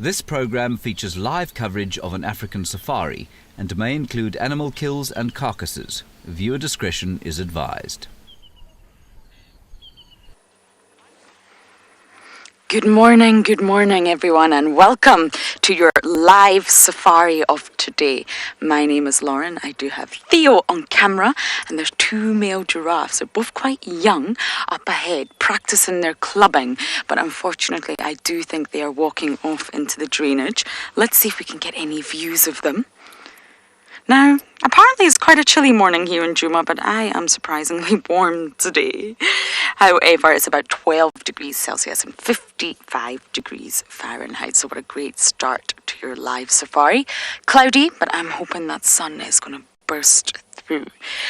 This program features live coverage of an African safari and may include animal kills and carcasses. Viewer discretion is advised. Good morning everyone, and welcome to your live safari of today. My name is Lauren. I do have Theo on camera, and there's two male giraffes. They're both quite young up ahead, practicing their clubbing, but unfortunately I do think they are walking off into the drainage. Let's see if we can get any views of them. Now, apparently it's quite a chilly morning here in Djuma, but I am surprisingly warm today. However, it's about 12 degrees Celsius and 55 degrees Fahrenheit. So what a great start to your live safari. Cloudy, but I'm hoping that sun is going to burst through.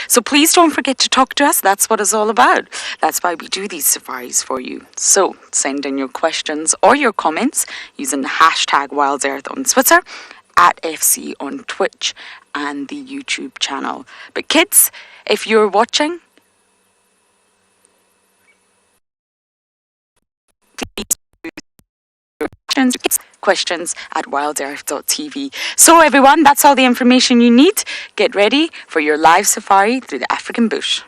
So please don't forget to talk to us. That's what it's all about. That's why we do these safaris for you. So send in your questions or your comments using the hashtag WildEarth on Twitter, at FC on Twitch and the YouTube channel. But kids, if you're watching, please use your questions at wildearth.tv. So everyone, that's all the information you need. Get ready for your live safari through the African bush.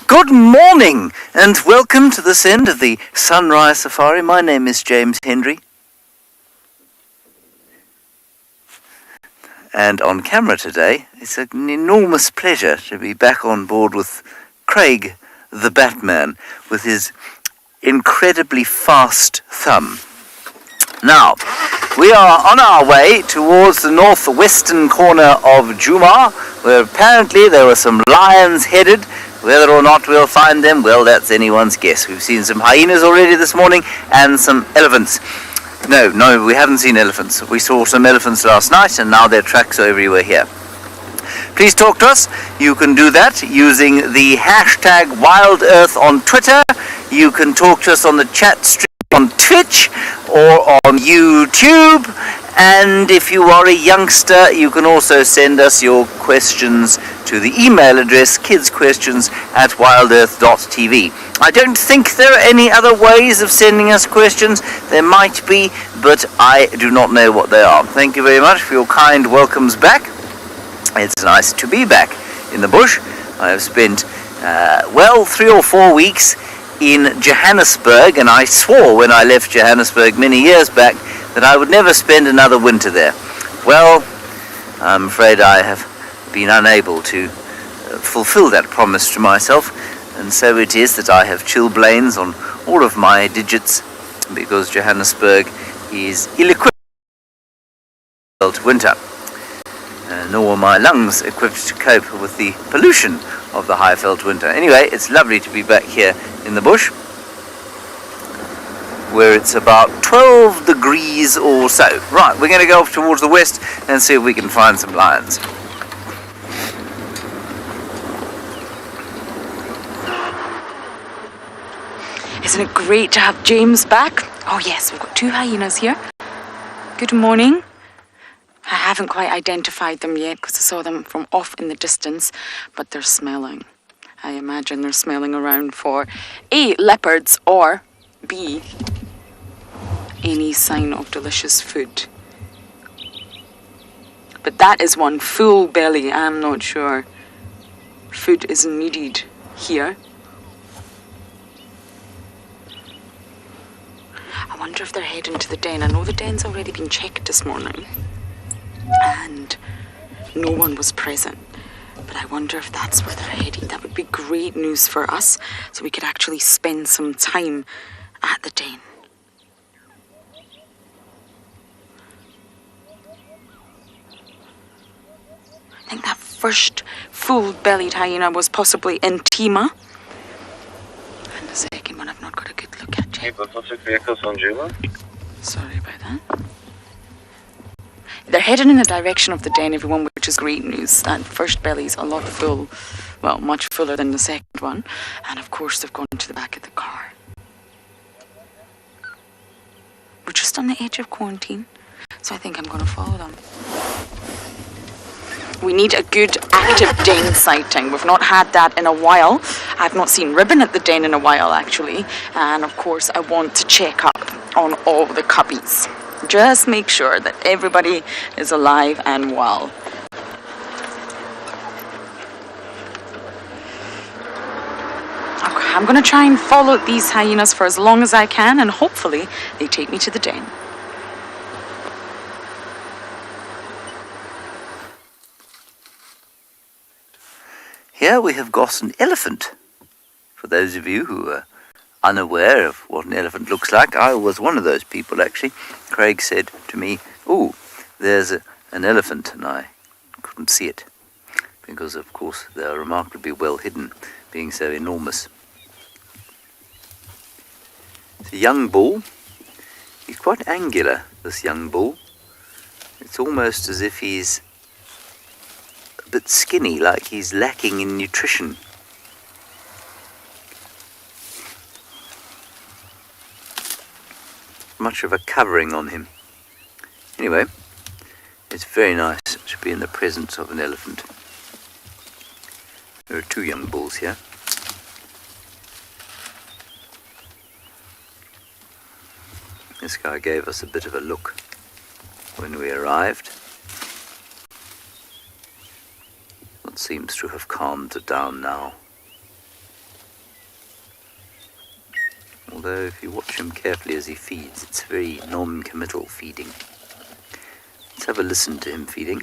Good morning and welcome to this end of the Sunrise Safari. My name is James Hendry. And on camera today, it's an enormous pleasure to be back on board with Craig the Batman with his incredibly fast thumb. Now, we are on our way towards the northwestern corner of Djuma, where apparently there are some lions headed. Whether or not we'll find them, well, that's anyone's guess. We've seen some hyenas already this morning and some elephants. No, we haven't seen elephants. We saw some elephants last night and now their tracks are everywhere here. Please talk to us. You can do that using the hashtag WildEarth on Twitter. You can talk to us on the chat stream on Twitch or on YouTube. And if you are a youngster, you can also send us your questions to the email address kidsquestions@wildearth.tv. I don't think there are any other ways of sending us questions. There might be, but I do not know what they are. Thank you very much for your kind welcomes back. It's nice to be back in the bush. I have spent, 3 or 4 weeks in Johannesburg, and I swore when I left Johannesburg many years back that I would never spend another winter there. Well, I'm afraid I have been unable to fulfill that promise to myself, and so it is that I have chilblains on all of my digits because Johannesburg is ill-equipped to winter, nor are my lungs equipped to cope with the pollution of the high-felt winter. Anyway, it's lovely to be back here in the bush, where it's about 12 degrees or so. Right, we're going to go off towards the west and see if we can find some lions. Isn't it great to have James back? Oh yes, we've got two hyenas here. Good morning. I haven't quite identified them yet because I saw them from off in the distance, but they're smelling. I imagine they're smelling around for A, leopards, or B, any sign of delicious food. But that is one full belly. I'm not sure food is needed here. I wonder if they're heading to the den. I know the den's already been checked this morning and no one was present, but I wonder if that's where they're heading. That would be great news for us, so we could actually spend some time at the den. I think that first full-bellied hyena was possibly in Tima. And the second one I've not got a good look at yet. Hey, but what's your vehicles on Djuma? Sorry about that. They're heading in the direction of the den, everyone, which is great news. That first belly's a lot full, well, much fuller than the second one. And of course, they've gone to the back of the car. We're just on the edge of quarantine, so I think I'm going to follow them. We need a good active den sighting. We've not had that in a while. I've not seen Ribbon at the den in a while, actually. And of course, I want to check up on all the cubbies. Just make sure that everybody is alive and well. Okay, I'm going to try and follow these hyenas for as long as I can, and hopefully they take me to the den. Here we have got an elephant. For those of you who are unaware of what an elephant looks like, I was one of those people actually. Craig said to me, "Oh, there's an elephant," and I couldn't see it because of course they are remarkably well hidden, being so enormous. It's a young bull. He's quite angular, this young bull. It's almost as if he's a bit skinny, like he's lacking in nutrition. Much of a covering on him. Anyway, it's very nice to be in the presence of an elephant. There are two young bulls here. This guy gave us a bit of a look when we arrived. It seems to have calmed down now. Although if you watch him carefully as he feeds, it's very non-committal feeding. Let's have a listen to him feeding.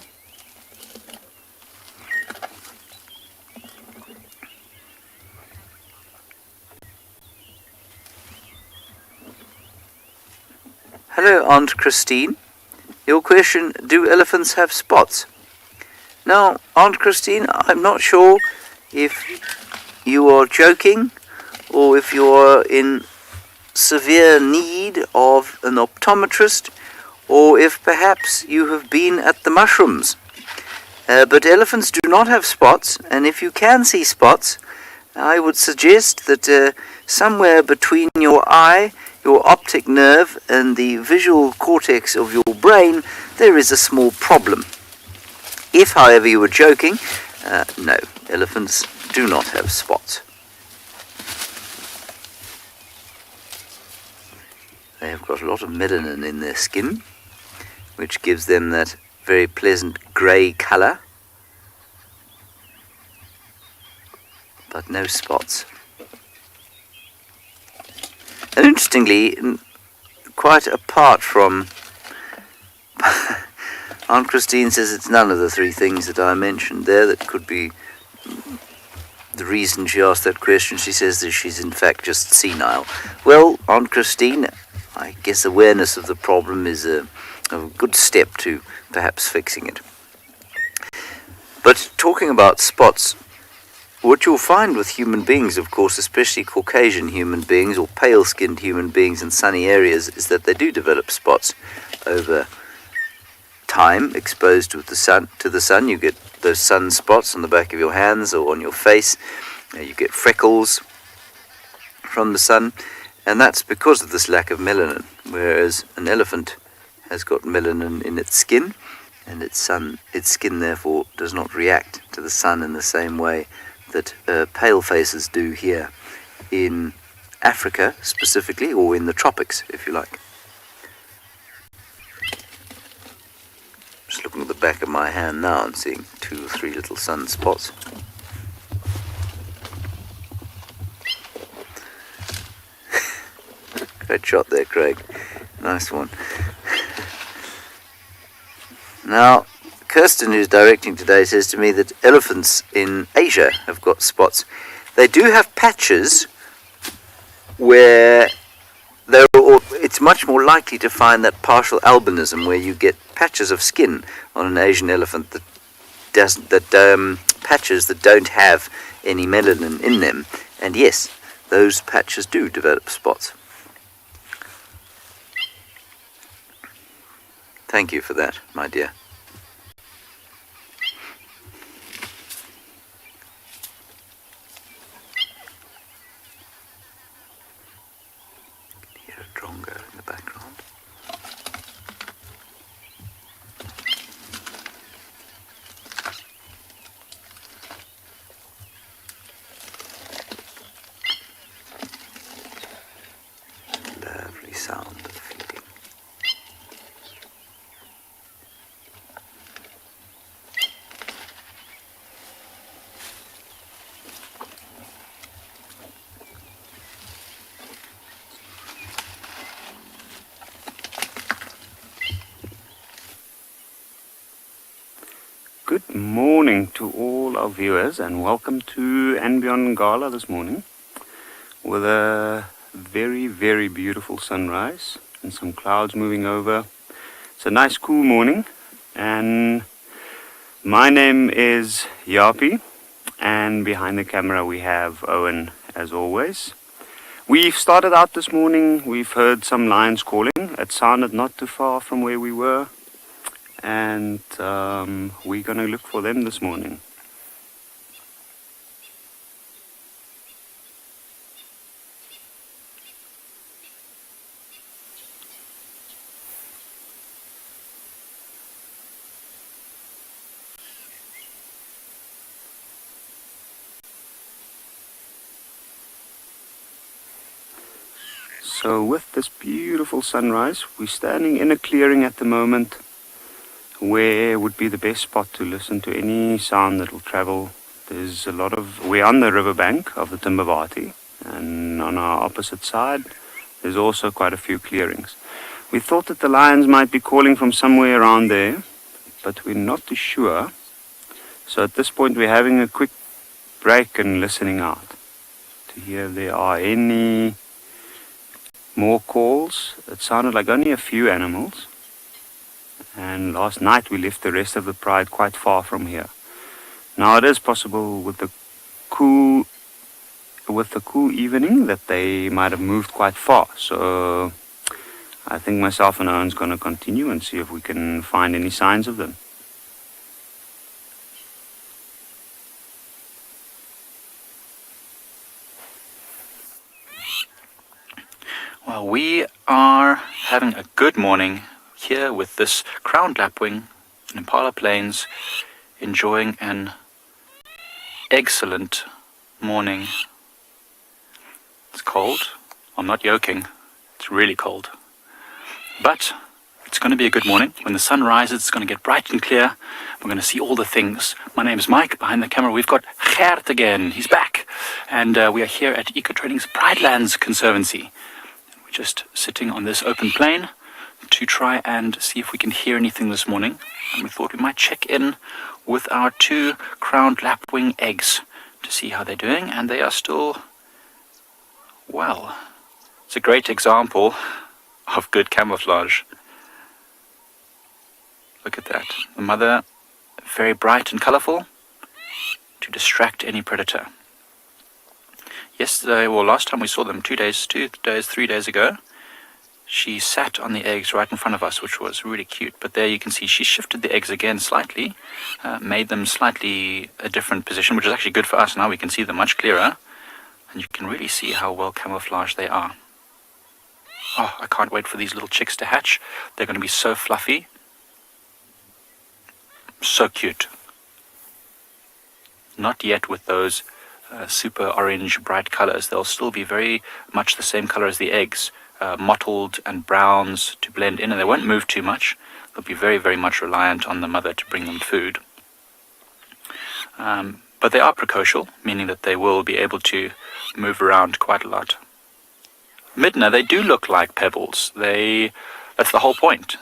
Hello, Aunt Christine. Your question, do elephants have spots? Now, Aunt Christine, I'm not sure if you are joking or if you are in severe need of an optometrist, or if perhaps you have been at the mushrooms. But elephants do not have spots, and if you can see spots, I would suggest that somewhere between your eye, your optic nerve, and the visual cortex of your brain, there is a small problem. If, however, you were joking, no, elephants do not have spots. They have got a lot of melanin in their skin, which gives them that very pleasant grey colour, but no spots. And interestingly, quite apart from Aunt Christine says it's none of the three things that I mentioned there that could be the reason she asked that question. She says that she's in fact just senile. Well, Aunt Christine, I guess awareness of the problem is a good step to perhaps fixing it. But talking about spots, what you'll find with human beings, of course, especially Caucasian human beings or pale-skinned human beings in sunny areas, is that they do develop spots over time, exposed to the sun. You get those sunspots on the back of your hands or on your face. You get freckles from the sun, and that's because of this lack of melanin, whereas an elephant has got melanin in its skin, and its skin therefore does not react to the sun in the same way that pale faces do here in Africa specifically, or in the tropics, if you like. Just looking at the back of my hand now and seeing 2 or 3 little sunspots. Great shot there, Craig. Nice one. Now, Kirsten, who's directing today, says to me that elephants in Asia have got spots. They do have patches where it's much more likely to find that partial albinism, where you get patches of skin on an Asian elephant patches that don't have any melanin in them. And yes, those patches do develop spots. Thank you for that, my dear. Hear a drongo in the background. Lovely sound of feeding. Good morning to all our viewers and welcome to andBeyond Ngala this morning with a very, very beautiful sunrise and some clouds moving over. It's a nice cool morning, and my name is JAPIE, and behind the camera we have Owen as always. We've started out this morning, we've heard some lions calling. It sounded not too far from where we were, and we're going to look for them this morning. So with this beautiful sunrise, we're standing in a clearing at the moment where would be the best spot to listen to any sound that will travel. There's a lot of, we're on the riverbank of the Timbavati, and on our opposite side there's also quite a few clearings. We thought that the lions might be calling from somewhere around there, but we're not too sure. So at this point we're having a quick break and listening out to hear if there are any more calls. It sounded like only a few animals. And last night we left the rest of the pride quite far from here. Now it is possible with the cool evening that they might have moved quite far. So I think myself and Owen's going to continue and see if we can find any signs of them. Well, we are having a good morning here with this crowned lapwing in Impala Plains, enjoying an excellent morning. It's cold. I'm not joking. It's really cold. But it's going to be a good morning. When the sun rises, it's going to get bright and clear. We're going to see all the things. My name is Mike. Behind the camera, we've got Gert again. He's back. And we are here at Eco-Training's Pridelands Conservancy. We're just sitting on this open plain to try and see if we can hear anything this morning. And we thought we might check in with our 2 crowned lapwing eggs to see how they're doing. And they are still, well, it's a great example of good camouflage. Look at that. The mother, very bright and colorful to distract any predator. Yesterday, well, last time we saw them, 3 days ago, she sat on the eggs right in front of us, which was really cute. But there you can see she shifted the eggs again slightly, made them slightly a different position, which is actually good for us. Now we can see them much clearer, and you can really see how well camouflaged they are. Oh, I can't wait for these little chicks to hatch. They're going to be so fluffy. So cute. Not yet with those super orange bright colors. They'll still be very much the same color as the eggs. Mottled and browns to blend in, and they won't move too much. They'll be very, very much reliant on the mother to bring them food. But they are precocial, meaning that they will be able to move around quite a lot. Midna, they do look like pebbles. That's the whole point.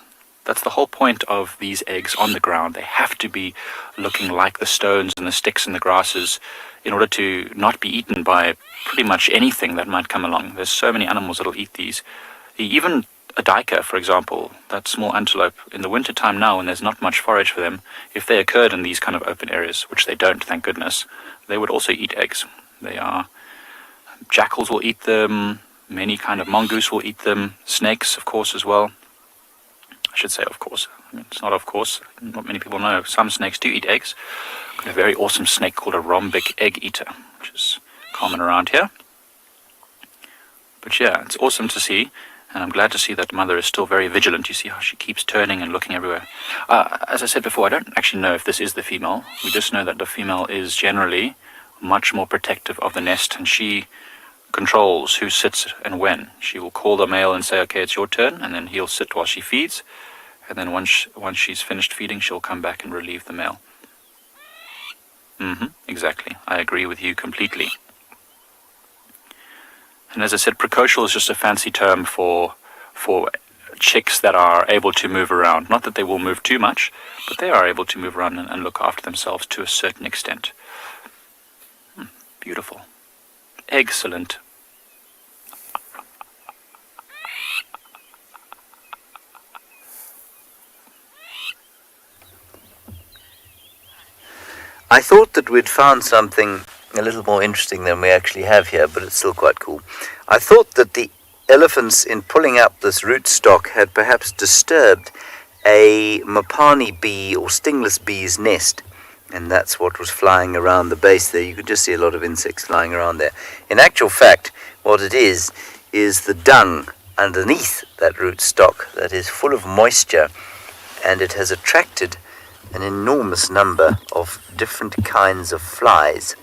That's the whole point of these eggs on the ground. They have to be looking like the stones and the sticks and the grasses in order to not be eaten by pretty much anything that might come along. There's so many animals that'll eat these. Even a duiker, for example, that small antelope, in the winter time now when there's not much forage for them, if they occurred in these kind of open areas, which they don't, thank goodness, they would also eat eggs. Jackals will eat them, many kind of mongoose will eat them, snakes, of course, as well. I should say, of course. I mean, it's not of course. Not many people know. Some snakes do eat eggs. Got a very awesome snake called a rhombic egg eater, which is common around here. But yeah, it's awesome to see, and I'm glad to see that mother is still very vigilant. You see how she keeps turning and looking everywhere. As I said before, I don't actually know if this is the female. We just know that the female is generally much more protective of the nest, and she controls who sits and when. She will call the male and say, okay, it's your turn, and then he'll sit while she feeds, and then once she's finished feeding, she'll come back and relieve the male. Exactly. I agree with you completely. And as I said, precocial is just a fancy term for chicks that are able to move around. Not that they will move too much, but they are able to move around and look after themselves to a certain extent. Beautiful. Excellent. I thought that we'd found something a little more interesting than we actually have here, but it's still quite cool. I thought that the elephants, in pulling up this rootstock, had perhaps disturbed a Mopani bee or stingless bee's nest, and that's what was flying around the base there. You could just see a lot of insects flying around there. In actual fact, what it is the dung underneath that rootstock that is full of moisture, and it has attracted an enormous number of different kinds of flies.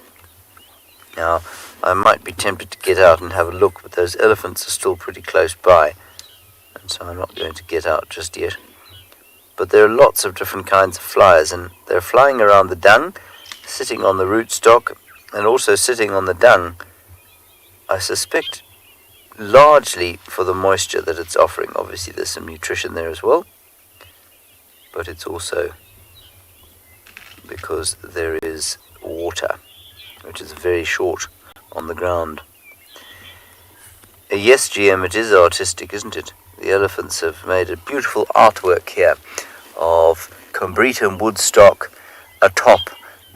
Now, I might be tempted to get out and have a look, but those elephants are still pretty close by, and so I'm not going to get out just yet. But there are lots of different kinds of flies, and they're flying around the dung, sitting on the rootstock, and also sitting on the dung, I suspect, largely for the moisture that it's offering. Obviously there's some nutrition there as well, but it's also because there is water, which is very short on the ground. Yes, GM, it is artistic, isn't it? The elephants have made a beautiful artwork here of Combretum woodstock atop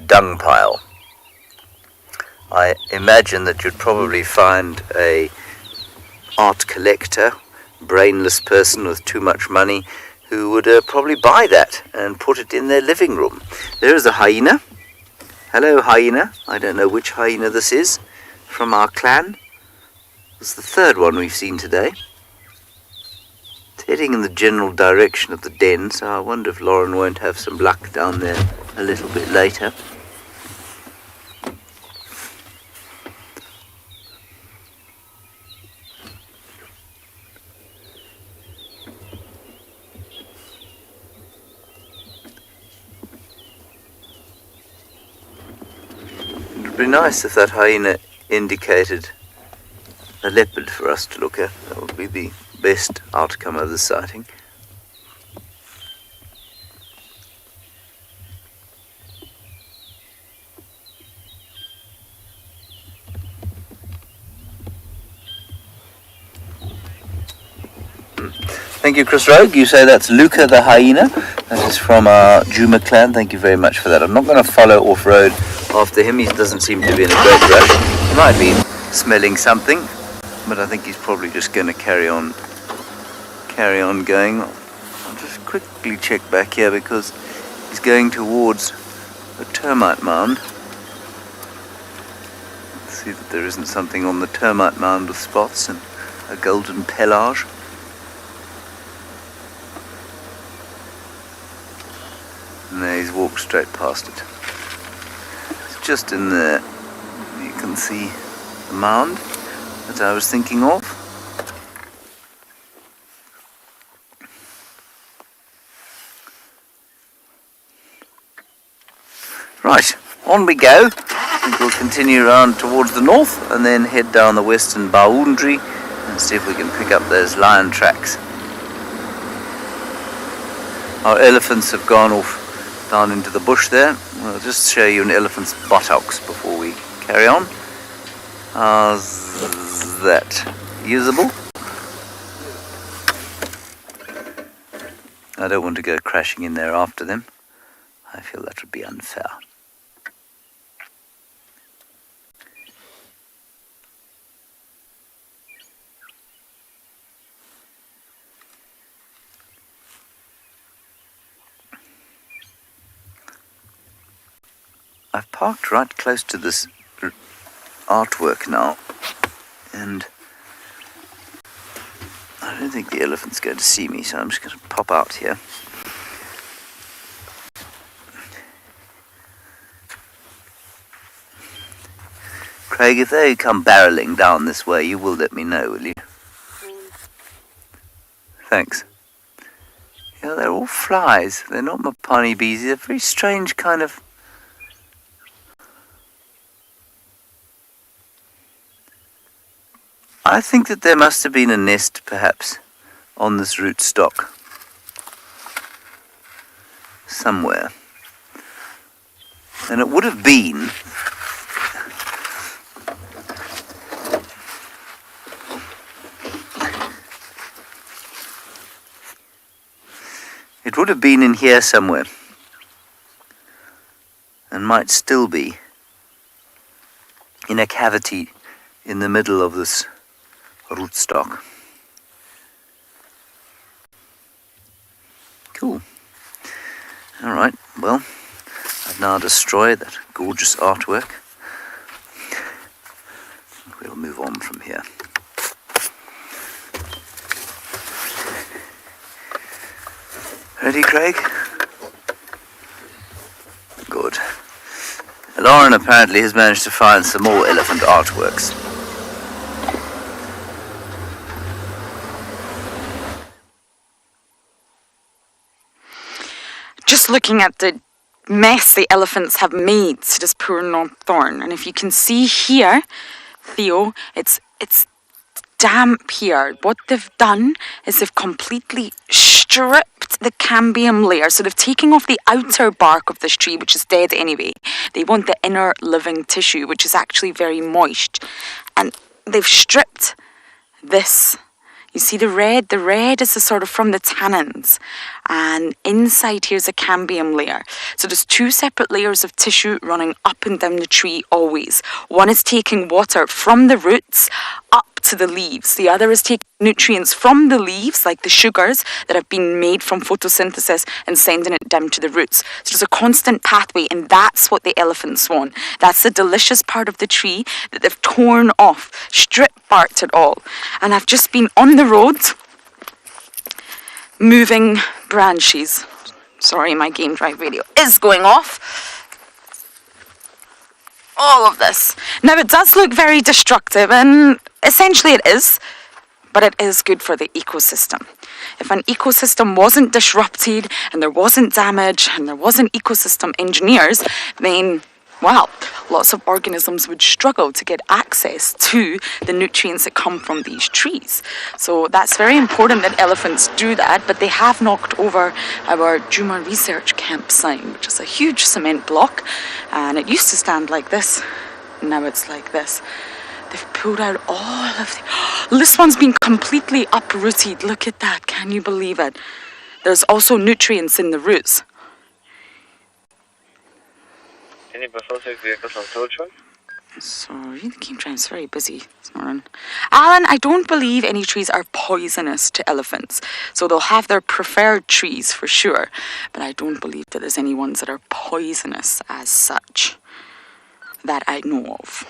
dung pile. I imagine that you'd probably find a art collector, brainless person with too much money, who would probably buy that and put it in their living room. There is a hyena. Hello, hyena. I don't know which hyena this is from our clan. It's the third one we've seen today. It's heading in the general direction of the den, so I wonder if Lauren won't have some luck down there a little bit later. It would be nice if that hyena indicated a leopard for us to look at. That would be the best outcome of the sighting. Thank you, Chris Rogue. You say that's Luca the hyena. That is from our Djuma clan. Thank you very much for that. I'm not going to follow off-road after him. He doesn't seem to be in a great rush. He might be smelling something, but I think he's probably just going to carry on going. I'll just quickly check back here because he's going towards a termite mound. Let's see that there isn't something on the termite mound with spots and a golden pelage. And there he's walked straight past it. It's just in there. You can see the mound that I was thinking of. Right, on we go. I think we'll continue around towards the north and then head down the western boundary and see if we can pick up those lion tracks. Our elephants have gone off down into the bush there. I'll just show you an elephant's buttocks before we carry on. How's that? Usable? I don't want to go crashing in there after them. I feel that would be unfair. parked right close to this artwork now, and I don't think the elephant's going to see me, so I'm just going to pop out here. Craig, if they come barreling down this way, you will let me know, will you? Thanks. Yeah, they're all flies. They're not Mapani bees. They're a very strange kind of... I think that there must have been a nest, perhaps, on this rootstock. Somewhere. And it would have been... It would have been in here somewhere, and might still be, in a cavity in the middle of this rootstock. Cool. Alright, well, I've now destroyed that gorgeous artwork. We'll move on from here. Ready, Craig? Good. Lauren apparently has managed to find some more elephant artworks. Just looking at the mess the elephants have made to this poor knobthorn, and if you can see here, Theo, it's damp here. What they've done is they've completely stripped the cambium layer. So they've taken off the outer bark of this tree, which is dead anyway. They want the inner living tissue, which is actually very moist. And they've stripped this. You see the red? The red is the sort of from the tannins. And inside here's a cambium layer. So there's two separate layers of tissue running up and down the tree always. One is taking water from the roots up to the leaves. The other is taking nutrients from the leaves, like the sugars that have been made from photosynthesis, and sending it down to the roots. So there's a constant pathway, and that's what the elephants want. That's the delicious part of the tree that they've torn off, strip-barked it all. And I've just been on the road moving branches. Sorry, my Game Drive radio is going off. All of this. Now, it does look very destructive, and essentially it is, but it is good for the ecosystem. If an ecosystem wasn't disrupted, and there wasn't damage, and there wasn't ecosystem engineers, then, well, lots of organisms would struggle to get access to the nutrients that come from these trees. So that's very important that elephants do that, but they have knocked over our Djuma research camp sign, which is a huge cement block, and it used to stand like this. Now it's like this. They've pulled out all of the... This one's been completely uprooted. Look at that. Can you believe it? There's also nutrients in the roots. Any patrol vehicles on Torchwood? Sorry, the Game Drive's very busy this morning. Alan, I don't believe any trees are poisonous to elephants. So they'll have their preferred trees for sure. But I don't believe that there's any ones that are poisonous as such that I know of.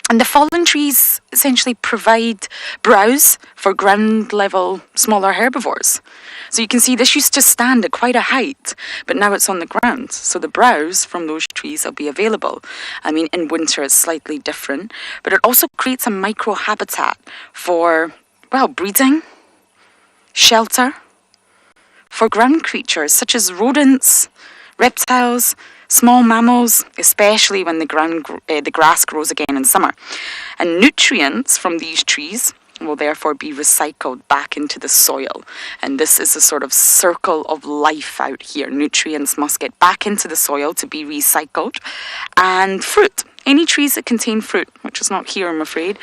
And the fallen trees essentially provide browse for ground level smaller herbivores. So you can see this used to stand at quite a height, but now it's on the ground. So the browse from those trees will be available. I mean, in winter it's slightly different, but it also creates a micro habitat for, well, breeding, shelter, for ground creatures such as rodents, reptiles, small mammals, especially when the grass grows again in summer. And nutrients from these trees will therefore be recycled back into the soil. And this is a sort of circle of life out here. Nutrients must get back into the soil to be recycled. And fruit, any trees that contain fruit, which is not here, I'm afraid,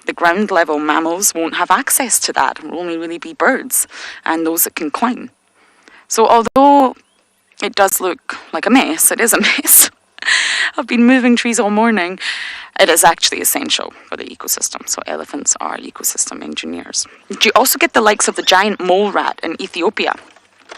the ground level mammals won't have access to that. It will only really be birds and those that can climb. So although it does look like a mess, it is a mess. I've been moving trees all morning. It is actually essential for the ecosystem. So elephants are ecosystem engineers. You also get the likes of the giant mole rat in Ethiopia.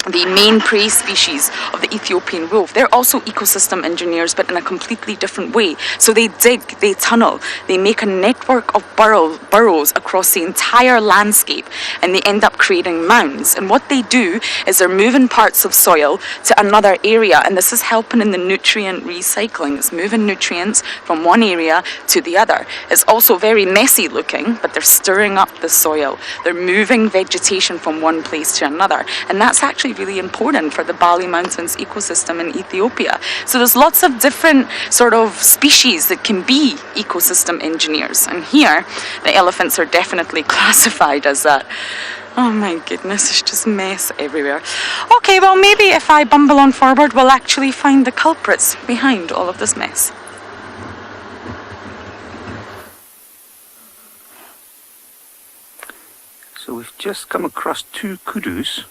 the main prey species of the Ethiopian wolf. They're also ecosystem engineers, but in a completely different way. So they dig, they tunnel, they make a network of burrows across the entire landscape, and they end up creating mounds. And what they do is they're moving parts of soil to another area, and this is helping in the nutrient recycling. It's moving nutrients from one area to the other. It's also very messy looking, but they're stirring up the soil. They're moving vegetation from one place to another, and that's actually really important for the Bali Mountains ecosystem in Ethiopia. So there's lots of different sort of species that can be ecosystem engineers, and here the elephants are definitely classified as that. Oh my goodness, it's just mess everywhere. Okay, well maybe if I bumble on forward we'll actually find the culprits behind all of this mess. So we've just come across two kudus.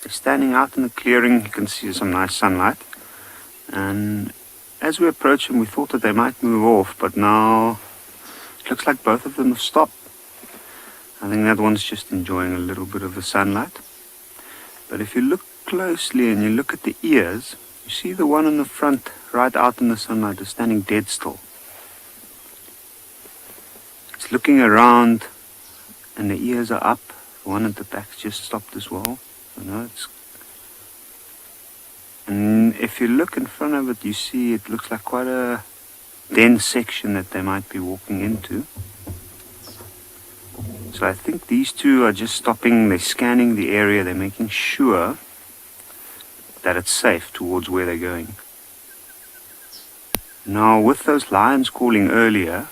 They're standing out in the clearing. You can see some nice sunlight. And as we approach them, we thought that they might move off, but now it looks like both of them have stopped. I think that one's just enjoying a little bit of the sunlight. But if you look closely and you look at the ears, you see the one in the front right out in the sunlight is standing dead still. It's looking around and the ears are up. The one at the back's just stopped as well. And if you look in front of it, you see it looks like quite a dense section that they might be walking into. So I think these two are just stopping, they're scanning the area, they're making sure that it's safe towards where they're going. Now with those lions calling earlier,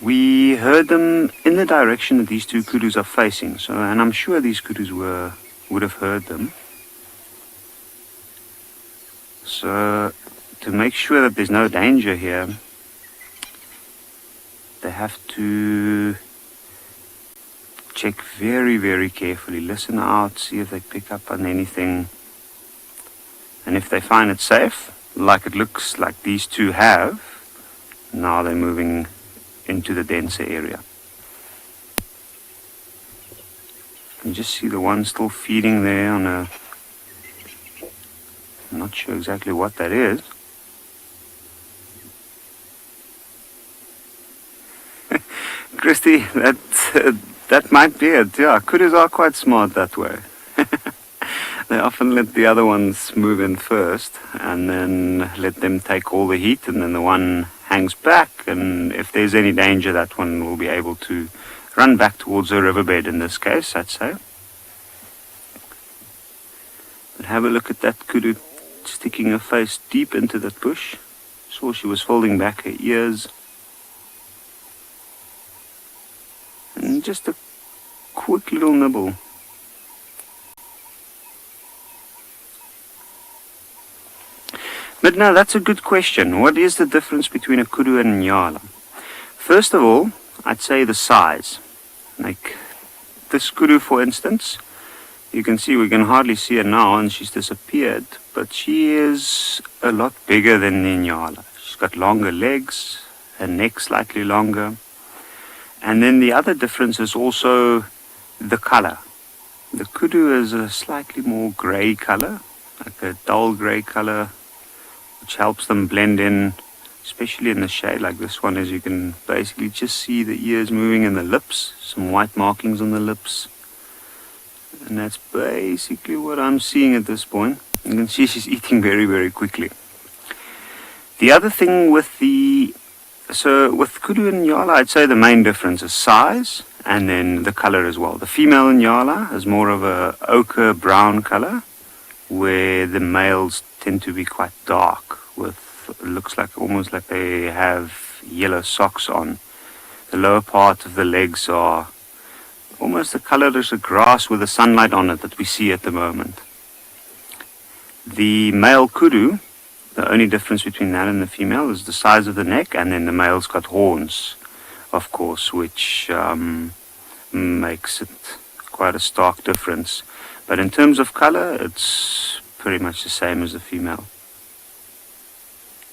we heard them in the direction that these two kudus are facing. So, and I'm sure these kudus would have heard them. So to make sure that there's no danger here, they have to check very, very carefully. Listen out, see if they pick up on anything. And if they find it safe, like it looks like these two have, now they're moving into the denser area. You just see the one still feeding there on a... I'm not sure exactly what that is. Christy, that might be it. Yeah, kudus are quite smart that way. They often let the other ones move in first and then let them take all the heat, and then the one hangs back, and if there's any danger, that one will be able to run back towards the riverbed in this case, I'd say. But have a look at that kudu sticking her face deep into that bush. Saw she was folding back her ears. And just a quick little nibble. But no, that's a good question. What is the difference between a kudu and a Ngala? First of all, I'd say the size. Like this kudu, for instance, you can see, we can hardly see her now and she's disappeared, but she is a lot bigger than the Ngala. She's got longer legs, her neck slightly longer. And then the other difference is also the color. The kudu is a slightly more gray color, like a dull gray color, which helps them blend in, especially in the shade like this one, as you can basically just see the ears moving and the lips, some white markings on the lips. And that's basically what I'm seeing at this point. You can see she's eating very, very quickly. The other thing with with kudu and Ngala, I'd say the main difference is size and then the color as well. The female Ngala is more of a ochre brown color, where the males tend to be quite dark, with looks like almost like they have yellow socks on. The lower part of the legs are almost the color of the grass with the sunlight on it that we see at the moment. The male kudu, the only difference between that and the female is the size of the neck, and then the male's got horns, of course, which makes it quite a stark difference. But in terms of color, it's pretty much the same as the female.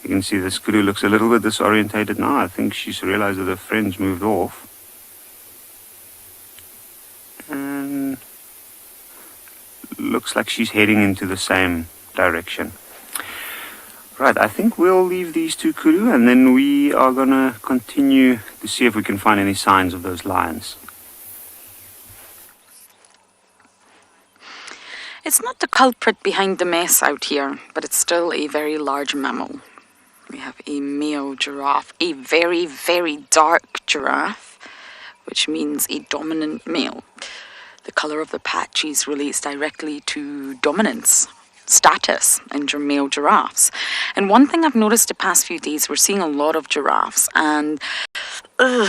You can see this kudu looks a little bit disorientated now. I think she's realized that her friends moved off. And looks like she's heading into the same direction. Right, I think we'll leave these two kudu, and then we are going to continue to see if we can find any signs of those lions. It's not the culprit behind the mess out here, but it's still a very large mammal. We have a male giraffe, a very, very dark giraffe, which means a dominant male. The colour of the patches relates directly to dominance, status in male giraffes. And one thing I've noticed the past few days, we're seeing a lot of giraffes, and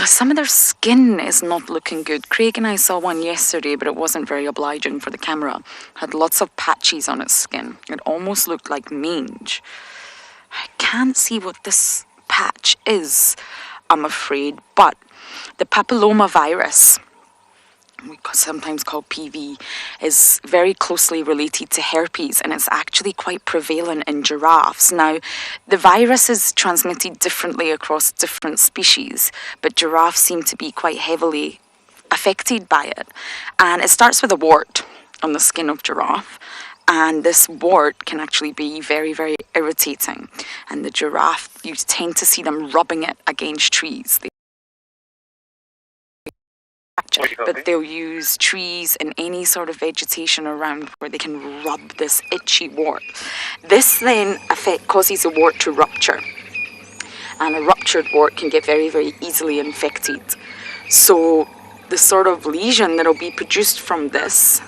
some of their skin is not looking good. Craig and I saw one yesterday, but it wasn't very obliging for the camera. It had lots of patches on its skin. It almost looked like mange. I can't see what this patch is, I'm afraid, but the papilloma virus, sometimes called PV, is very closely related to herpes, and it's actually quite prevalent in giraffes. Now, the virus is transmitted differently across different species, but giraffes seem to be quite heavily affected by it. And it starts with a wart on the skin of giraffe, and this wart can actually be very, very irritating. And the giraffe, you tend to see them rubbing it against trees. But they'll use trees and any sort of vegetation around where they can rub this itchy wart. This then causes the wart to rupture, and a ruptured wart can get very, very easily infected. So the sort of lesion that will be produced from this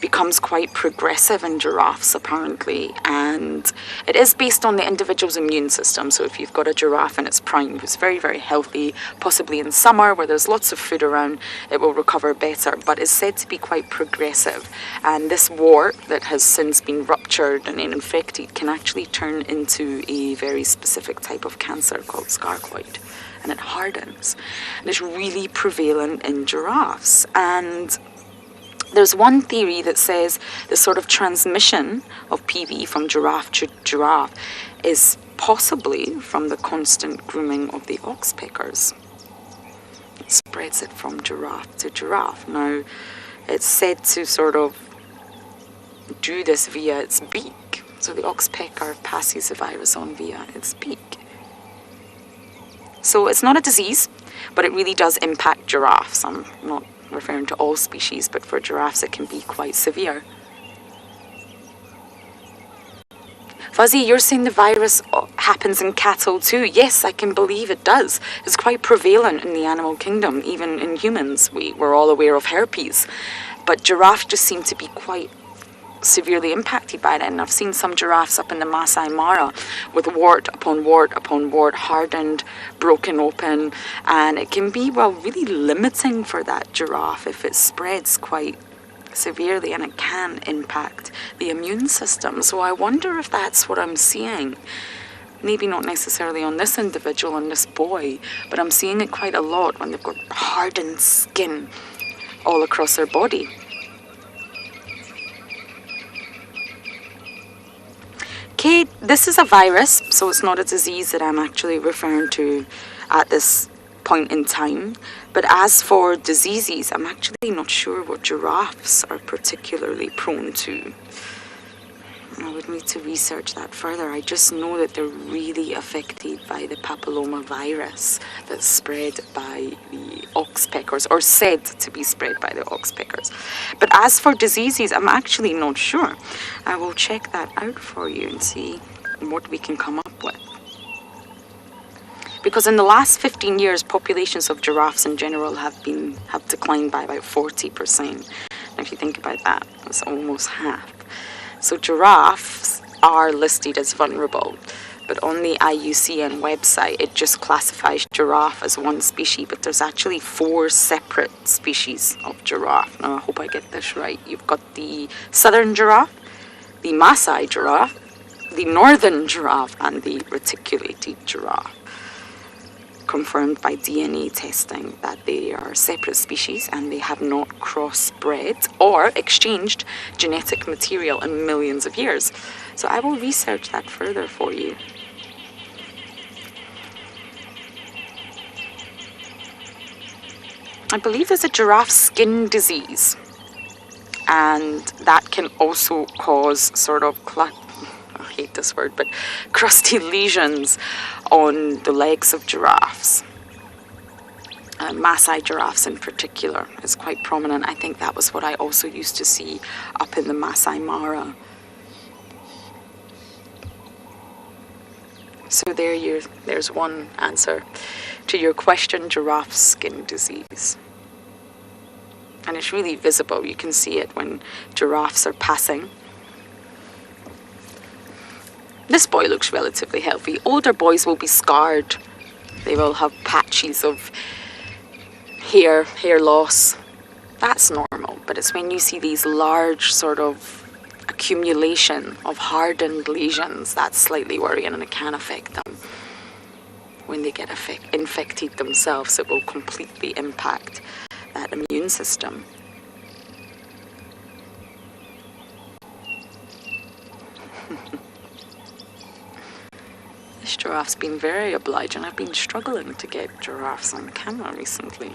becomes quite progressive in giraffes, apparently, and it is based on the individual's immune system. So if you've got a giraffe in its prime who's very, very healthy, possibly in summer where there's lots of food around, it will recover better, but it's said to be quite progressive. And this wart that has since been ruptured and infected can actually turn into a very specific type of cancer called sarcoid, and it hardens. And it's really prevalent in giraffes. And there's one theory that says the sort of transmission of PV from giraffe to giraffe is possibly from the constant grooming of the oxpeckers. It spreads it from giraffe to giraffe. Now, it's said to sort of do this via its beak. So the oxpecker passes the virus on via its beak. So it's not a disease, but it really does impact giraffes. I'm not referring to all species, but for giraffes it can be quite severe. Fuzzy, you're saying the virus happens in cattle too? Yes, I can believe it does. It's quite prevalent in the animal kingdom, even in humans. We're all aware of herpes, but giraffes just seem to be quite severely impacted by it. And I've seen some giraffes up in the Masai Mara with wart upon wart upon wart, hardened, broken open, and it can be, well, really limiting for that giraffe if it spreads quite severely, and it can impact the immune system. So I wonder if that's what I'm seeing. Maybe not necessarily on this individual and this boy, but I'm seeing it quite a lot when they've got hardened skin all across their body. Okay, this is a virus, so it's not a disease that I'm actually referring to at this point in time. But as for diseases, I'm actually not sure what giraffes are particularly prone to. I would need to research that further. I just know that they're really affected by the papilloma virus that's spread by the oxpeckers, or said to be spread by the oxpeckers. But as for diseases, I'm actually not sure. I will check that out for you and see what we can come up with. Because in the last 15 years, populations of giraffes in general have declined by about 40%. And if you think about that, it's almost half. So giraffes are listed as vulnerable, but on the IUCN website, it just classifies giraffe as one species, but there's actually 4 separate species of giraffe. Now, I hope I get this right. You've got the southern giraffe, the Maasai giraffe, the northern giraffe, and the reticulated giraffe. Confirmed by DNA testing that they are separate species and they have not crossbred or exchanged genetic material in millions of years. So I will research that further for you. I believe there's a giraffe skin disease, and that can also cause sort of I hate this word, but crusty lesions on the legs of giraffes. Maasai giraffes in particular is quite prominent. I think that was what I also used to see up in the Masai Mara. So there's one answer to your question, giraffe skin disease. And it's really visible. You can see it when giraffes are passing. This boy looks relatively healthy. Older boys will be scarred. They will have patches of hair loss. That's normal. But it's when you see these large sort of accumulation of hardened lesions that's slightly worrying, and it can affect them. When they get infected themselves, it will completely impact that immune system. This giraffe's been very obliging. I've been struggling to get giraffes on camera recently.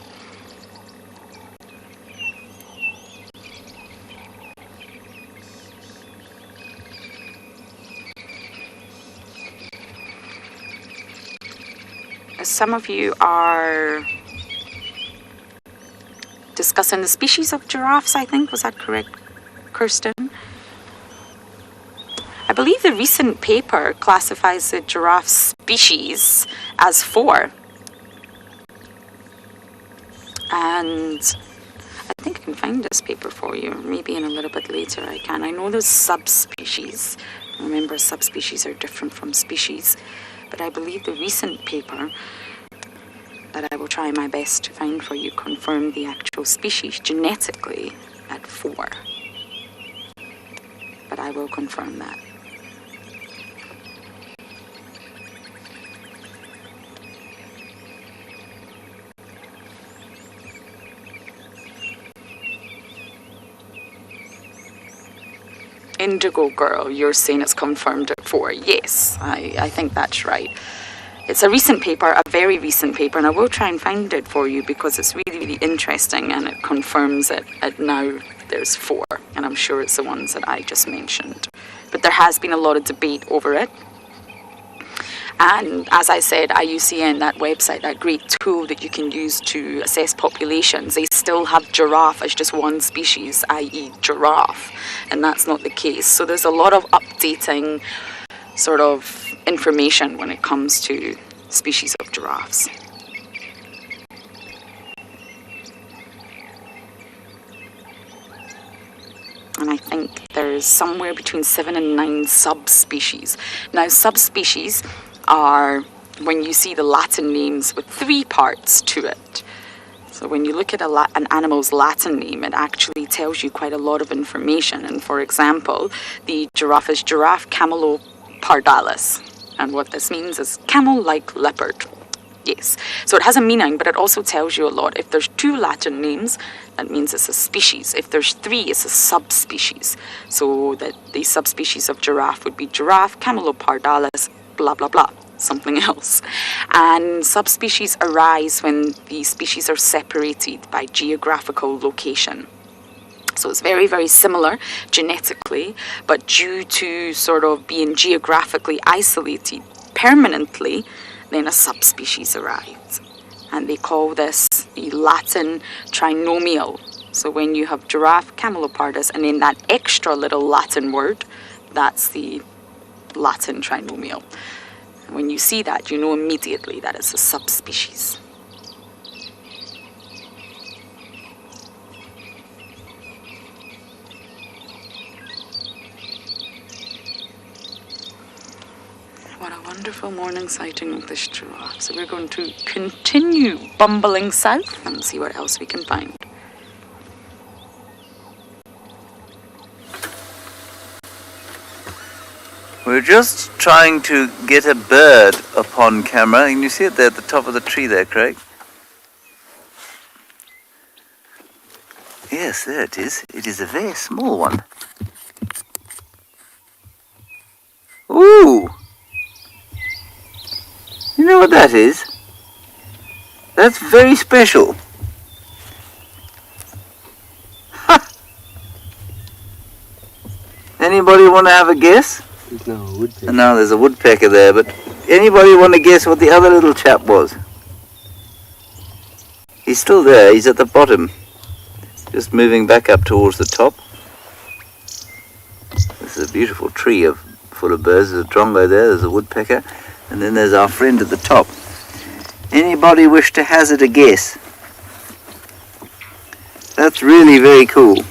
Some of you are discussing the species of giraffes, I think. Was that correct, Kirsten? I believe the recent paper classifies the giraffe species as 4. And I think I can find this paper for you. Maybe in a little bit later I can. I know there's subspecies. Remember, subspecies are different from species. But I believe the recent paper that I will try my best to find for you confirmed the actual species genetically at 4. But I will confirm that. Indigo Girl, you're saying it's confirmed at 4. Yes, I think that's right. It's a recent paper, a very recent paper, and I will try and find it for you because it's really, really interesting, and it confirms it at now there's 4, and I'm sure it's the ones that I just mentioned. But there has been a lot of debate over it. And as I said, IUCN, that website, that great tool that you can use to assess populations, they still have giraffe as just one species, i.e. giraffe, and that's not the case. So there's a lot of updating sort of information when it comes to species of giraffes. And I think there's somewhere between 7 and 9 subspecies. Now, subspecies are when you see the Latin names with 3 parts to it. So when you look at an animal's Latin name, it actually tells you quite a lot of information. And for example, the giraffe is Giraffe camelopardalis. And what this means is camel-like leopard. Yes. So it has a meaning, but it also tells you a lot. If there's 2 Latin names, that means it's a species. If there's 3, it's a subspecies. So that the subspecies of giraffe would be Giraffe camelopardalis, blah, blah, blah, something else. And subspecies arise when the species are separated by geographical location. So it's very, very similar genetically, but due to sort of being geographically isolated permanently, then a subspecies arrives. And they call this the Latin trinomial. So when you have giraffe camelopardus and then that extra little Latin word, that's the Latin trinomial. And when you see that, you know immediately that it's a subspecies. What a wonderful morning sighting of this giraffe. So we're going to continue bumbling south and see what else we can find. We're just trying to get a bird upon camera, and you see it there at the top of the tree there, Craig? Yes, there it is. It is a very small one. Ooh! You know what that is? That's very special. Ha! want to have a guess? No, woodpecker. No, there's a woodpecker there, but anybody want to guess what the other little chap was? He's still there, he's at the bottom. Just moving back up towards the top. This is a beautiful tree full of birds. There's a drongo there, there's a woodpecker, and then there's our friend at the top. Anybody wish to hazard a guess? That's really very cool.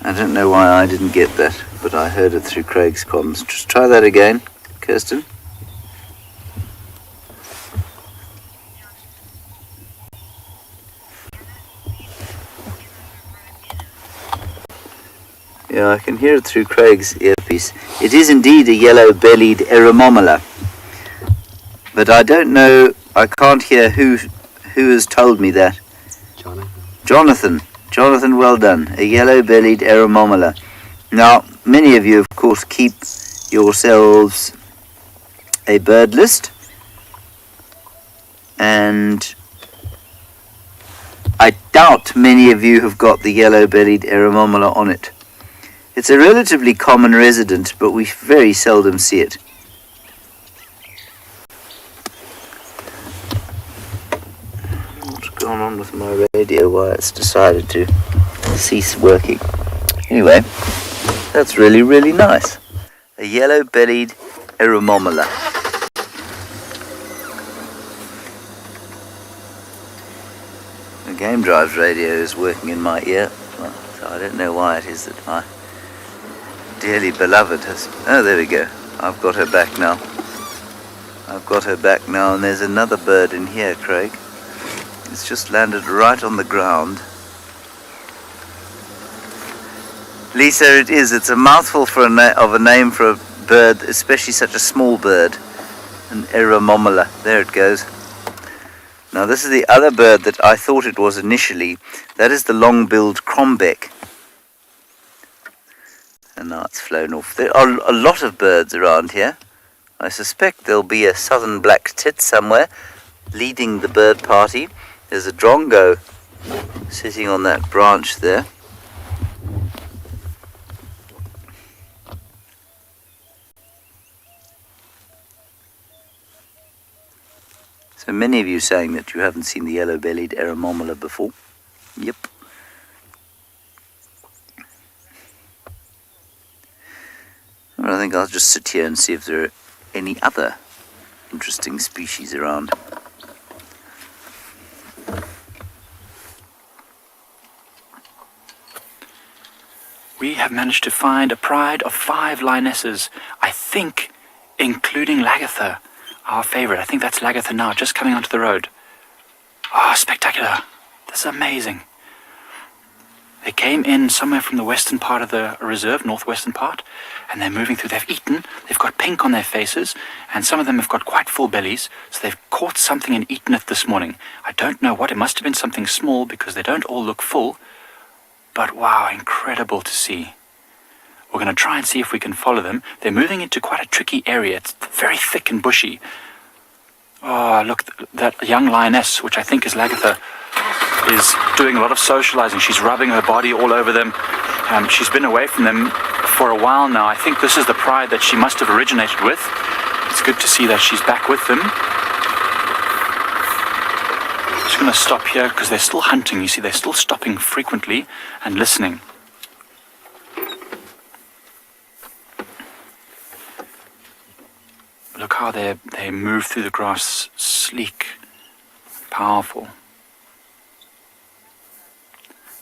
I don't know why I didn't get that, but I heard it through Craig's comms. Just try that again, Kirsten. Yeah, I can hear it through Craig's earpiece. It is indeed a yellow-bellied eremomola. But I don't know, I can't hear who has told me that. Jonathan, well done. A yellow-bellied eremomola. Now, many of you, of course, keep yourselves a bird list. And I doubt many of you have got the yellow-bellied eremomola on it. It's a relatively common resident, but we very seldom see it. What's gone on with my radio? Why it's decided to cease working. Anyway, that's really, really nice. A yellow-bellied eremomola. The Game Drive's radio is working in my ear, so I don't know why it is that my dearly beloved has... Oh, there we go. I've got her back now. And there's another bird in here, Craig. It's just landed right on the ground. Lisa, it is. It's a mouthful of a name for a bird, especially such a small bird. An eremomola. There it goes. Now this is the other bird that I thought it was initially. That is the long-billed crombeck. And now it's flown off. There are a lot of birds around here. I suspect there'll be a southern black tit somewhere leading the bird party. There's a drongo sitting on that branch there. So many of you saying that you haven't seen the yellow-bellied eremomola before. Yep. Well, I think I'll just sit here and see if there are any other interesting species around. We have managed to find a pride of 5 lionesses, I think including Lagatha, our favorite. I think that's Lagatha now, just coming onto the road. Oh, spectacular. This is amazing. They came in somewhere from the western part of the reserve, northwestern part, and they're moving through. They've eaten, they've got pink on their faces, and some of them have got quite full bellies, so they've caught something and eaten it this morning. I don't know what, it must have been something small because they don't all look full, but wow, incredible to see. We're going to try and see if we can follow them. They're moving into quite a tricky area. It's very thick and bushy. Oh, look, that young lioness, which I think is Lagatha, is doing a lot of socializing. She's rubbing her body all over them. She's been away from them for a while now. I think this is the pride that she must have originated with. It's good to see that she's back with them. I'm just going to stop here because they're still hunting. You see, they're still stopping frequently and listening. Look how they move through the grass, sleek, powerful.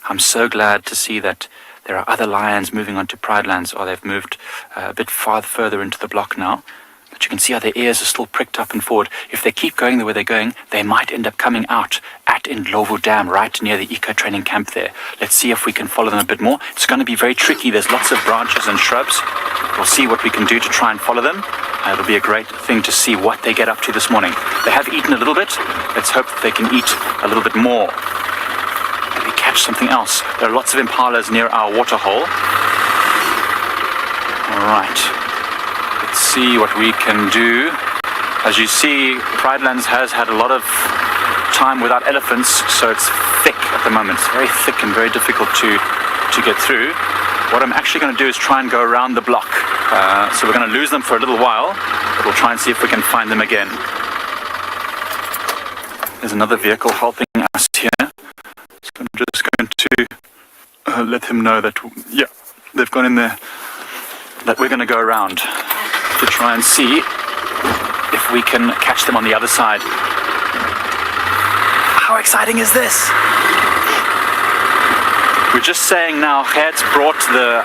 I'm so glad to see that there are other lions moving onto pride lands, or they've moved a bit further into the block now. But you can see how their ears are still pricked up and forward. If they keep going the way they're going, they might end up coming out at Ndlovu Dam, right near the eco training camp there. Let's see if we can follow them a bit more. It's going to be very tricky. There's lots of branches and shrubs. We'll see what we can do to try and follow them. It'll be a great thing to see what they get up to this morning. They have eaten a little bit. Let's hope that they can eat a little bit more. Maybe catch something else. There are lots of impalas near our water hole. All right. Let's see what we can do. As you see, Pride Lands has had a lot of time without elephants, so it's thick at the moment. It's very thick and very difficult to get through. What I'm actually going to do is try and go around the block. So we're going to lose them for a little while, but we'll try and see if we can find them again. There's another vehicle helping us here. So I'm just going to let him know that, yeah, they've gone in there, that we're going to go around to try and see if we can catch them on the other side. How exciting is this? We're just saying now, Gert's brought the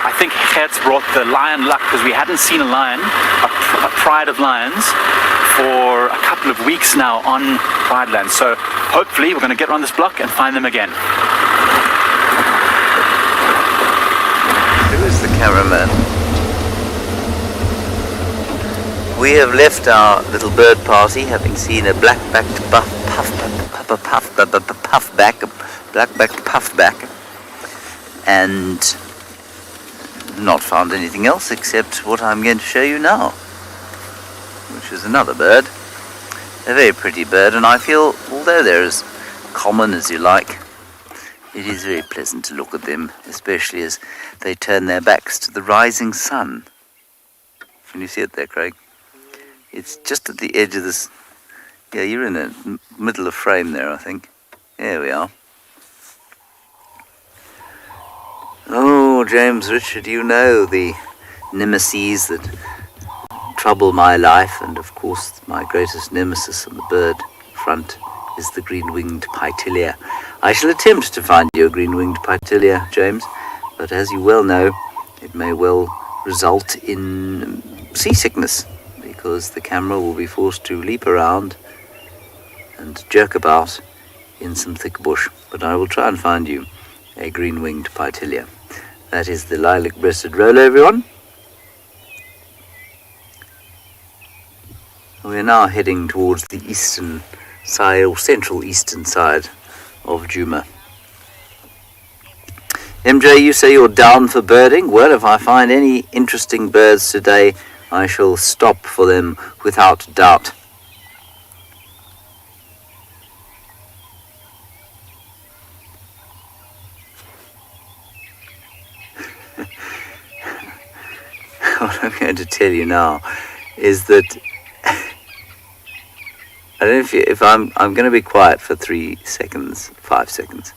lion luck, because we hadn't seen a lion, a pride of lions, for a couple of weeks now on Pride Land. So hopefully we're going to get around this block and find them again. Who is the cameraman? We have left our little bird party, having seen a black-backed puffback, and not found anything else except what I'm going to show you now, which is another bird, a very pretty bird, and I feel, although they're as common as you like, it is very pleasant to look at them, especially as they turn their backs to the rising sun. Can you see it there, Craig? It's just at the edge of this. Yeah, you're in the middle of frame there, I think. There we are. Oh, James Richard, you know the nemesis that trouble my life, and of course my greatest nemesis on the bird front is the green-winged Pytilia. I shall attempt to find you a green-winged Pytilia, James, but as you well know, it may well result in seasickness, because the camera will be forced to leap around and jerk about in some thick bush. But I will try and find you a green-winged Pytilia. That is the lilac-breasted roller, everyone. We are now heading towards the eastern side, or central eastern side of Djuma. MJ, you say you're down for birding? Well, if I find any interesting birds today, I shall stop for them without doubt. What I'm going to tell you now is that I don't know if I'm going to be quiet for 3 seconds, 5 seconds.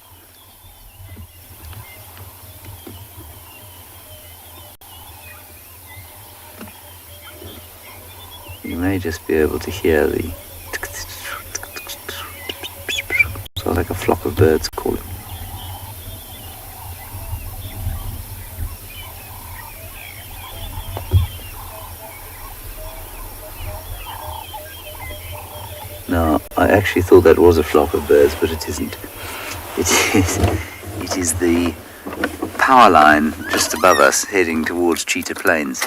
You may just be able to hear the sounds like a flock of birds calling. No, I actually thought that was a flock of birds, but it isn't. It is the power line just above us heading towards Cheetah Plains.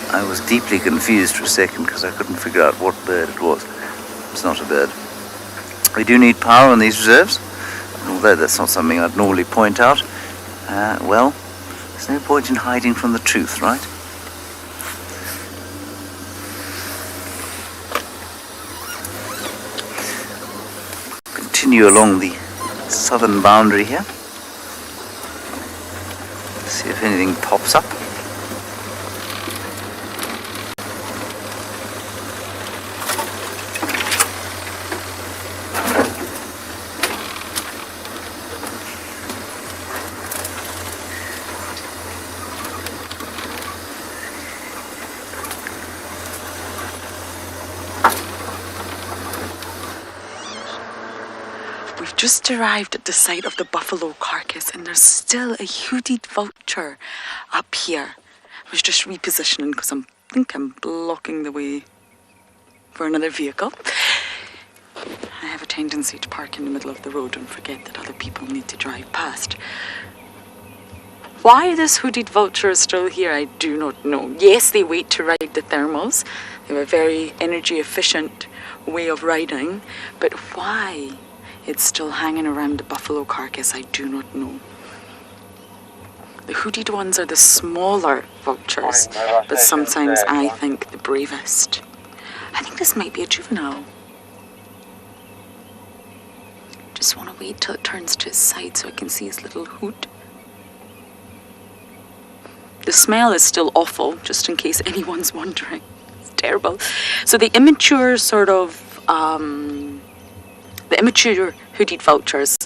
I was deeply confused for a second because I couldn't figure out what bird it was. It's not a bird. We do need power on these reserves, and although that's not something I'd normally point out, well, there's no point in hiding from the truth, right? Continue along the southern boundary here. See if anything pops up. Just arrived at the site of the buffalo carcass, and there's still a hooded vulture up here. I was just repositioning because I think I'm blocking the way for another vehicle. I have a tendency to park in the middle of the road and forget that other people need to drive past. Why this hooded vulture is still here, I do not know. Yes, they wait to ride the thermals. They have a very energy efficient way of riding, but why it's still hanging around the buffalo carcass, I do not know. The hooded ones are the smaller vultures, but sometimes I think the bravest. I think this might be a juvenile. Just want to wait till it turns to his side so I can see his little hood. The smell is still awful, just in case anyone's wondering. It's terrible. So the immature sort of, the immature hooded vultures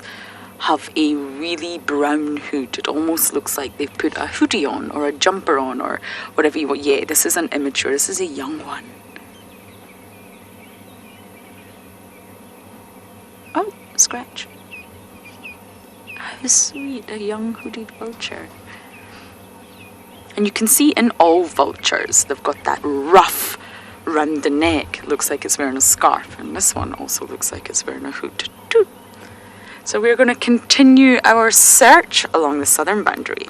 have a really brown hood. It almost looks like they've put a hoodie on or a jumper on or whatever you want. Yeah, this isn't immature, this is a young one. Oh, scratch. How sweet, a young hooded vulture. And you can see in all vultures, they've got that ruff round the neck. Looks like it's wearing a scarf. And this one also looks like it's wearing a hood too. So we're going to continue our search along the southern boundary.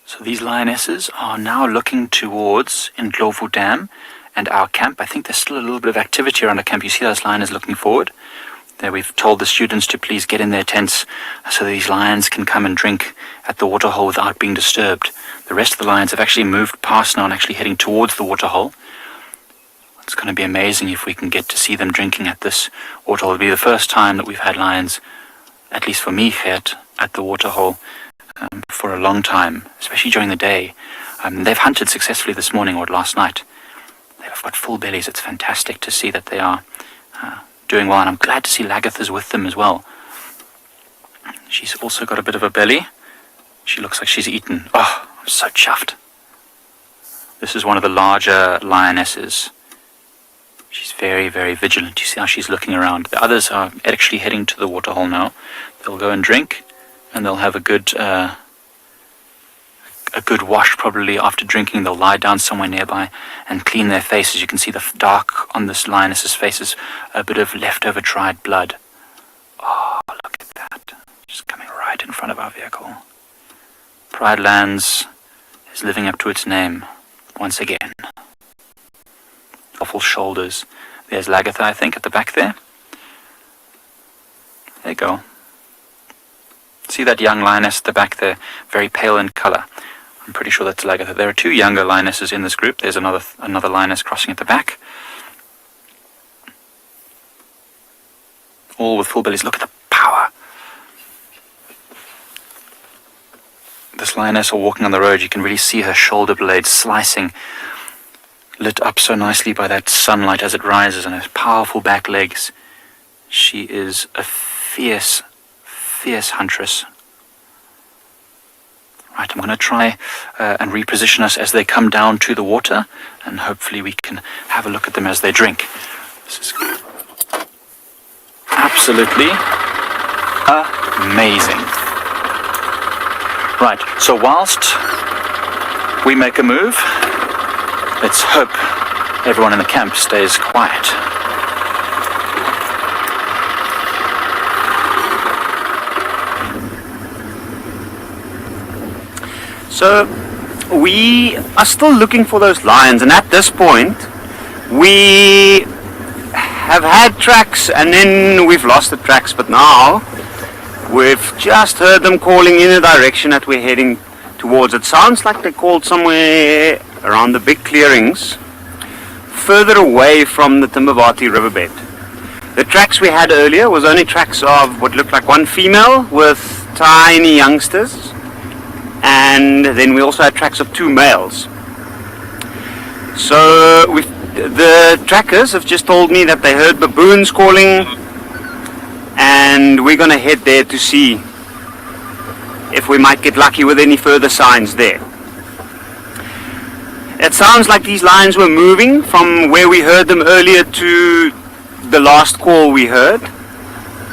So these lionesses are now looking towards Ndlovu Dam and our camp. I think there's still a little bit of activity around the camp. You see those lioness looking forward? There we've told the students to please get in their tents so these lions can come and drink at the waterhole without being disturbed. The rest of the lions have actually moved past now and actually heading towards the waterhole. It's going to be amazing if we can get to see them drinking at this waterhole. It'll be the first time that we've had lions, at least for me, Gert, at the waterhole for a long time, especially during the day. They've hunted successfully this morning or last night. They've got full bellies. It's fantastic to see that they are doing well, and I'm glad to see Lagatha's with them as well. She's also got a bit of a belly. She looks like she's eaten. Oh, I'm so chuffed. This is one of the larger lionesses. She's very, very vigilant. You see how she's looking around. The others are actually heading to the waterhole now. They'll go and drink, and they'll have a good wash probably after drinking. They'll lie down somewhere nearby and clean their faces. You can see the dark on this lioness's face is a bit of leftover dried blood. Oh, look at that. Just coming right in front of our vehicle. Pride Lands is living up to its name once again. Awful shoulders. There's Lagatha, I think, at the back there. There you go. See that young lioness at the back there? Very pale in colour. I'm pretty sure that's Lagatha. There are two younger lionesses in this group. There's another lioness crossing at the back. All with full bellies. Look at the power. This lioness walking on the road, you can really see her shoulder blades slicing, lit up so nicely by that sunlight as it rises, and her powerful back legs. She is a fierce, fierce huntress. Right, I'm going to try and reposition us as they come down to the water, and hopefully we can have a look at them as they drink. This is absolutely amazing. Right, so whilst we make a move, let's hope everyone in the camp stays quiet. So we are still looking for those lions, and at this point we have had tracks and then we've lost the tracks, but now we've just heard them calling in a direction that we're heading towards. It sounds like they called somewhere around the big clearings further away from the Timbavati riverbed. The tracks we had earlier was only tracks of what looked like one female with tiny youngsters, and then we also had tracks of two males. So the trackers have just told me that they heard baboons calling, and we're going to head there to see if we might get lucky with any further signs there. It sounds like these lions were moving from where we heard them earlier to the last call we heard,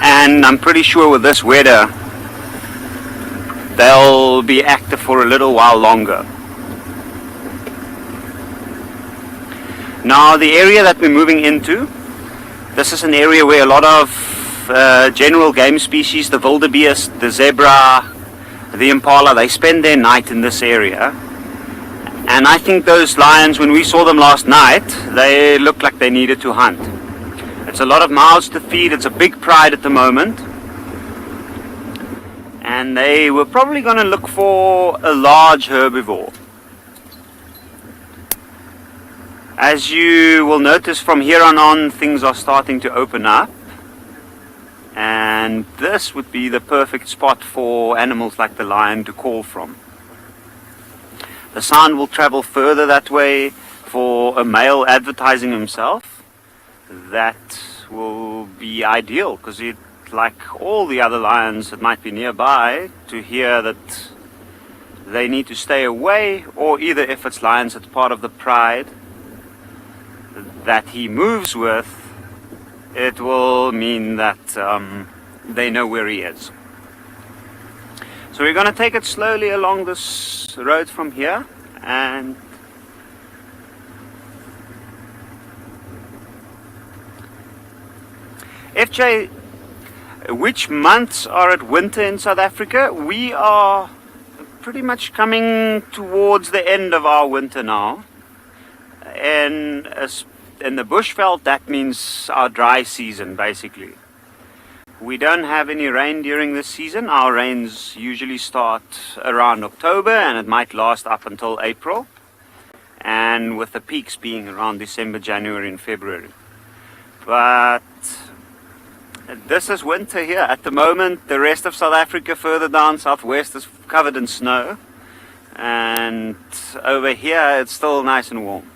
and I'm pretty sure with this weather they'll be active for a little while longer. Now the area that we're moving into, this is an area where a lot of general game species, the wildebeest, the zebra, the impala, they spend their night in this area. And I think those lions, when we saw them last night, they looked like they needed to hunt. It's a lot of mouths to feed. It's a big pride at the moment. and they were probably going to look for a large herbivore. As you will notice from here on, things are starting to open up, and this would be the perfect spot for animals like the lion to call from. The sound will travel further that way. For a male advertising himself, that will be ideal, because it, like all the other lions that might be nearby, to hear that they need to stay away, or either if it's lions that's part of the pride that he moves with, it will mean that they know where he is. So we're going to take it slowly along this road from here, and FJ, which months are at winter in South Africa? We are pretty much coming towards the end of our winter now. And in the bushveld, that means our dry season, basically. We don't have any rain during this season. Our rains usually start around October, and it might last up until April. And with the peaks being around December, January, and February. But this is winter here. At the moment, the rest of South Africa further down southwest is covered in snow. And over here, it's still nice and warm.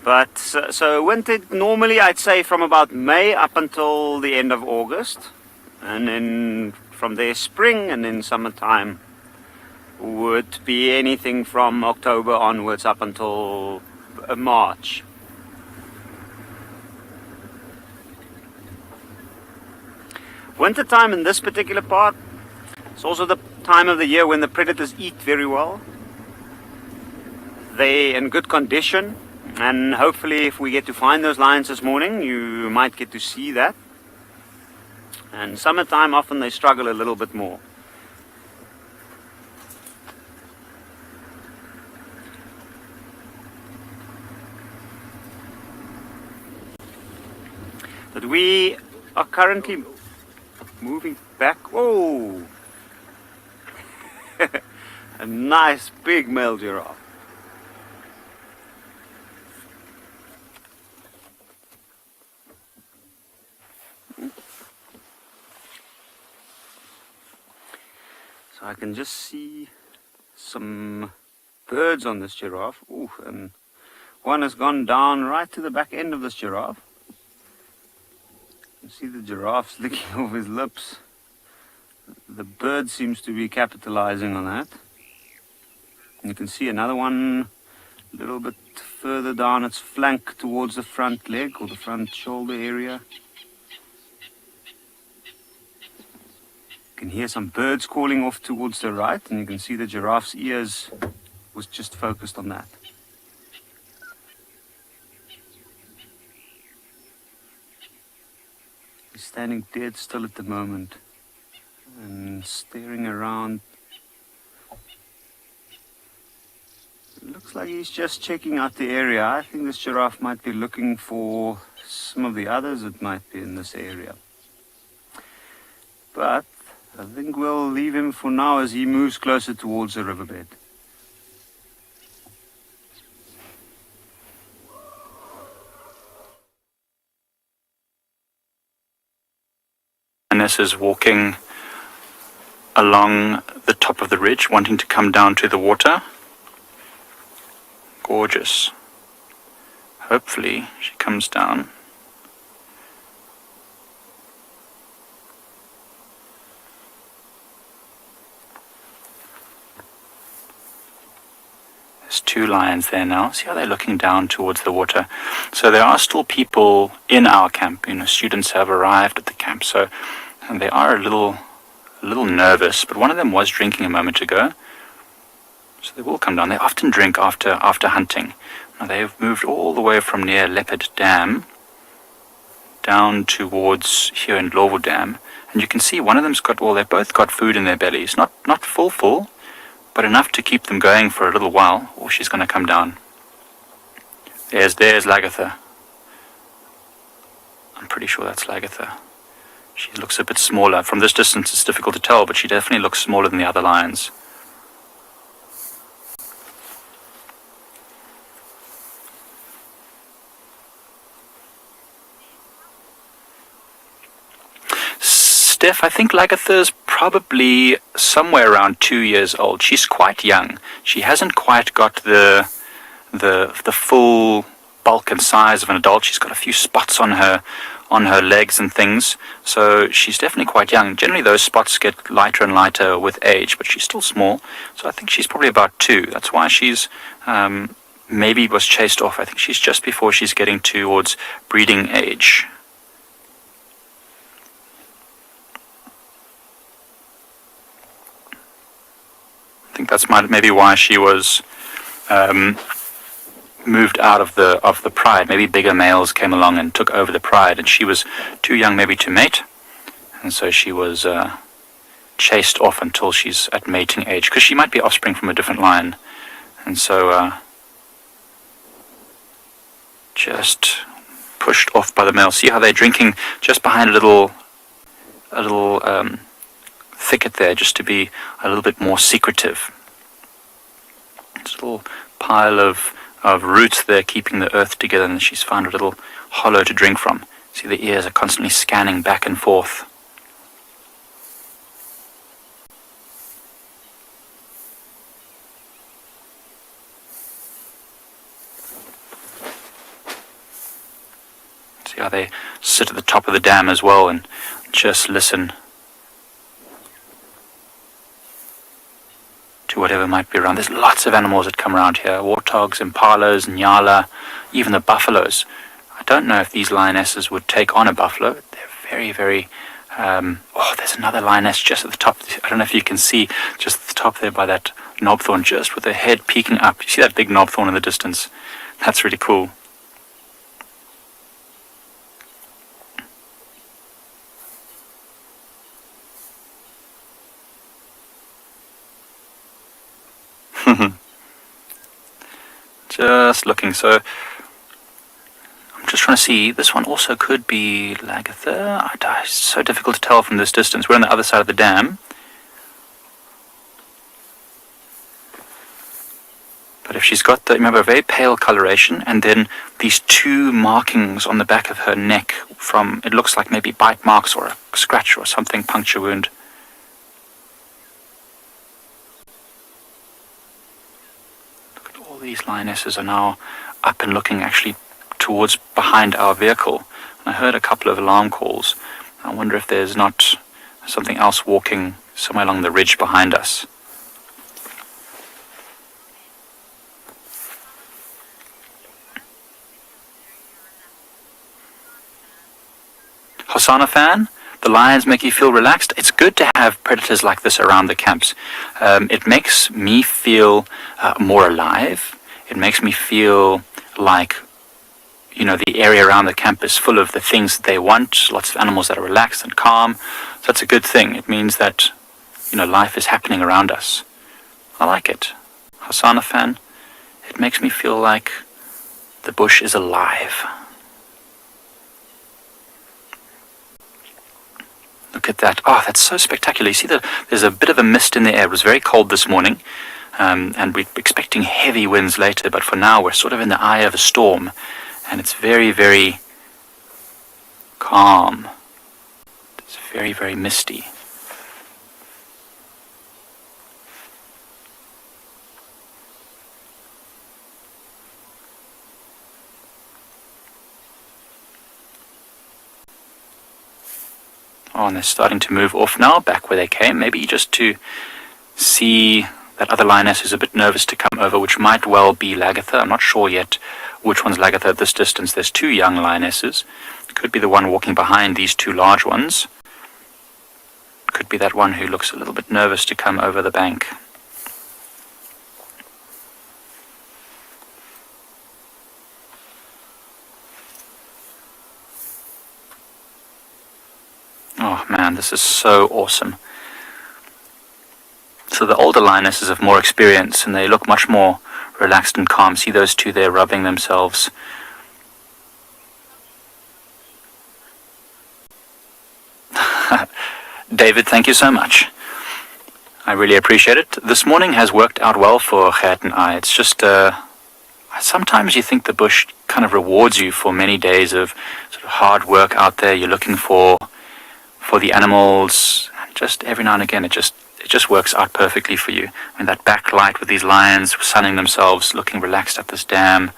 But so winter, normally I'd say from about May up until the end of August. And then from there, spring, and then summertime would be anything from October onwards up until March. Winter time in this particular part, it's also the time of the year when the predators eat very well. They're in good condition, and hopefully if we get to find those lions this morning, you might get to see that. And summertime, often they struggle a little bit more. But we are currently moving back. Whoa! A nice big male giraffe. So I can just see some birds on this giraffe. Ooh, and one has gone down right to the back end of this giraffe. You see the giraffe's licking off his lips. The bird seems to be capitalizing on that. And you can see another one a little bit further down its flank towards the front leg or the front shoulder area. You can hear some birds calling off towards the right, and you can see the giraffe's ears was just focused on that. He's standing dead still at the moment and staring around. It looks like he's just checking out the area. I think this giraffe might be looking for some of the others that might be in this area. But I think we'll leave him for now as he moves closer towards the riverbed. Ines is walking along the top of the ridge, wanting to come down to the water. Gorgeous. Hopefully she comes down. There's two lions there now. See how they're looking down towards the water. So there are still people in our camp. You know, students have arrived at the camp. So and they are a little nervous. But one of them was drinking a moment ago. So they will come down. They often drink after hunting. Now they've moved all the way from near Leopard Dam down towards here in Ndlovu Dam. And you can see one of them's got, well, they've both got food in their bellies. Not full, but enough to keep them going for a little while, or she's going to come down. There's Lagatha. I'm pretty sure that's Lagatha. She looks a bit smaller. From this distance it's difficult to tell, but she definitely looks smaller than the other lions. Steph, I think Lagatha's probably somewhere around 2 years old. She's quite young. She hasn't quite got the full bulk and size of an adult. She's got a few spots on her legs and things, so she's definitely quite young. Generally those spots get lighter and lighter with age, but she's still small, so I think she's probably about 2. That's why she's maybe was chased off. I think she's just before she's getting towards breeding age. I think that's maybe why she was moved out of the pride. Maybe bigger males came along and took over the pride, and she was too young maybe to mate, and so she was chased off until she's at mating age, because she might be offspring from a different lion, and so just pushed off by the male. See how they're drinking just behind a little thicket there, just to be a little bit more secretive. It's a little pile of roots there keeping the earth together, and she's found a little hollow to drink from. See, the ears are constantly scanning back and forth. See how they sit at the top of the dam as well and just listen to whatever might be around. There's lots of animals that come around here. Warthogs, impalas, nyala, even the buffaloes. I don't know if these lionesses would take on a buffalo. They're very, very... oh, there's another lioness just at the top. I don't know if you can see just at the top there by that knobthorn, just with her head peeking up. You see that big knobthorn in the distance? That's really cool. Just looking, so I'm just trying to see. This one also could be Lagatha. It's so difficult to tell from this distance. We're on the other side of the dam, but if she's got remember, a very pale coloration, and then these 2 markings on the back of her neck, from it looks like maybe bite marks or a scratch or something, puncture wound. These lionesses are now up and looking actually towards behind our vehicle. I heard a couple of alarm calls. I wonder if there's not something else walking somewhere along the ridge behind us. Hosanna fan? The lions make you feel relaxed. It's good to have predators like this around the camps. It makes me feel more alive. It makes me feel like, you know, the area around the camp is full of the things that they want. Lots of animals that are relaxed and calm. So that's a good thing. It means that, you know, life is happening around us. I like it. Hosanna fan. It makes me feel like the bush is alive. Look at that. Oh, that's so spectacular. You see that there's a bit of a mist in the air. It was very cold this morning, and we're expecting heavy winds later, but for now we're sort of in the eye of a storm, and it's very, very calm. It's very, very misty. Oh, and they're starting to move off now, back where they came, maybe just to see that other lioness who's a bit nervous to come over, which might well be Lagatha. I'm not sure yet which one's Lagatha at this distance. There's 2 young lionesses. Could be the one walking behind these 2 large ones. Could be that one who looks a little bit nervous to come over the bank. Oh man, this is so awesome. So the older lionesses have more experience and they look much more relaxed and calm. See those 2 there rubbing themselves. David, thank you so much. I really appreciate it. This morning has worked out well for Gert and I. It's just, sometimes you think the bush kind of rewards you for many days of sort of hard work out there. You're looking for the animals, and just every now and again it just works out perfectly for you. I mean, that backlight with these lions sunning themselves, looking relaxed at this dam.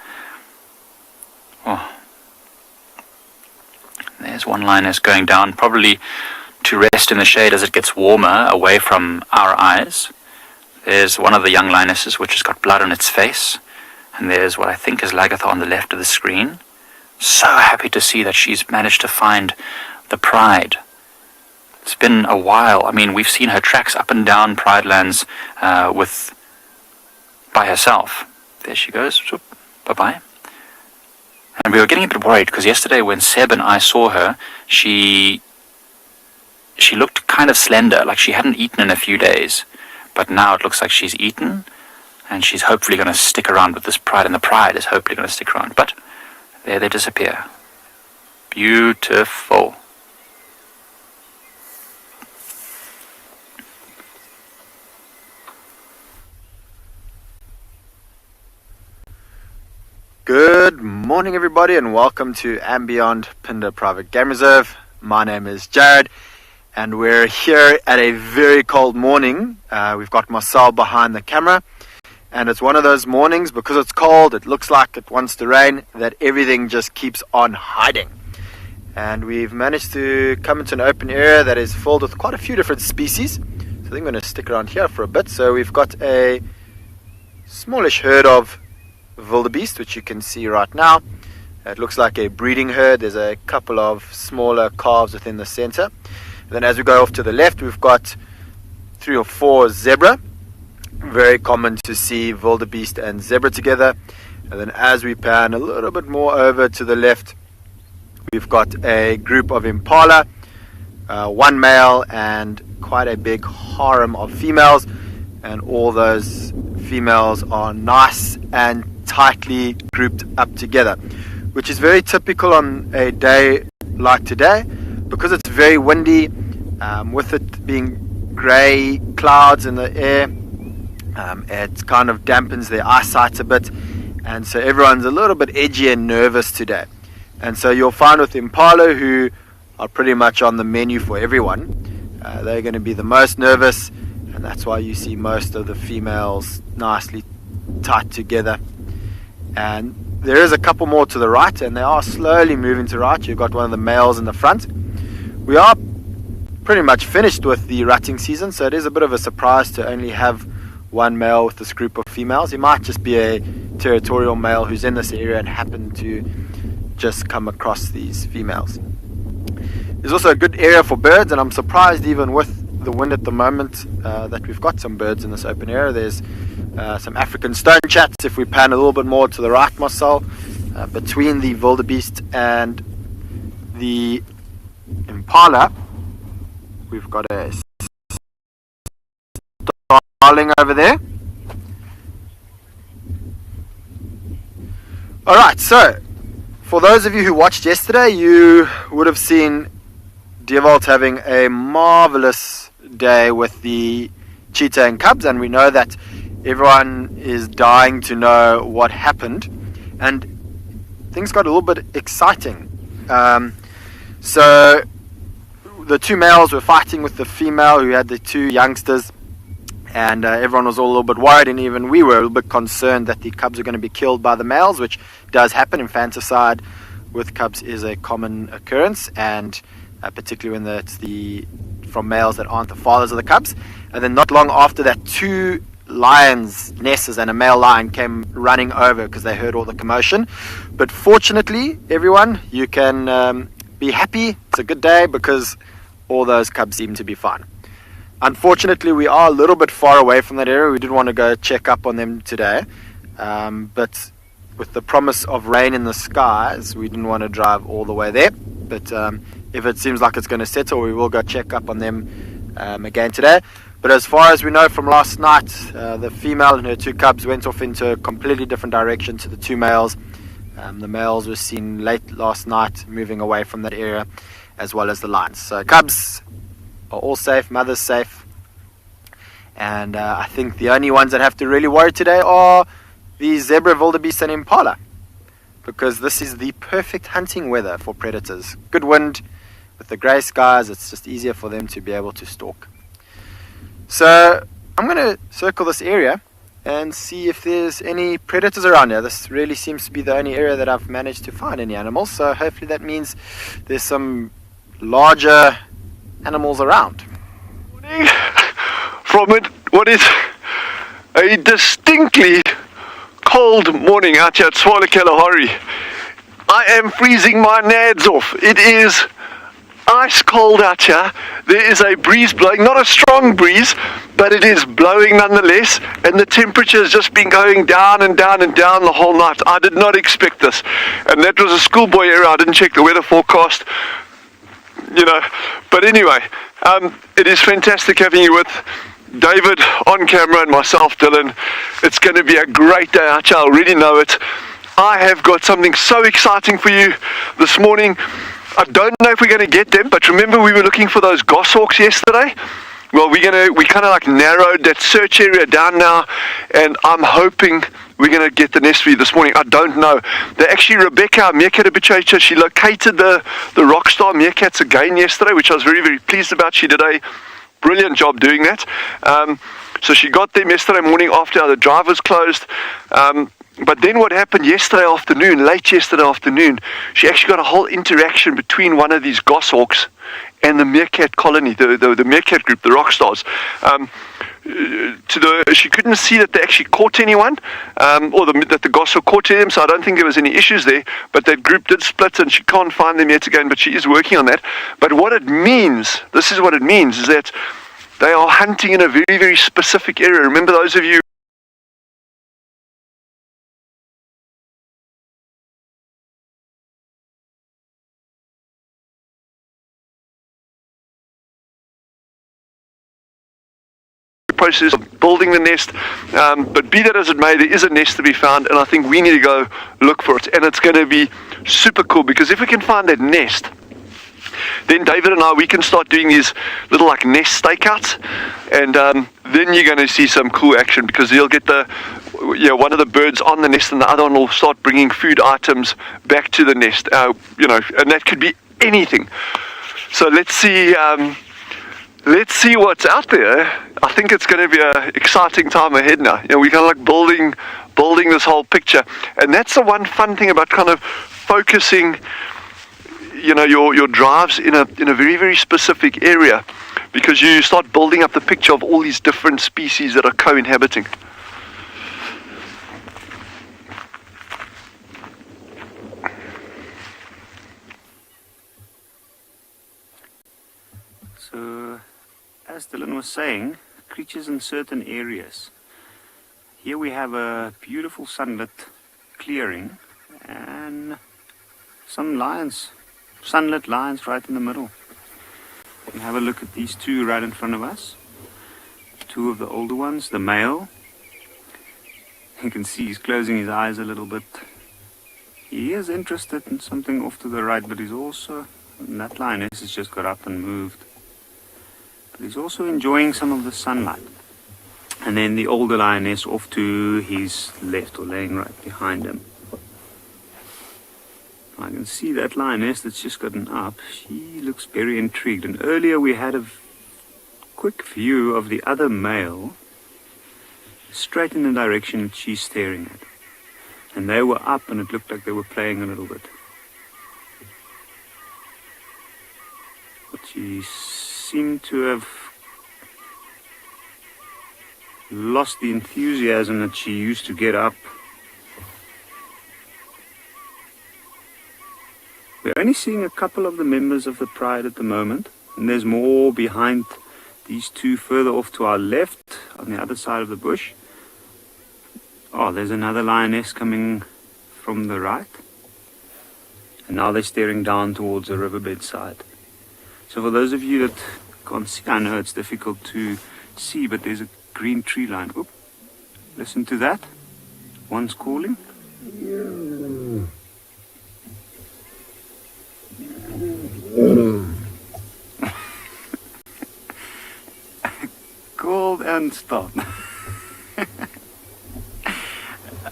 Oh, there's one lioness going down, probably to rest in the shade as it gets warmer away from our eyes. There's one of the young lionesses which has got blood on its face, and there's what I think is Lagatha on the left of the screen. So happy to see that she's managed to find the pride. It's been a while. I mean, we've seen her tracks up and down Pride lands by herself. There she goes. Bye-bye. And we were getting a bit worried because yesterday when Seb and I saw her, she looked kind of slender, like she hadn't eaten in a few days. But now it looks like she's eaten, and she's hopefully going to stick around with this pride, and the pride is hopefully going to stick around. But there they disappear. Beautiful. Good morning, everybody, and welcome to andBeyond Phinda Private Game Reserve. My name is Jared, and we're here at a very cold morning. We've got Marcel behind the camera, and it's one of those mornings, because it's cold, it looks like it wants to rain, that everything just keeps on hiding. And we've managed to come into an open area that is filled with quite a few different species. So I think I'm going to stick around here for a bit. So we've got a smallish herd of wildebeest, which you can see right now. It looks like a breeding herd. There's a couple of smaller calves within the center. And then as we go off to the left, we've got 3 or 4 zebra. Very common to see wildebeest and zebra together. And then as we pan a little bit more over to the left, we've got a group of impala, 1 male and quite a big harem of females. And all those females are nice and tightly grouped up together, which is very typical on a day like today, because it's very windy, with it being grey clouds in the air. It kind of dampens their eyesight a bit, and so everyone's a little bit edgy and nervous today. And so you'll find with impala, who are pretty much on the menu for everyone, they're going to be the most nervous, and that's why you see most of the females nicely tight together. And there is a couple more to the right, and they are slowly moving to the right. You've got one of the males in the front. We are pretty much finished with the rutting season, so it is a bit of a surprise to only have 1 male with this group of females. He might just be a territorial male who's in this area and happened to just come across these females. There's also a good area for birds, and I'm surprised even with the wind at the moment that we've got some birds in this open area. There's some African stone chats. If we pan a little bit more to the right, Marcel, between the wildebeest and the impala, we've got a starling over there. Alright, so for those of you who watched yesterday, you would have seen Djuma having a marvelous day with the cheetah and cubs, and we know that everyone is dying to know what happened, and things got a little bit exciting. So the 2 males were fighting with the female who had the 2 youngsters, and everyone was all a little bit worried, and even we were a little bit concerned that the cubs were going to be killed by the males, which does happen. Infanticide with cubs is a common occurrence, and particularly when it's from males that aren't the fathers of the cubs. And then not long after that, 2 lions, nesses, and a male lion came running over because they heard all the commotion. But fortunately, everyone, you can be happy. It's a good day because all those cubs seem to be fine. Unfortunately, we are a little bit far away from that area. We did want to go check up on them today, but with the promise of rain in the skies, we didn't want to drive all the way there. But if it seems like it's going to settle, we will go check up on them again today. But as far as we know from last night, the female and her 2 cubs went off into a completely different direction to the 2 males. The males were seen late last night moving away from that area, as well as the lions. So cubs are all safe, mother's safe. And I think the only ones that have to really worry today are the zebra, wildebeest and impala, because this is the perfect hunting weather for predators. Good wind with the grey skies, it's just easier for them to be able to stalk. So I'm going to circle this area and see if there's any predators around here. This really seems to be the only area that I've managed to find any animals, so hopefully that means there's some larger animals around. From what is a distinctly cold morning out here at Tswalu Kalahari. I am freezing my nads off. It is ice cold out here. There is a breeze blowing, not a strong breeze, but it is blowing nonetheless, and the temperature has just been going down and down and down the whole night. I did not expect this, and that was a schoolboy error. I didn't check the weather forecast, but anyway, it is fantastic having you with David on camera and myself, Dylan. It's going to be a great day out here, I already know it. I have got something so exciting for you this morning. I don't know if we're going to get them, but remember we were looking for those goshawks yesterday? Well, we kind of like narrowed that search area down now, and I'm hoping we're going to get the nest for you this morning. I don't know. Rebecca, our meerkat habituator, she located the rockstar meerkats again yesterday, which I was very, very pleased about. She did a brilliant job doing that. So she got them yesterday morning after the drive was closed. But then what happened late yesterday afternoon, she actually got a whole interaction between one of these goshawks and the meerkat colony, the meerkat group, the rock stars. She couldn't see that they actually caught anyone, or that the goshawk caught them, so I don't think there was any issues there. But that group did split, and she can't find them yet again, but she is working on that. But what it means, is that they are hunting in a very, very specific area. Remember, those of you process of building the nest, but be that as it may, there is a nest to be found, and I think we need to go look for it, and it's going to be super cool, because if we can find that nest, then David and we can start doing these little like nest stakeouts, and then you're going to see some cool action, because you'll get one of the birds on the nest and the other one will start bringing food items back to the nest, and that could be anything. So let's see what's out there. I think it's going to be an exciting time ahead now. We're kind of like building this whole picture, and that's the one fun thing about kind of focusing, your drives in a very, very specific area, because you start building up the picture of all these different species that are co-inhabiting. So, as Dylan was saying, creatures in certain areas. Here we have a beautiful sunlit clearing and some lions, sunlit lions right in the middle. And have a look at these two right in front of us. Two of the older ones, the male. You can see he's closing his eyes a little bit. He is interested in something off to the right, but he's also, and that lioness has just got up and moved. He's also enjoying some of the sunlight. And then the older lioness off to his left, or laying right behind him. I can see that lioness that's just gotten up. She looks very intrigued. And earlier we had a quick view of the other male straight in the direction that she's staring at. And they were up, and it looked like they were playing a little bit. But she seemed to have lost the enthusiasm that she used to get up. We're only seeing a couple of the members of the pride at the moment, and there's more behind these two further off to our left on the other side of the bush. Oh, there's another lioness coming from the right, and now they're staring down towards the riverbed side. So for those of you that can't see, I know it's difficult to see, but there's a green tree line. Oop. Listen to that. One's calling. Don't stop.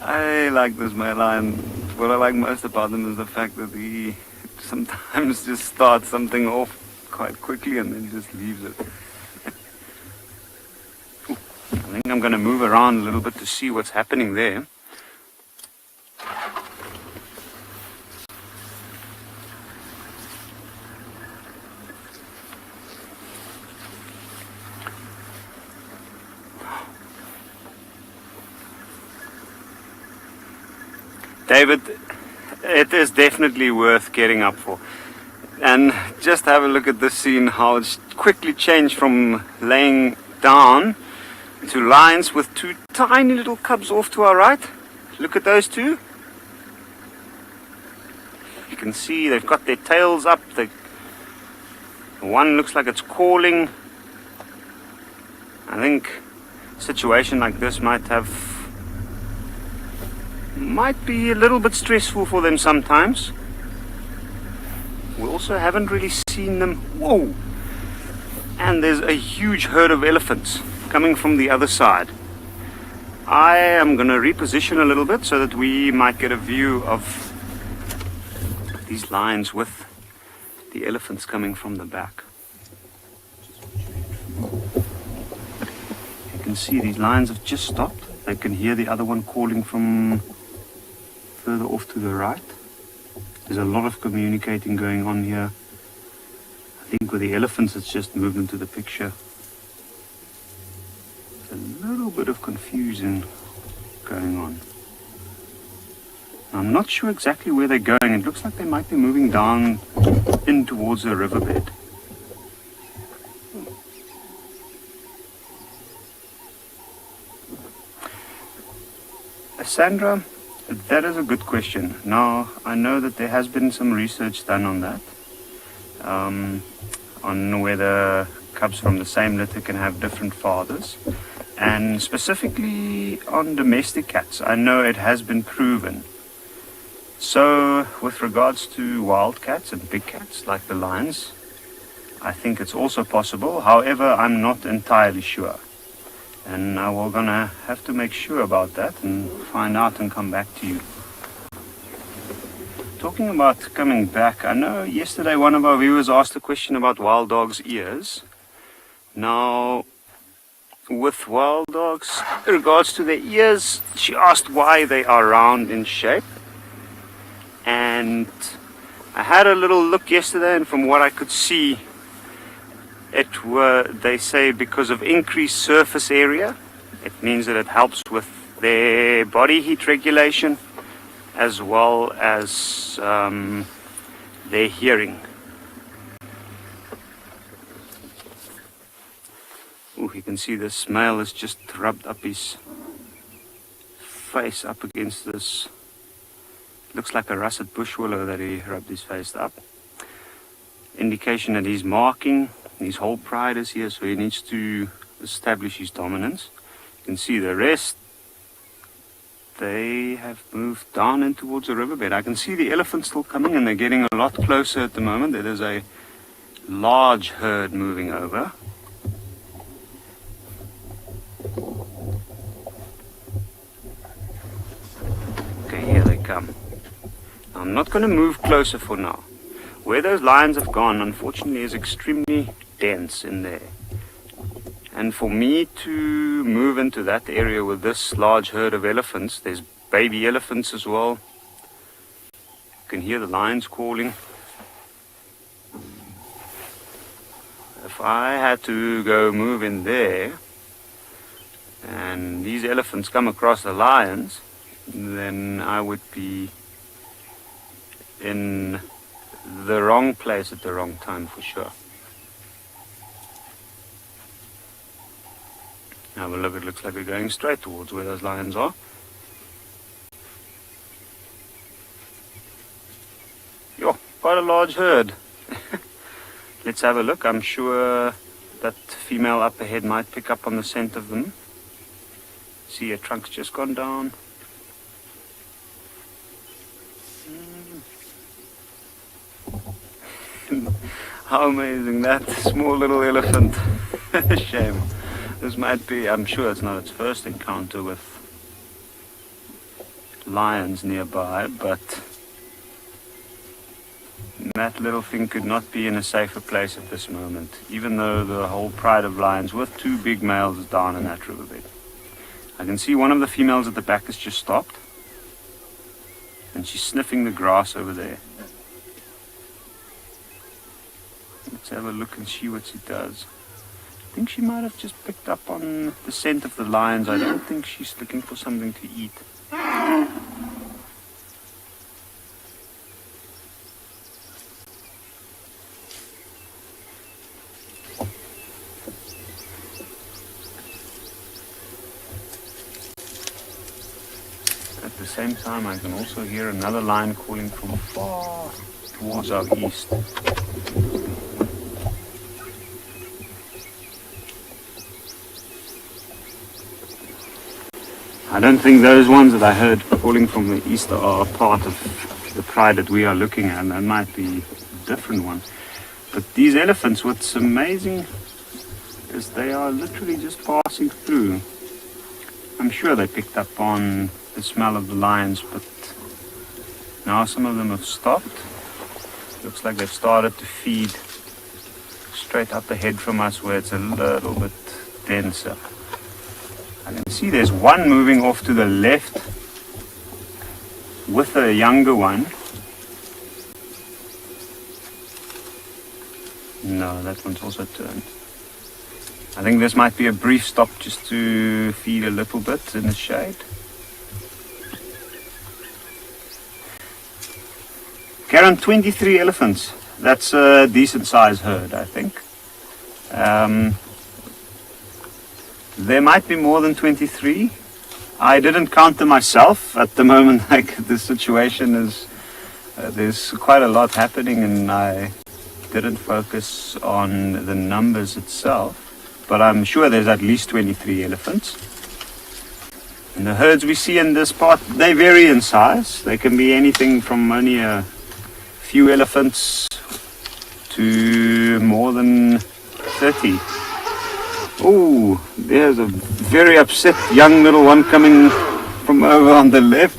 I like this male lion. What I like most about him is the fact that he sometimes just starts something off quite quickly and then just leaves it. I think I'm going to move around a little bit to see what's happening there. David, it is definitely worth getting up for. And just have a look at this scene, how it's quickly changed from laying down to lions with two tiny little cubs off to our right. Look at those two. You can see they've got their tails up. The one looks like it's calling. I think a situation like this might be a little bit stressful for them sometimes. We also haven't really seen them. Whoa! And there's a huge herd of elephants coming from the other side. I am going to reposition a little bit so that we might get a view of these lions with the elephants coming from the back. You can see these lions have just stopped. They can hear the other one calling from further off to the right. There's a lot of communicating going on here. I think with the elephants it's just moved into the picture. There's a little bit of confusion going on. I'm not sure exactly where they're going. It looks like they might be moving down in towards the riverbed. Sandra, that is a good question. Now, I know that there has been some research done on that, on whether cubs from the same litter can have different fathers, and specifically on domestic cats. I know it has been proven. So, with regards to wild cats and big cats like the lions, I think it's also possible. However, I'm not entirely sure. And now we're gonna have to make sure about that and find out and come back to you. Talking about coming back, I know yesterday one of our viewers asked a question about wild dogs' ears. Now, with wild dogs, in regards to their ears, she asked why they are round in shape. And I had a little look yesterday, and from what I could see, they say because of increased surface area. It means that it helps with their body heat regulation as well as their hearing. Oh, you can see this male has just rubbed up his face up against this. Looks like a russet bush willow that he rubbed his face up. Indication that he's marking. His whole pride is here, so he needs to establish his dominance. You can see the rest, they have moved down in towards the riverbed. I can see the elephants still coming, and they're getting a lot closer at the moment. There is a large herd moving over. Okay, here they come. I'm not going to move closer for now. Where those lions have gone, unfortunately, is extremely dense in there. And for me to move into that area with this large herd of elephants, there's baby elephants as well. You can hear the lions calling. If I had to go move in there, and these elephants come across the lions, then I would be in the wrong place at the wrong time for sure. Have a look, it looks like we're going straight towards where those lions are. Yo, quite a large herd. Let's have a look. I'm sure that female up ahead might pick up on the scent of them. See, her trunk's just gone down. How amazing, that small little elephant. Shame. This might be, I'm sure it's not its first encounter with lions nearby, but that little thing could not be in a safer place at this moment, even though the whole pride of lions with 2 big males is down in that riverbed. I can see one of the females at the back has just stopped, and she's sniffing the grass over there. Let's have a look and see what she does. I think she might have just picked up on the scent of the lions. I don't think she's looking for something to eat. At the same time, I can also hear another lion calling from far towards our east. I don't think those ones that I heard calling from the east are part of the pride that we are looking at. That might be a different one. But these elephants, what's amazing is they are literally just passing through. I'm sure they picked up on the smell of the lions, but now some of them have stopped. Looks like they've started to feed straight up ahead from us where it's a little bit denser. I can see there's one moving off to the left with a younger one. No, that one's also turned. I think this might be a brief stop just to feed a little bit in the shade. Karen, 23 elephants. That's a decent sized herd, I think. There might be more than 23. I didn't count them myself at the moment. Like, the situation is, there's quite a lot happening, and I didn't focus on the numbers itself. But I'm sure there's at least 23 elephants. And the herds we see in this part, they vary in size. They can be anything from only a few elephants to more than 30. Oh, there's a very upset young little one coming from over on the left.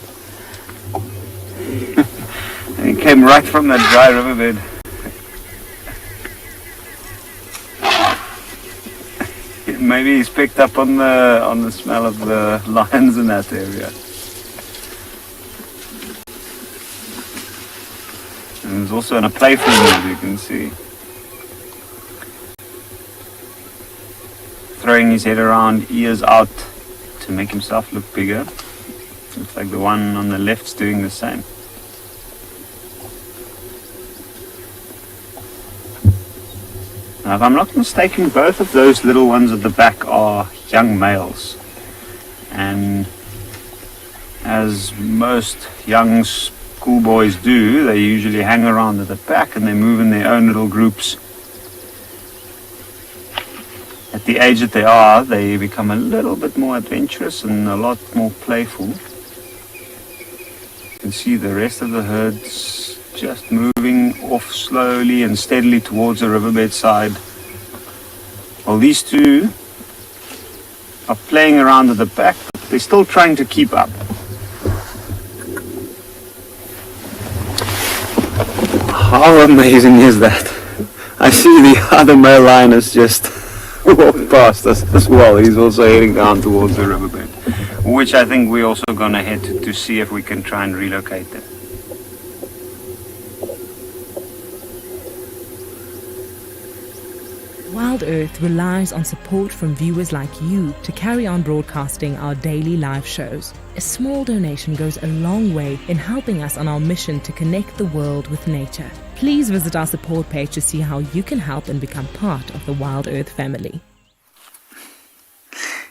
And he came right from that dry riverbed. Maybe he's picked up on the smell of the lions in that area. And he's also in a playful mood, you can see. Throwing his head around, ears out to make himself look bigger. Looks like the one on the left's doing the same. Now, if I'm not mistaken, both of those little ones at the back are young males. And as most young schoolboys do, they usually hang around at the back and they move in their own little groups. At the age that they are, they become a little bit more adventurous and a lot more playful. You can see the rest of the herds just moving off slowly and steadily towards the riverbed side. Well, these two are playing around at the back, but they're still trying to keep up. How amazing is that? I see the other male lioness just walk past us as well. He's also heading down towards the riverbed, which I think we're also going to head to see if we can try and relocate them. WildEarth relies on support from viewers like you to carry on broadcasting our daily live shows. A small donation goes a long way in helping us on our mission to connect the world with nature. Please visit our support page to see how you can help and become part of the WildEarth family.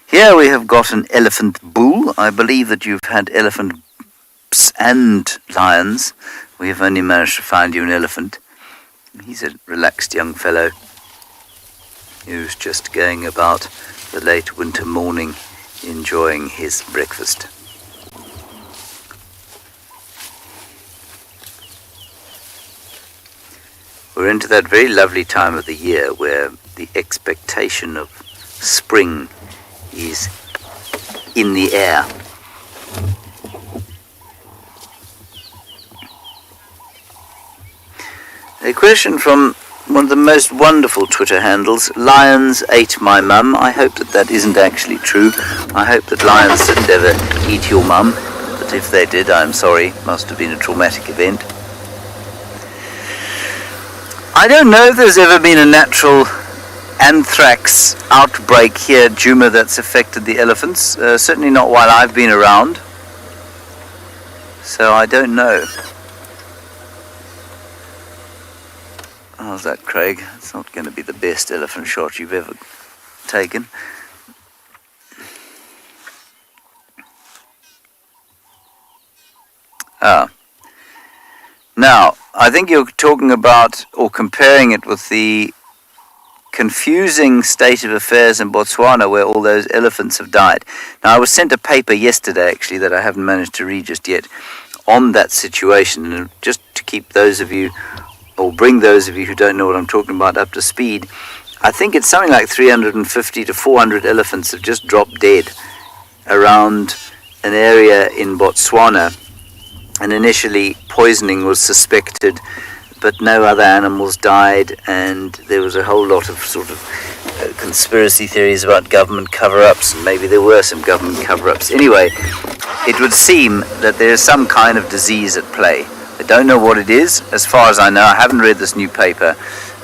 Here we have got an elephant bull. I believe that you've had elephants and lions. We have only managed to find you an elephant. He's a relaxed young fellow who's just going about the late winter morning enjoying his breakfast. We're into that very lovely time of the year where the expectation of spring is in the air. A question from one of the most wonderful Twitter handles, Lions ate my mum. I hope that isn't actually true. I hope that lions didn't ever eat your mum, but if they did, I'm sorry. Must have been a traumatic event. I don't know if there's ever been a natural anthrax outbreak here at Djuma that's affected the elephants. Certainly not while I've been around. So I don't know. How's that, Craig? It's not going to be the best elephant shot you've ever taken. Now, I think you're talking about or comparing it with the confusing state of affairs in Botswana where all those elephants have died. Now, I was sent a paper yesterday, actually, that I haven't managed to read just yet on that situation. And just to keep those of you, or bring those of you who don't know what I'm talking about up to speed, I think it's something like 350 to 400 elephants have just dropped dead around an area in Botswana. And initially poisoning was suspected, but no other animals died, and there was a whole lot of sort of conspiracy theories about government cover-ups, and maybe there were some government cover-ups. Anyway, it would seem that there is some kind of disease at play. I don't know what it is. As far as I know, I haven't read this new paper.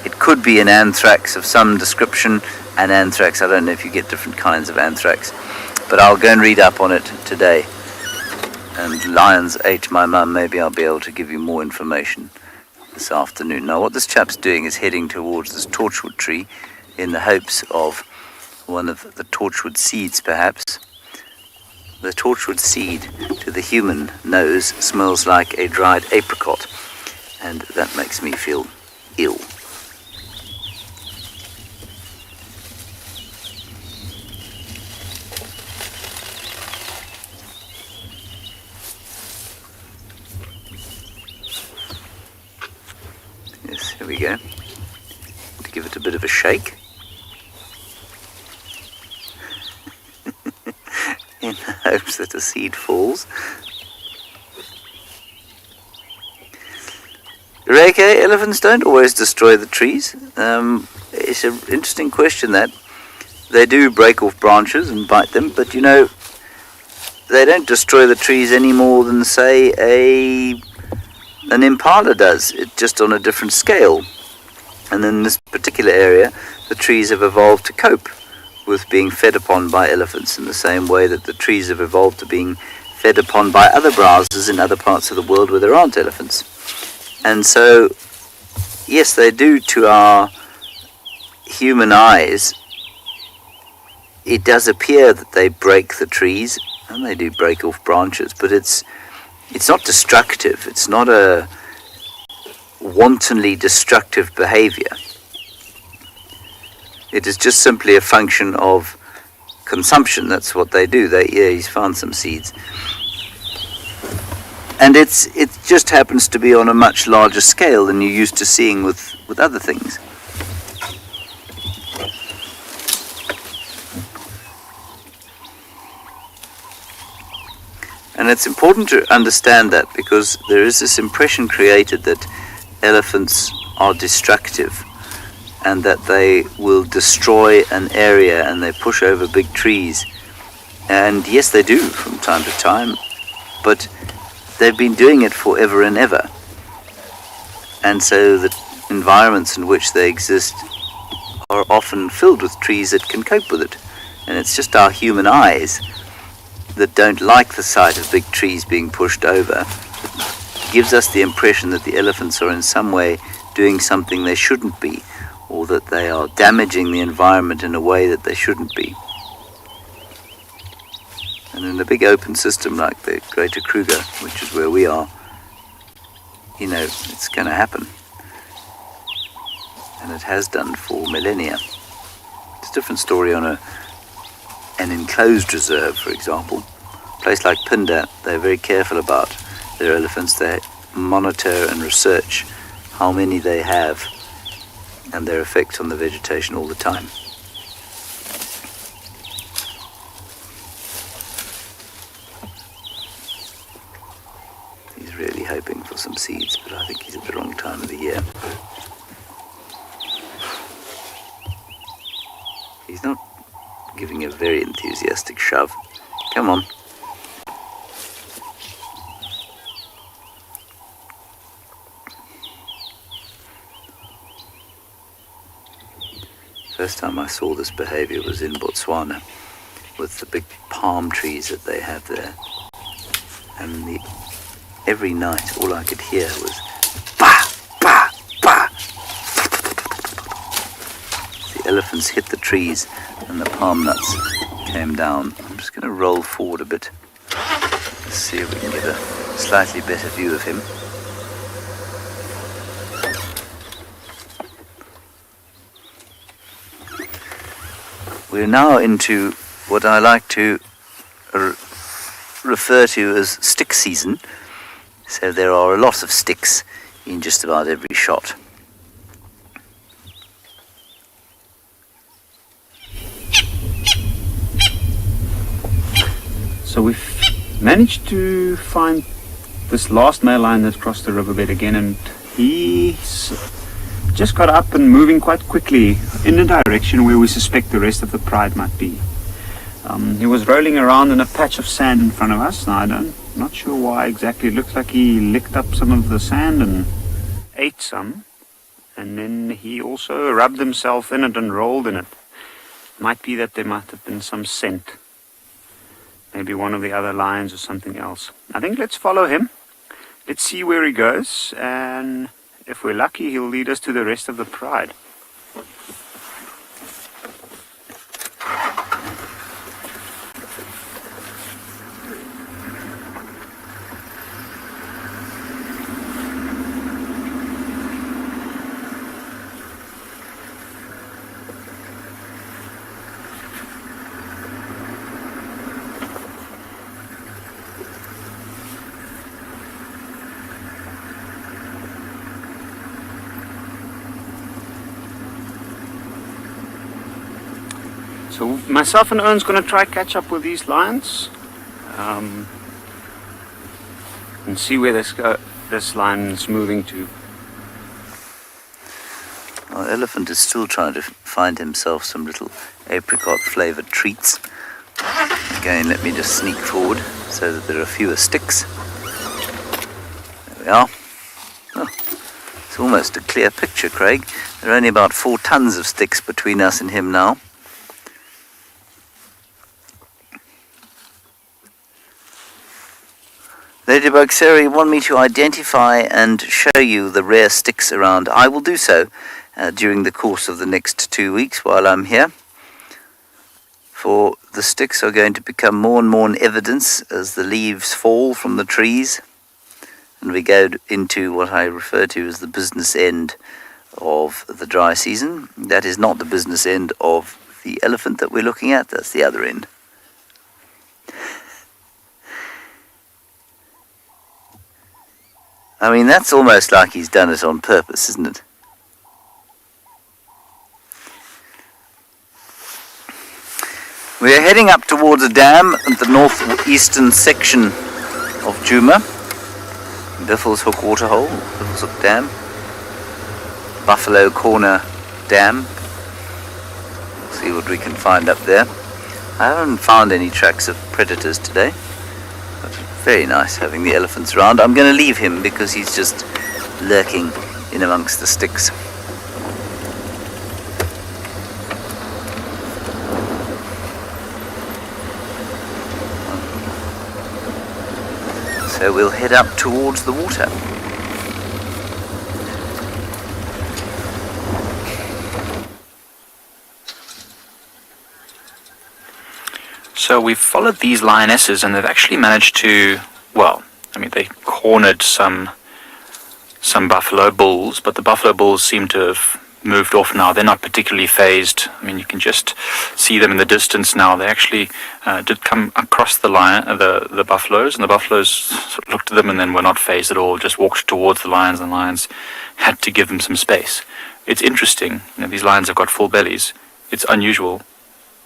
It could be an anthrax of some description, and anthrax, I don't know if you get different kinds of anthrax, but I'll go and read up on it today. And lions ate my mum. Maybe I'll be able to give you more information this afternoon. Now, what this chap's doing is heading towards this torchwood tree in the hopes of one of the torchwood seeds, perhaps. The torchwood seed to the human nose smells like a dried apricot, and that makes me feel ill. Yes, here we go. To give it a bit of a shake. In the hopes that a seed falls. Reike, elephants don't always destroy the trees. It's an interesting question that. They do break off branches and bite them, but you know, they don't destroy the trees any more than, say, an impala does. It's just on a different scale. And in this particular area, the trees have evolved to cope with being fed upon by elephants in the same way that the trees have evolved to being fed upon by other browsers in other parts of the world where there aren't elephants. And so, yes, they do to our human eyes. It does appear that they break the trees, and they do break off branches, but it's not destructive. It's not a wantonly destructive behavior. It is just simply a function of consumption. That's what they do. He's found some seeds. And it just happens to be on a much larger scale than you're used to seeing with other things. And it's important to understand that because there is this impression created that elephants are destructive and that they will destroy an area and they push over big trees. And yes, they do from time to time, but they've been doing it forever and ever. And so the environments in which they exist are often filled with trees that can cope with it. And it's just our human eyes that don't like the sight of big trees being pushed over. It gives us the impression that the elephants are in some way doing something they shouldn't be, or that they are damaging the environment in a way that they shouldn't be. And in a big open system like the Greater Kruger, which is where we are, you know, it's going to happen. And it has done for millennia. It's a different story on an enclosed reserve, for example. A place like Phinda, they're very careful about their elephants. They monitor and research how many they have and their effect on the vegetation all the time. some seeds, but I think he's at the wrong time of the year. He's not giving a very enthusiastic shove. Come on. First time I saw this behavior was in Botswana, with the big palm trees that they have there. And every night all I could hear was bah, bah, bah. The elephants hit the trees and the palm nuts came down. I'm just going to roll forward a bit. Let's see if we can get a slightly better view of him. We're now into what I like to refer to as stick season. So there are a lot of sticks in just about every shot. So we've managed to find this last male lion that's crossed the riverbed again, and he's just got up and moving quite quickly in the direction where we suspect the rest of the pride might be. He was rolling around in a patch of sand in front of us. Now I'm not sure why exactly. It looks like he licked up some of the sand and ate some, and then he also rubbed himself in it and rolled in it. Might be that there might have been some scent. Maybe one of the other lions or something else. I think let's follow him. Let's see where he goes, and if we're lucky, he'll lead us to the rest of the pride. So myself and Owen's going to try catch up with these lions and see where this lion's moving to. Our elephant is still trying to find himself some little apricot flavoured treats. Again, let me just sneak forward so that there are fewer sticks. There we are. Oh, it's almost a clear picture, Craig. There are only about 4 tons of sticks between us and him now. Ladybug Sarah, you want me to identify and show you the rare sticks around. I will do so during the course of the next 2 weeks while I'm here. For the sticks are going to become more and more in evidence as the leaves fall from the trees, and we go into what I refer to as the business end of the dry season. That is not the business end of the elephant that we're looking at, that's the other end. I mean, that's almost like he's done it on purpose, isn't it? We're heading up towards a dam at the northeastern section of Djuma. Biffle's Hook Waterhole, Biffle's Hook Dam. Buffalo Corner Dam. We'll see what we can find up there. I haven't found any tracks of predators today. Very nice having the elephants around. I'm going to leave him because he's just lurking in amongst the sticks. So we'll head up towards the water. So we've followed these lionesses, and they've actually managed to, well, I mean, they cornered some buffalo bulls, but the buffalo bulls seem to have moved off now. They're not particularly phased. I mean, you can just see them in the distance now. They actually did come across the buffaloes, and the buffaloes sort of looked at them and then were not phased at all, just walked towards the lions, and the lions had to give them some space. It's interesting. You know, these lions have got full bellies. It's unusual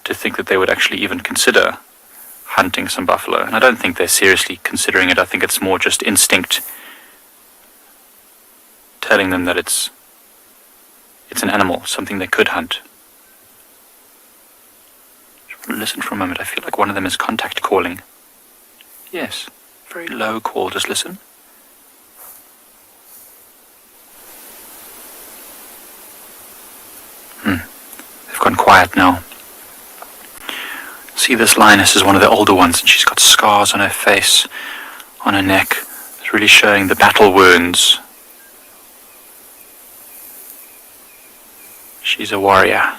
to think that they would actually even consider hunting some buffalo. And I don't think they're seriously considering it. I think it's more just instinct telling them that it's an animal, something they could hunt. Listen for a moment. I feel like one of them is contact calling. Yes, very low call. Just listen. They've gone quiet now. See, this lioness is one of the older ones, and she's got scars on her face, on her neck. It's really showing the battle wounds. She's a warrior.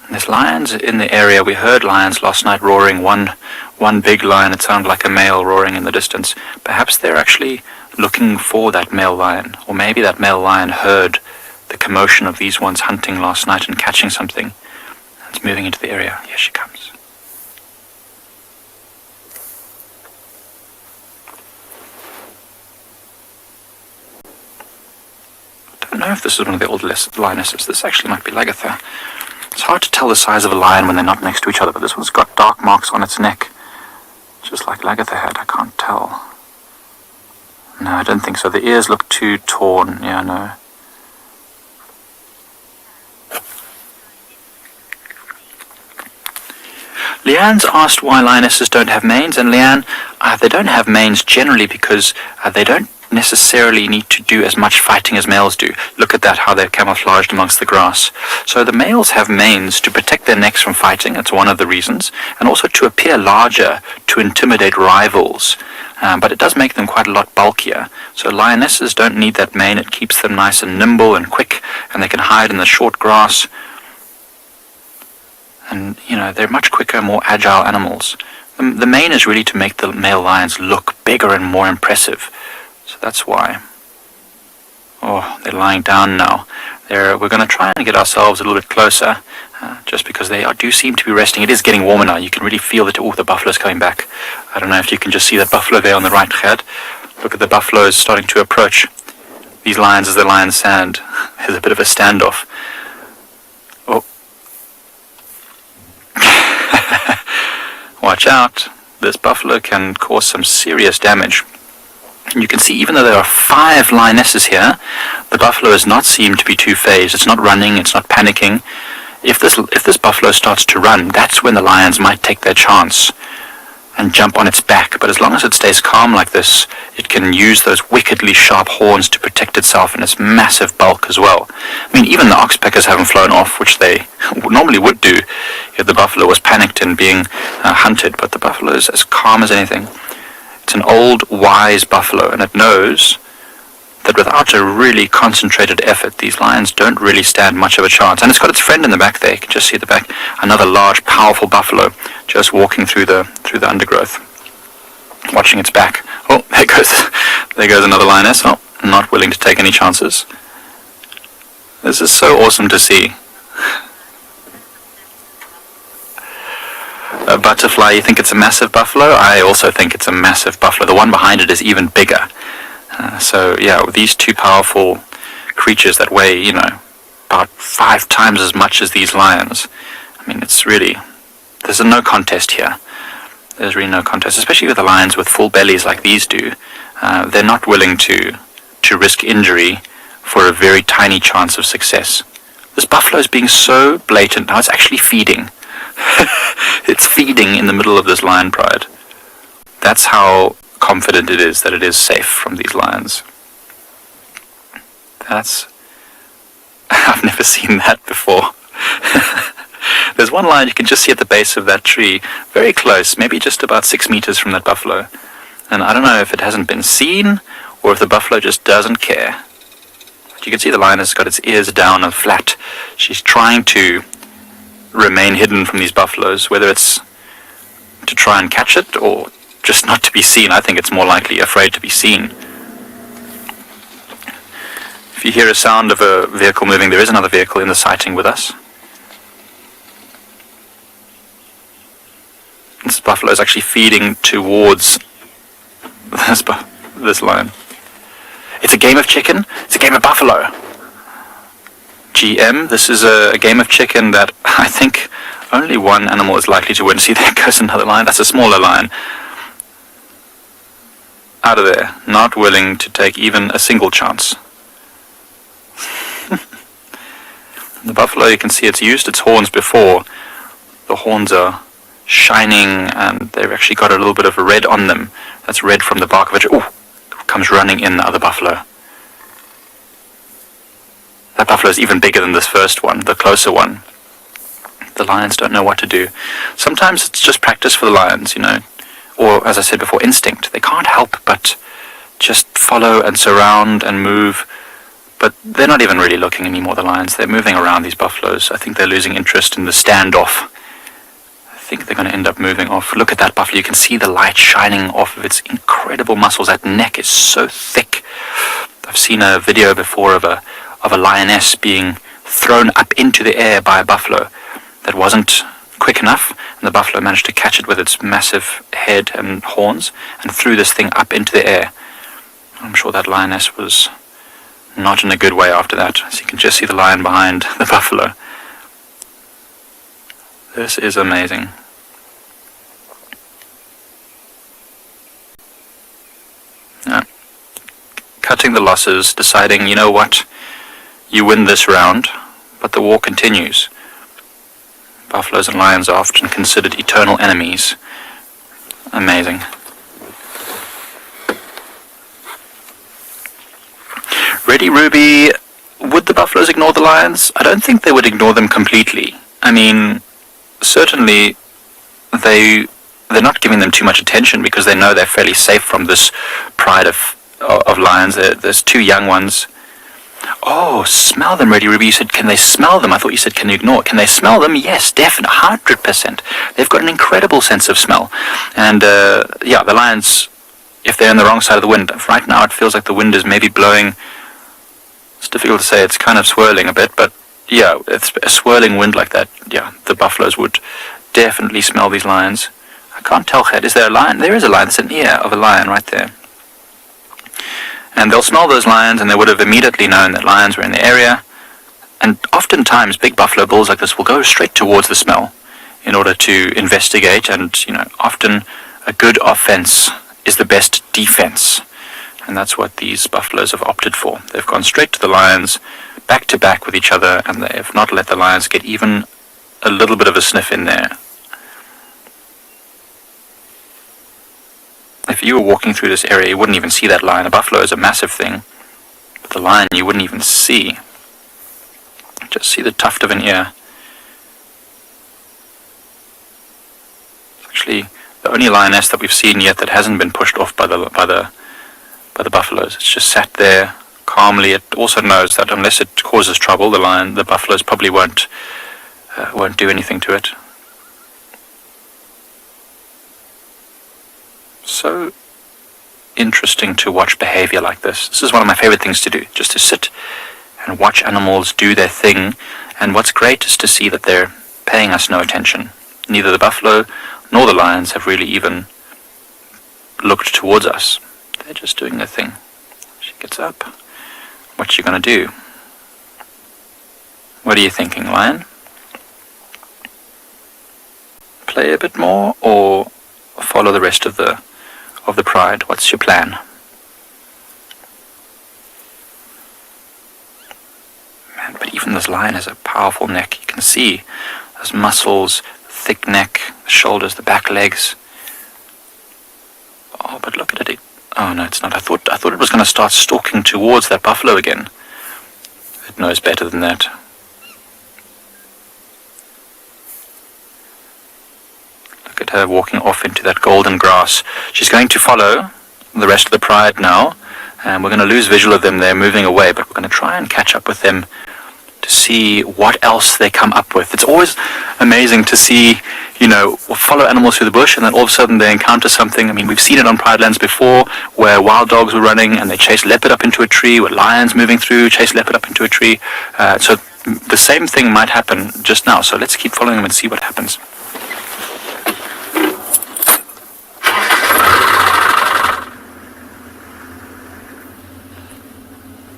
And there's lions in the area. We heard lions last night roaring. One big lion, it sounded like a male roaring in the distance. Perhaps they're actually looking for that male lion. Or maybe that male lion heard the commotion of these ones hunting last night and catching something. It's moving into the area. Here she comes. I don't know if this is one of the old lionesses. This actually might be Lagatha. It's hard to tell the size of a lion when they're not next to each other, but this one's got dark marks on its neck, just like Lagatha had. I can't tell. No, I don't think so. The ears look too torn. Yeah, no. Leanne's asked why lionesses don't have manes, and Leanne, they don't have manes generally because they don't necessarily need to do as much fighting as males do. Look at that, how they're camouflaged amongst the grass. So the males have manes to protect their necks from fighting. That's one of the reasons, and also to appear larger, to intimidate rivals. But it does make them quite a lot bulkier. So lionesses don't need that mane. It keeps them nice and nimble and quick, and they can hide in the short grass. And, you know, they're much quicker, more agile animals. The mane is really to make the male lions look bigger and more impressive. So that's why. Oh, they're lying down now. We're going to try and get ourselves a little bit closer, just because they do seem to be resting. It is getting warmer now. You can really feel that, the buffalo's coming back. I don't know if you can just see that buffalo there on the right head. Look at the buffaloes starting to approach these lions as they lie in the sand. There's a bit of a standoff. Oh. Watch out. This buffalo can cause some serious damage. And you can see, even though there are 5 lionesses here, the buffalo does not seem to be too phased. It's not running, it's not panicking. If this buffalo starts to run, that's when the lions might take their chance and jump on its back. But as long as it stays calm like this, it can use those wickedly sharp horns to protect itself and its massive bulk as well. I mean, even the oxpeckers haven't flown off, which they normally would do if the buffalo was panicked and being hunted. But the buffalo is as calm as anything. It's an old, wise buffalo, and it knows that without a really concentrated effort, these lions don't really stand much of a chance. And it's got its friend in the back there. You can just see at the back, another large, powerful buffalo just walking through the undergrowth, watching its back. Oh, there goes another lioness. Oh, not willing to take any chances. This is so awesome to see. A butterfly, you think it's a massive buffalo? I also think it's a massive buffalo. The one behind it is even bigger. So yeah, with these two powerful creatures that weigh, about 5 times as much as these lions, I mean, it's really, there's no contest here. There's really no contest, especially with the lions with full bellies like these do. They're not willing to risk injury for a very tiny chance of success. This buffalo is being so blatant now, it's actually feeding. It's feeding in the middle of this lion pride. That's how confident it is that it is safe from these lions. I've never seen that before. There's one lion you can just see at the base of that tree, very close, maybe just about 6 meters from that buffalo. And I don't know if it hasn't been seen, or if the buffalo just doesn't care. But you can see the lion has got its ears down and flat. She's trying to remain hidden from these buffaloes, whether it's to try and catch it or just not to be seen. I think it's more likely afraid to be seen. If you hear a sound of a vehicle moving, there is another vehicle in the sighting with us. This buffalo is actually feeding towards this lion. It's a game of chicken. It's a game of buffalo. GM, this is a game of chicken that I think only one animal is likely to win. See, there goes another lion. That's a smaller lion. out of there, not willing to take even a single chance. The buffalo, you can see it's used its horns before. The horns are shining and they've actually got a little bit of red on them. That's red from the bark of it. Oh, comes running in the other buffalo. That buffalo is even bigger than this first one, the closer one. The lions don't know what to do. Sometimes it's just practice for the lions, you know, or as I said before, instinct. They can't help but just follow and surround and move. But they're not even really looking anymore, the lions. They're moving around these buffaloes. I think they're losing interest in the standoff. I think they're going to end up moving off. Look at that buffalo. You can see the light shining off of its incredible muscles. That neck is so thick. I've seen a video before of a lioness being thrown up into the air by a buffalo that wasn't quick enough, and the buffalo managed to catch it with its massive head and horns and threw this thing up into the air. I'm sure that lioness was not in a good way after that. So you can just see the lion behind the buffalo. This is amazing. Yeah. Cutting the losses, deciding, you know what, you win this round, but the war continues. Buffaloes and lions are often considered eternal enemies. Amazing. Ready Ruby, would the buffaloes ignore the lions? I don't think they would ignore them completely. I mean, certainly they're not giving them too much attention because they know they're fairly safe from this pride of lions. There's two young ones. Oh, smell them, Ready Ruby. You said, can they smell them? I thought you said, can you ignore? Can they smell them? Yes, definitely, 100%. They've got an incredible sense of smell. And, yeah, the lions, if they're on the wrong side of the wind, right now it feels like the wind is maybe blowing. It's difficult to say, it's kind of swirling a bit, but yeah, it's a swirling wind like that. Yeah, the buffaloes would definitely smell these lions. I can't tell, Ged, is there a lion? There is a lion, there's an ear of a lion right there. And they'll smell those lions and they would have immediately known that lions were in the area. And oftentimes big buffalo bulls like this will go straight towards the smell in order to investigate, and you know, often a good offense is the best defense. And that's what these buffaloes have opted for. They've gone straight to the lions, back to back with each other, and they have not let the lions get even a little bit of a sniff in there. If you were walking through this area, you wouldn't even see that lion. A buffalo is a massive thing, but the lion you wouldn't even see. Just see the tuft of an ear. It's actually the only lioness that we've seen yet that hasn't been pushed off by the buffaloes. It's just sat there calmly. It also knows that unless it causes trouble, the buffaloes probably won't do anything to it. So interesting to watch behavior like this. This is one of my favorite things to do, just to sit and watch animals do their thing. And what's great is to see that they're paying us no attention. Neither the buffalo nor the lions have really even looked towards us. They're just doing their thing. She gets up. What's she going to do? What are you thinking, lion? Play a bit more or follow the rest of the pride? What's your plan? Man, but even this lion has a powerful neck. You can see those muscles, thick neck, the shoulders, the back legs. Oh, but look at it. Oh no, it's not. I thought it was going to start stalking towards that buffalo again. It knows better than that. Look at her walking off into that golden grass. She's going to follow the rest of the pride now, and we're going to lose visual of them. They're moving away, but we're going to try and catch up with them to see what else they come up with. It's always amazing to see, you know, follow animals through the bush and then all of a sudden they encounter something. I mean, we've seen it on pride lands before where wild dogs were running and they chased leopard up into a tree, where lions moving through chased leopard up into a tree. So the same thing might happen just now. So let's keep following them and see what happens.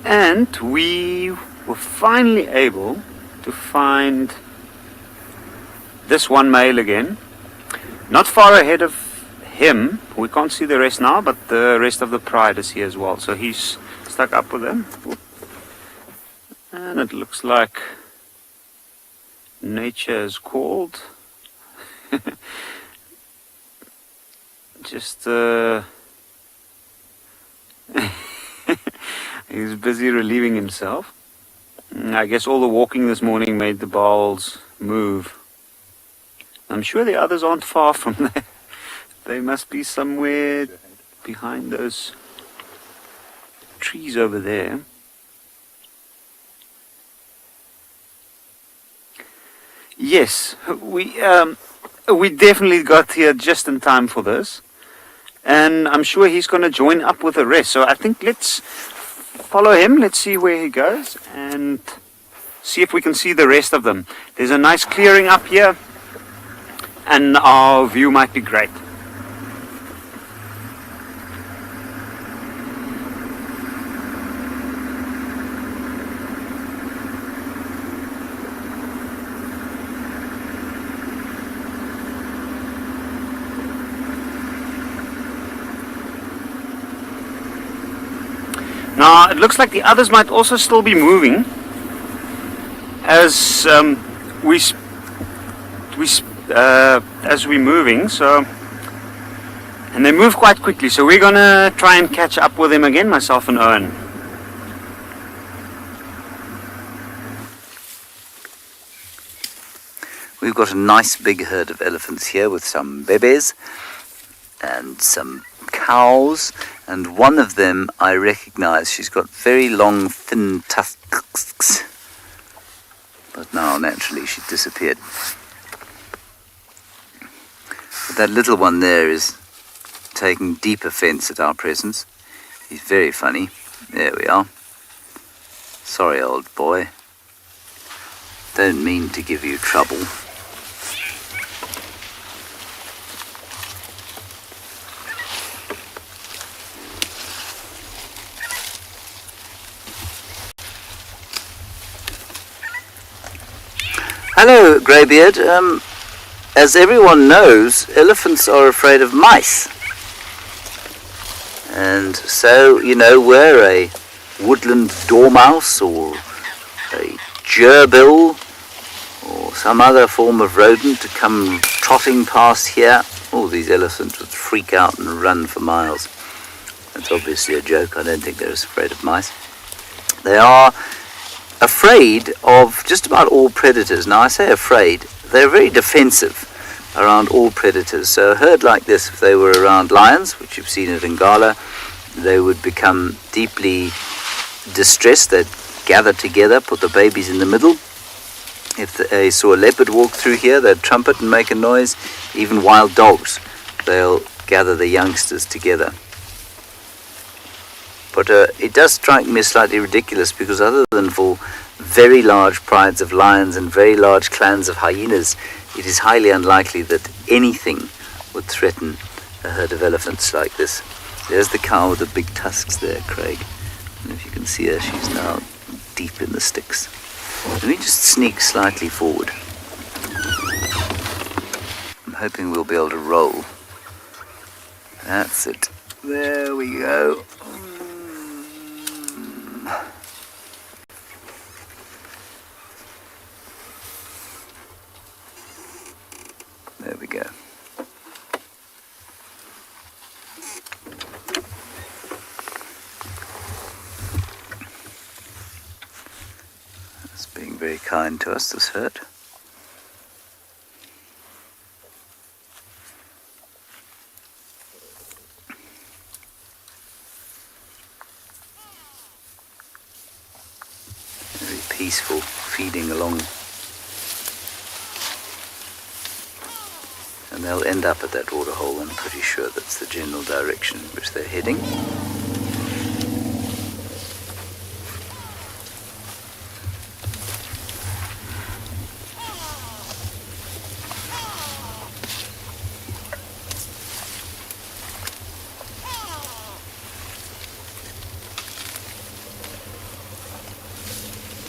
And we were finally able to find this one male again, not far ahead of him. We can't see the rest now, but the rest of the pride is here as well. So he's stuck up with them. And it looks like nature is called. Just he's busy relieving himself. I guess all the walking this morning made the bowls move. I'm sure the others aren't far from there. They must be somewhere behind those trees over there. Yes, we definitely got here just in time for this. And I'm sure he's going to join up with the rest. So I think let's follow him. Let's see where he goes and see if we can see the rest of them. There's a nice clearing up here, and our view might be great. Now it looks like the others might also still be moving as we're moving. So, and they move quite quickly. So we're gonna try and catch up with them again, myself and Owen. We've got a nice big herd of elephants here with some bebes and some cows, and one of them I recognize. She's got very long thin tusks, but now naturally she disappeared. But that little one there is taking deep offense at our presence. He's very funny. There we are. Sorry, old boy. Don't mean to give you trouble. Hello, Greybeard. As everyone knows, elephants are afraid of mice. And so, you know, were a woodland dormouse or a gerbil or some other form of rodent to come trotting past here, all these elephants would freak out and run for miles. That's obviously a joke. I don't think they're as afraid of mice. They are afraid of just about all predators. Now I say afraid, they're very defensive around all predators. So a herd like this, if they were around lions, which you've seen at Ngala, they would become deeply distressed. They'd gather together, put the babies in the middle. If they saw a leopard walk through here, they'd trumpet and make a noise. Even wild dogs, they'll gather the youngsters together. But it does strike me as slightly ridiculous, because other than for very large prides of lions and very large clans of hyenas, it is highly unlikely that anything would threaten a herd of elephants like this. There's the cow with the big tusks there, Craig. And if you can see her, she's now deep in the sticks. Let me just sneak slightly forward. I'm hoping we'll be able to roll. That's it. There we go. There we go. That's being very kind to us, this herd. Very peaceful, feeding along. And they'll end up at that waterhole. I'm pretty sure that's the general direction in which they're heading.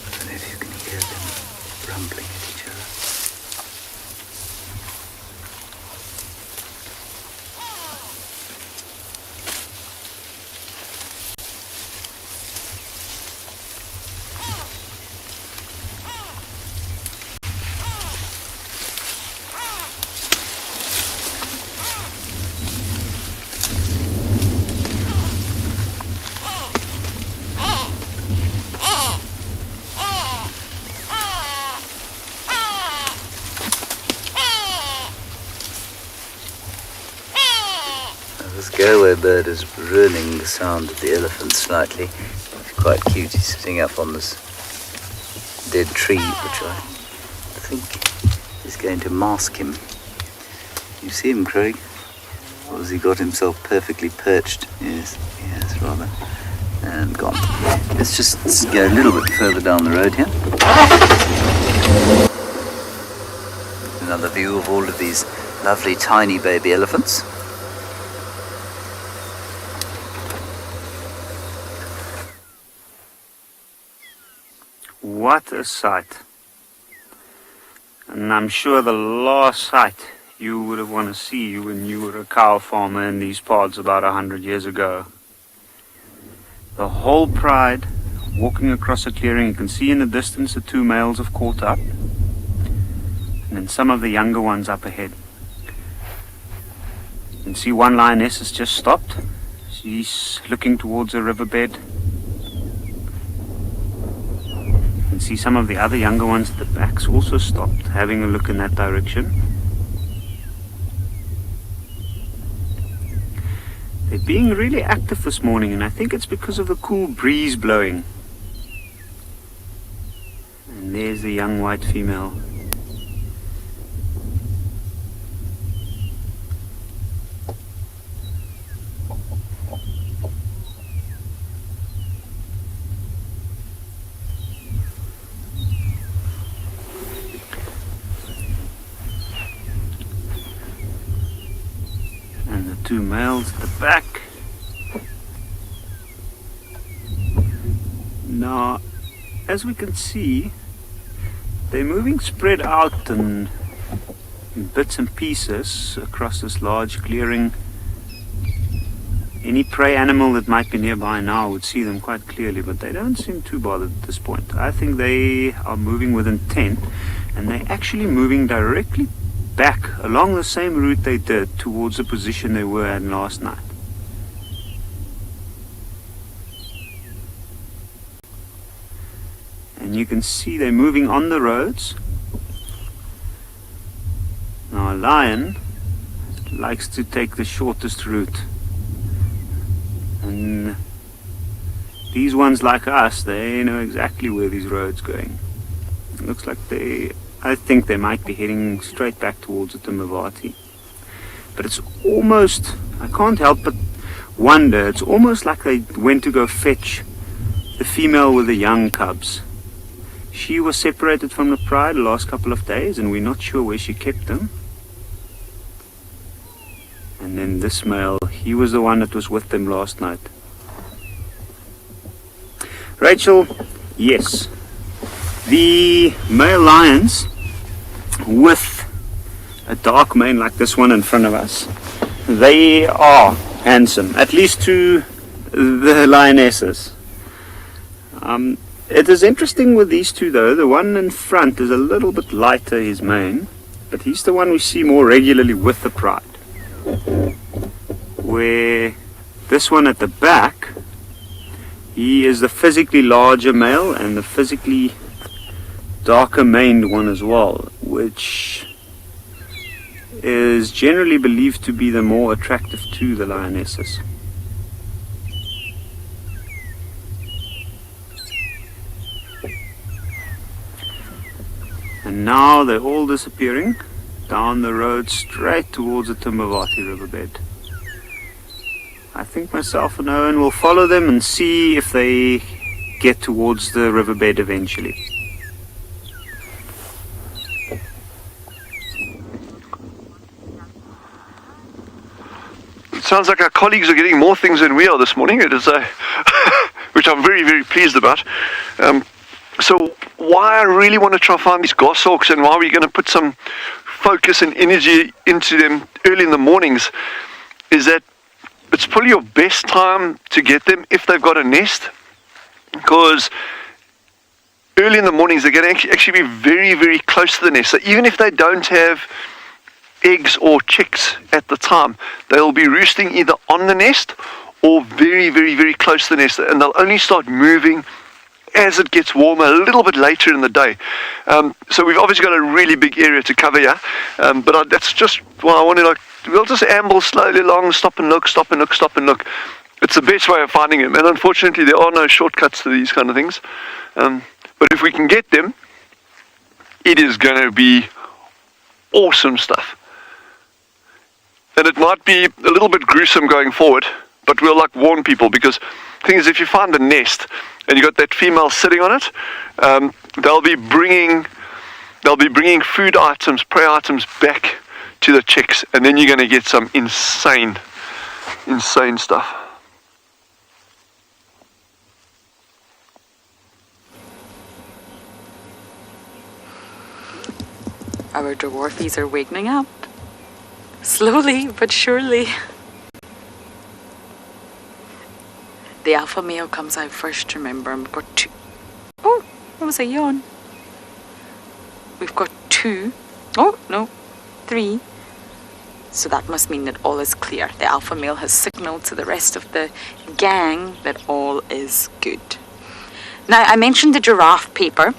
I don't know if you can hear them rumbling at each other. go-away bird is ruining the sound of the elephant slightly. It's quite cute. He's sitting up on this dead tree, which I think is going to mask him. You see him, Craig? Or has he got himself perfectly perched? Yes, rather. And gone. Let's just go a little bit further down the road here. Another view of all of these lovely tiny baby elephants. What a sight. And I'm sure the last sight you would have wanted to see when you were a cow farmer in these parts about 100 years ago. The whole pride walking across a clearing. You can see in the distance the two males have caught up, and then some of the younger ones up ahead. You can see one lioness has just stopped. She's looking towards a riverbed. You can see some of the other younger ones at the backs also stopped, having a look in that direction. They're being really active this morning, and I think it's because of the cool breeze blowing. And there's the young white female. And the two males at the back. Now, as we can see, they're moving spread out in bits and pieces across this large clearing. Any prey animal that might be nearby now would see them quite clearly, but they don't seem too bothered at this point. I think they are moving with intent, and they're actually moving directly back along the same route they did towards the position they were at last night. And you can see they're moving on the roads. Now a lion likes to take the shortest route, and these ones like us, they know exactly where these roads are going. It looks like I think they might be heading straight back towards the Timavati. But it's almost, I can't help but wonder, it's almost like they went to go fetch the female with the young cubs. She was separated from the pride the last couple of days, and we're not sure where she kept them. And then this male, he was the one that was with them last night. Rachel, yes. The male lions with a dark mane like this one in front of us, they are handsome, at least to the lionesses. It is interesting with these two though. The one in front is a little bit lighter, his mane, but he's the one we see more regularly with the pride. Where this one at the back, he is the physically larger male and the physically darker maned one as well, which is generally believed to be the more attractive to the lionesses. And now they're all disappearing down the road straight towards the Timavati riverbed. I think myself and Owen will follow them and see if they get towards the riverbed eventually. It sounds like our colleagues are getting more things than we are this morning. It is which I'm very, very pleased about. So why I really want to try and find these goshawks, and why we're going to put some focus and energy into them early in the mornings, is that it's probably your best time to get them if they've got a nest, because early in the mornings they're going to actually be very, very close to the nest. So even if they don't have eggs or chicks at the time, they'll be roosting either on the nest or very, very, very close to the nest, and they'll only start moving as it gets warmer a little bit later in the day. So we've obviously got a really big area to cover here, but that's just why I wanted to just amble slowly along, stop and look, stop and look, stop and look. It's the best way of finding them, and unfortunately there are no shortcuts to these kind of things. But if we can get them, it is going to be awesome stuff. And it might be a little bit gruesome going forward, but we'll like warn people, because the thing is, if you find a nest and you got that female sitting on it, they'll be bringing food items, prey items back to the chicks, and then you're going to get some insane stuff. Our dwarfies are wakening up. Slowly but surely. The alpha male comes out first, remember, and we've got 2. Oh, that was a yawn. We've got 2. Oh, no, 3. So that must mean that all is clear. The alpha male has signaled to the rest of the gang that all is good. Now, I mentioned the giraffe paper.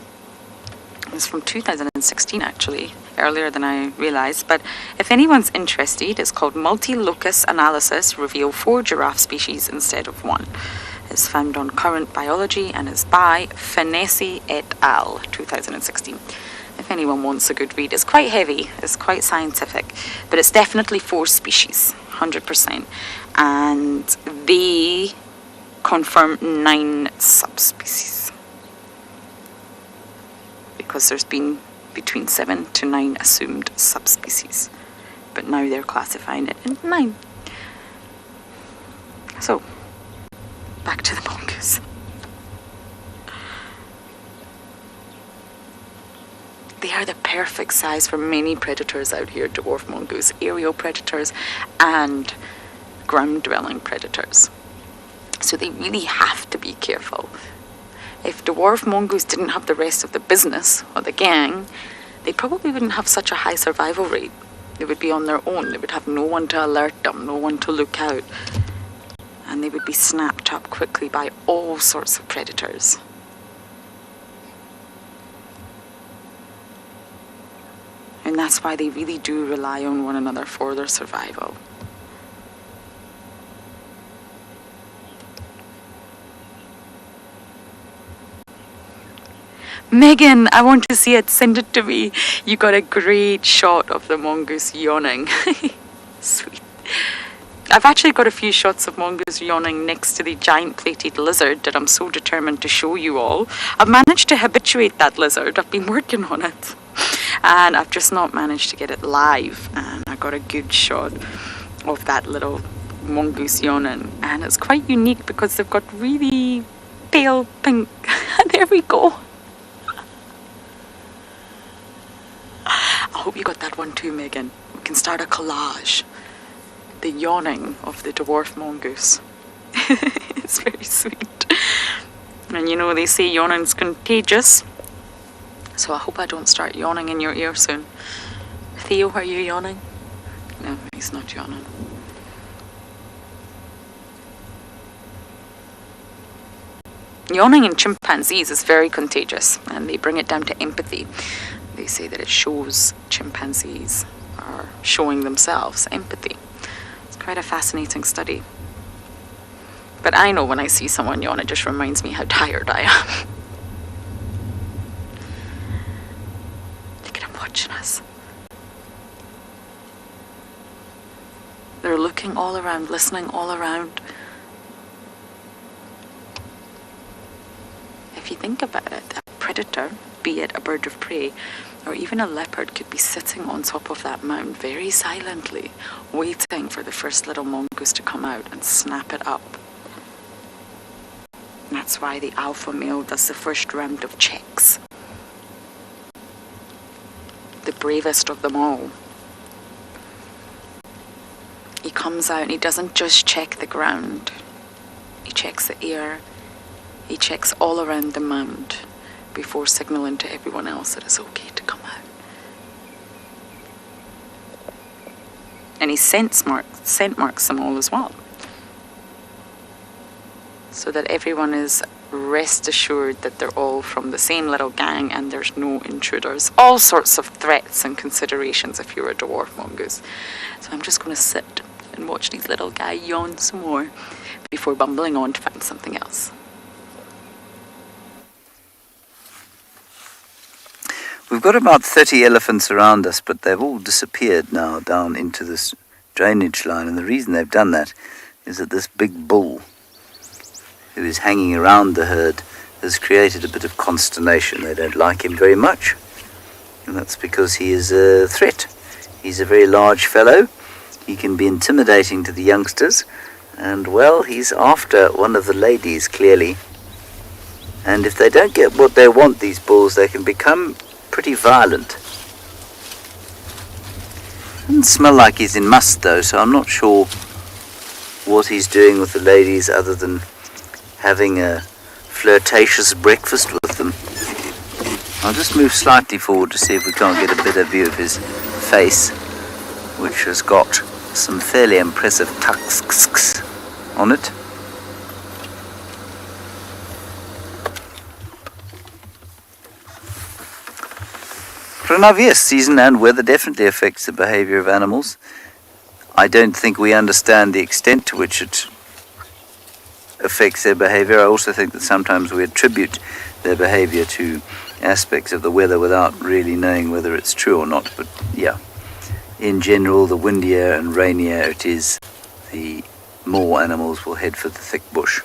It was from 2016, actually, earlier than I realized. But if anyone's interested, it's called Multi-Locus Analysis, Reveal 4 Giraffe Species instead of 1. It's found on Current Biology and is by Finesse et al. 2016. If anyone wants a good read, it's quite heavy, it's quite scientific, but it's definitely 4 species, 100%. And they confirm 9 subspecies. Because there's been between 7 to 9 assumed subspecies. But now they're classifying it in 9. So, back to the mongoose. They are the perfect size for many predators out here, dwarf mongoose, aerial predators and ground-dwelling predators. So they really have to be careful. If dwarf mongoose didn't have the rest of the business, or the gang, they probably wouldn't have such a high survival rate. They would be on their own. They would have no one to alert them, no one to look out. And they would be snapped up quickly by all sorts of predators. And that's why they really do rely on one another for their survival. Megan, I want to see it. Send it to me. You got a great shot of the mongoose yawning. Sweet. I've actually got a few shots of mongoose yawning next to the giant plated lizard that I'm so determined to show you all. I've managed to habituate that lizard. I've been working on it. And I've just not managed to get it live. And I got a good shot of that little mongoose yawning. And it's quite unique because they've got really pale pink. There we go. I hope you got that one too, Megan. We can start a collage. The yawning of the dwarf mongoose. It's very sweet. And you know, they say yawning's contagious. So I hope I don't start yawning in your ear soon. Theo, are you yawning? No, he's not yawning. Yawning in chimpanzees is very contagious, and they bring it down to empathy. They say that it shows chimpanzees are showing themselves empathy. It's quite a fascinating study. But I know when I see someone yawn, it just reminds me how tired I am. Look at them watching us. They're looking all around, listening all around. If you think about it, a predator, be it a bird of prey or even a leopard, could be sitting on top of that mound very silently, waiting for the first little mongoose to come out and snap it up. And that's why the alpha male does the first round of checks. The bravest of them all. He comes out and he doesn't just check the ground. He checks the air. He checks all around the mound before signaling to everyone else that it's okay to come out. And he scent marks them all as well, so that everyone is rest assured that they're all from the same little gang and there's no intruders. All sorts of threats and considerations if you're a dwarf mongoose. So I'm just going to sit and watch these little guys yawn some more before bumbling on to find something else. We've got about 30 elephants around us, but they've all disappeared now down into this drainage line, and the reason they've done that is that this big bull who is hanging around the herd has created a bit of consternation. They don't like him very much, and that's because he is a threat. He's a very large fellow. He can be intimidating to the youngsters, and well, he's after one of the ladies, clearly. And if they don't get what they want, these bulls, they can become pretty violent. Doesn't smell like he's in must though, so I'm not sure what he's doing with the ladies other than having a flirtatious breakfast with them. I'll just move slightly forward to see if we can't get a better view of his face, which has got some fairly impressive tusks on it. Pranav, yes, season and weather definitely affects the behavior of animals. I don't think we understand the extent to which it affects their behavior. I also think that sometimes we attribute their behavior to aspects of the weather without really knowing whether it's true or not. But yeah, in general, the windier and rainier it is, the more animals will head for the thick bush.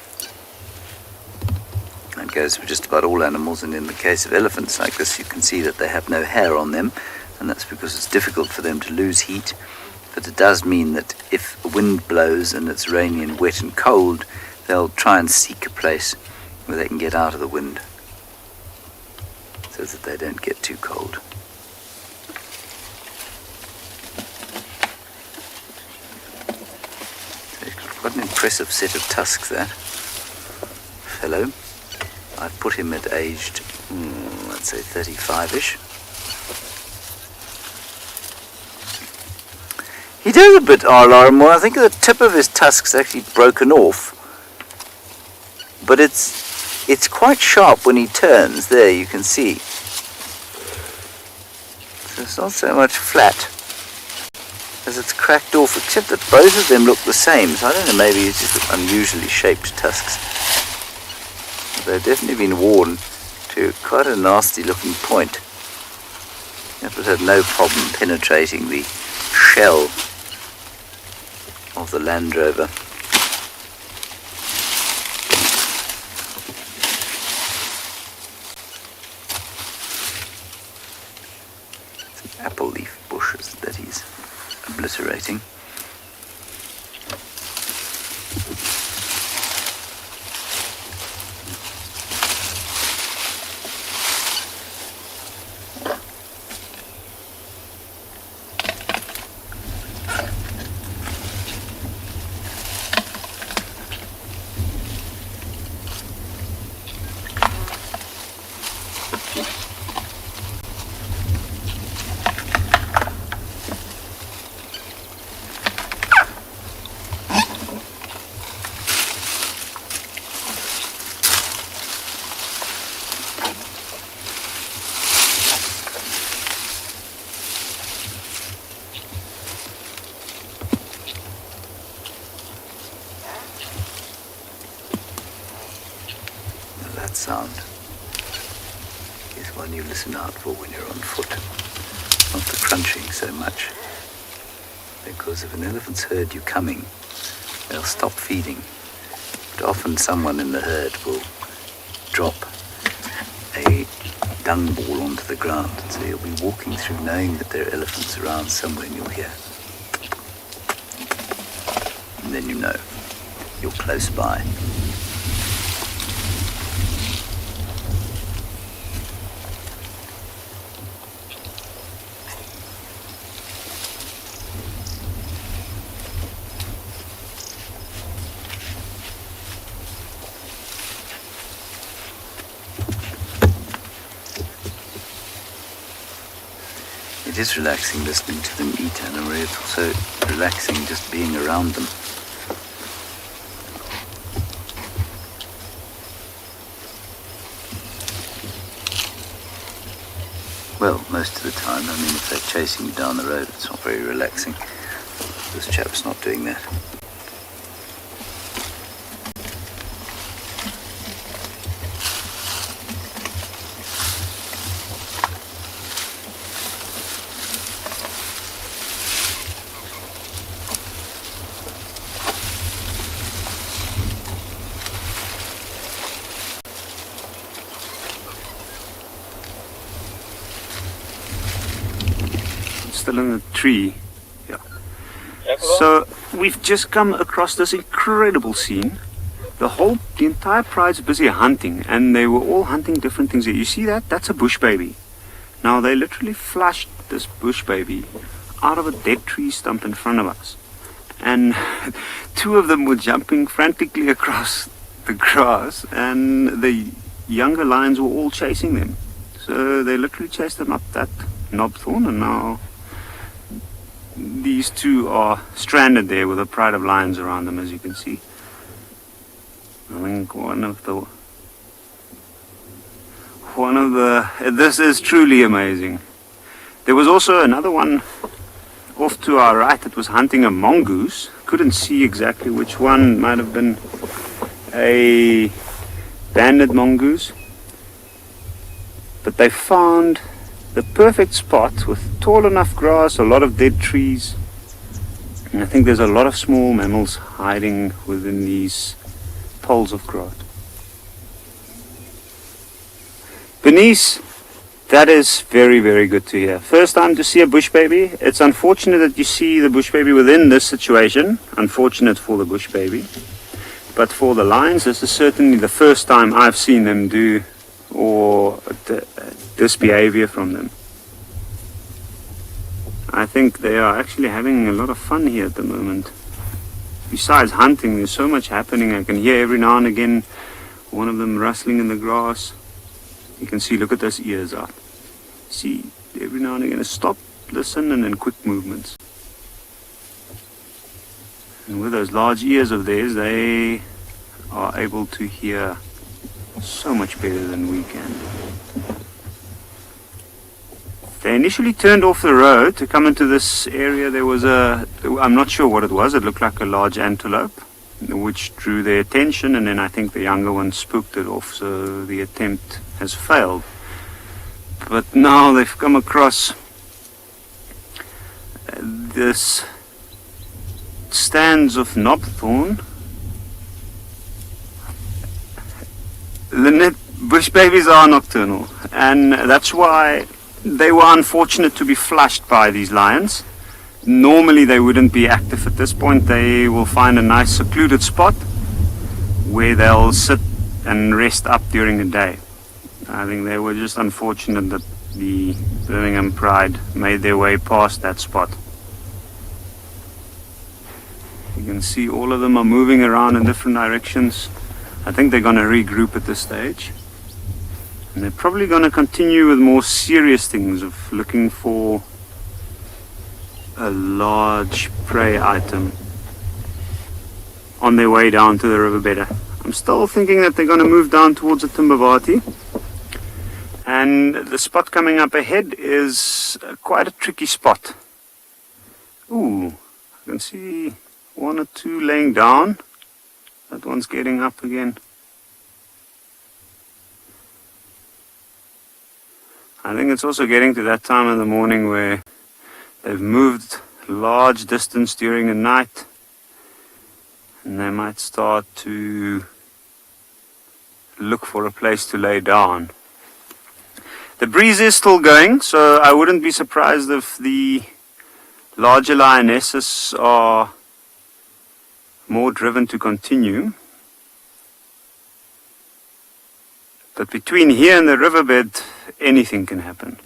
That goes for just about all animals, and in the case of elephants like this, you can see that they have no hair on them, and that's because it's difficult for them to lose heat. But it does mean that if the wind blows and it's rainy and wet and cold, they'll try and seek a place where they can get out of the wind so that they don't get too cold. So he's got quite an impressive set of tusks, that fellow. I've put him at aged, let's say 35-ish. He does a bit more. I think the tip of his tusk's actually broken off. But it's quite sharp when he turns. There, you can see. So it's not so much flat as it's cracked off, except that both of them look the same. So I don't know, maybe it's just unusually shaped tusks. They've definitely been worn to quite a nasty looking point. It would have no problem penetrating the shell of the Land Rover. Some apple leaf bushes that he's obliterating. Sound is one you listen out for when you're on foot, not the crunching so much, because if an elephant's heard you coming, they'll stop feeding, but often someone in the herd will drop a dung ball onto the ground, so you'll be walking through knowing that there are elephants around somewhere and you'll hear, and then you know you're close by. It is relaxing listening to them eat, and it's also relaxing just being around them. Well, most of the time. I mean, if they're chasing you down the road, it's not very relaxing. This chap's not doing that. Still in the tree. Yeah. So we've just come across this incredible scene. The entire pride's busy hunting, and they were all hunting different things here. You see that? That's a bush baby. Now they literally flushed this bush baby out of a dead tree stump in front of us, and two of them were jumping frantically across the grass, and the younger lions were all chasing them. So they literally chased them up that knobthorn, and now these two are stranded there with a pride of lions around them, as you can see. I think this is truly amazing. There was also another one off to our right that was hunting a mongoose. Couldn't see exactly which one. Might have been a banded mongoose. But they found the perfect spot with tall enough grass, a lot of dead trees, and I think there's a lot of small mammals hiding within these poles of grass. Bernice, that is very, very good to hear. First time to see a bush baby. It's unfortunate that you see the bush baby within this situation. Unfortunate for the bush baby. But for the lions, this is certainly the first time I've seen them do this behavior from them. I think they are actually having a lot of fun here at the moment. Besides hunting, there's so much happening. I can hear every now and again one of them rustling in the grass. You can see, look at those ears out. See, every now and again a stop, listen, and then quick movements. And with those large ears of theirs, they are able to hear so much better than we can. They initially turned off the road to come into this area. There was I'm not sure what it was. It looked like a large antelope, which drew their attention, and then I think the younger one spooked it off, so the attempt has failed. But now they've come across this stands of knobthorn. Lynette, bush babies are nocturnal, and that's why they were unfortunate to be flushed by these lions. Normally they wouldn't be active at this point. They will find a nice secluded spot where they'll sit and rest up during the day. I think they were just unfortunate that the Birmingham Pride made their way past that spot. You can see all of them are moving around in different directions. I think they're going to regroup at this stage. And they're probably going to continue with more serious things of looking for a large prey item on their way down to the riverbed. I'm still thinking that they're going to move down towards the Timbavati. And the spot coming up ahead is quite a tricky spot. Ooh, I can see one or two laying down. That one's getting up again. I think it's also getting to that time of the morning where they've moved a large distance during the night, and they might start to look for a place to lay down. The breeze is still going, so I wouldn't be surprised if the larger lionesses are more driven to continue. But between here and the riverbed, anything can happen.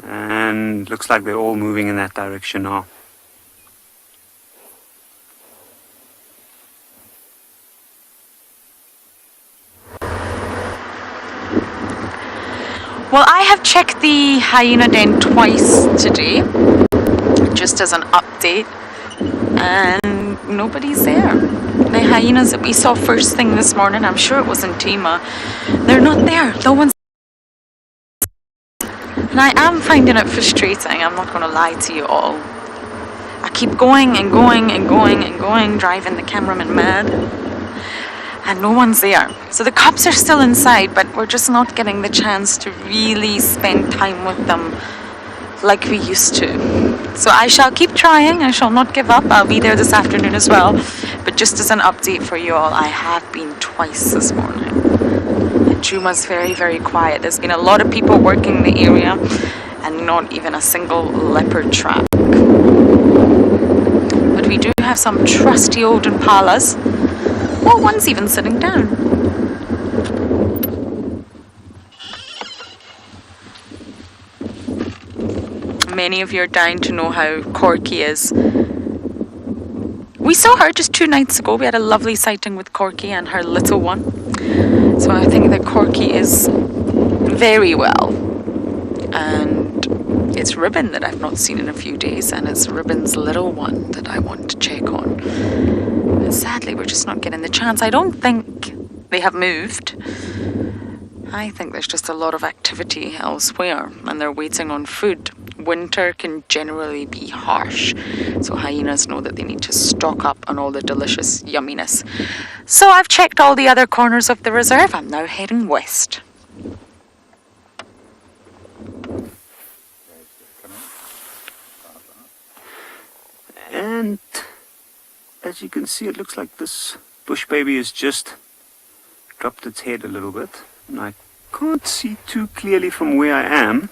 And looks like they're all moving in that direction now. Well, I have checked the hyena den twice today, just as an update, and nobody's there. the hyenas that we saw first thing this morning, I'm sure it was in Djuma, they're not there. No one's. And I am finding it frustrating, I'm not going to lie to you all. I keep going and going and going and going, driving the cameraman mad, and no one's there. So the cubs are still inside, but we're just not getting the chance to really spend time with them like we used to. So I shall keep trying, I shall not give up. I'll be there this afternoon as well. But just as an update for you all, I have been twice this morning. And Djuma's very, very quiet. There's been a lot of people working the area and not even a single leopard trap. But we do have some trusty old impalas. Well, one's even sitting down. Many of you are dying to know how Corky is. We saw her just 2 nights ago. We had a lovely sighting with Corky and her little one. So I think that Corky is very well. And it's Ribbon that I've not seen in a few days, and it's Ribbon's little one that I want to check on. And sadly, we're just not getting the chance. I don't think they have moved. I think there's just a lot of activity elsewhere, and they're waiting on food. Winter can generally be harsh, so hyenas know that they need to stock up on all the delicious yumminess. So I've checked all the other corners of the reserve. I'm now heading west. And as you can see, it looks like this bush baby has just dropped its head a little bit, and I can't see too clearly from where I am.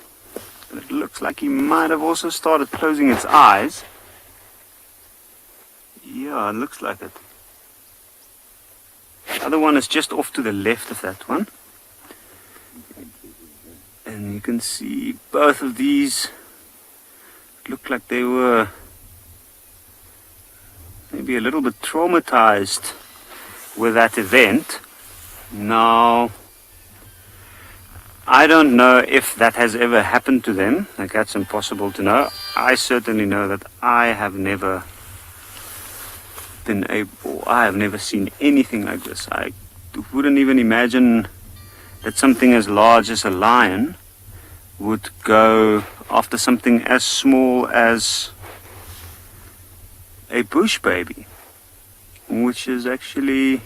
It looks like he might have also started closing its eyes. Yeah, it looks like it. The other one is just off to the left of that one. And you can see both of these look like they were maybe a little bit traumatized with that event. Now, I don't know if that has ever happened to them. Like, that's impossible to know. I certainly know that I have never seen anything like this. I wouldn't even imagine that something as large as a lion would go after something as small as a bush baby, which is actually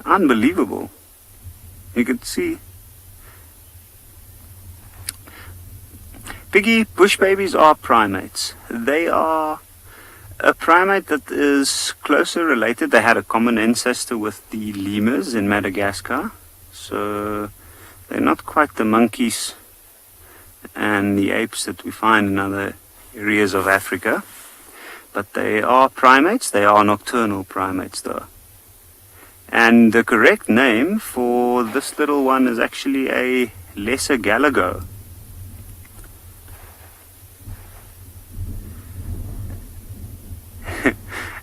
unbelievable. You can see piggy bush babies are primates. They are a primate that is closer related. They had a common ancestor with the lemurs in Madagascar, so they're not quite the monkeys and the apes that we find in other areas of Africa, but they are primates. They are nocturnal primates though. And the correct name for this little one is actually a lesser galago.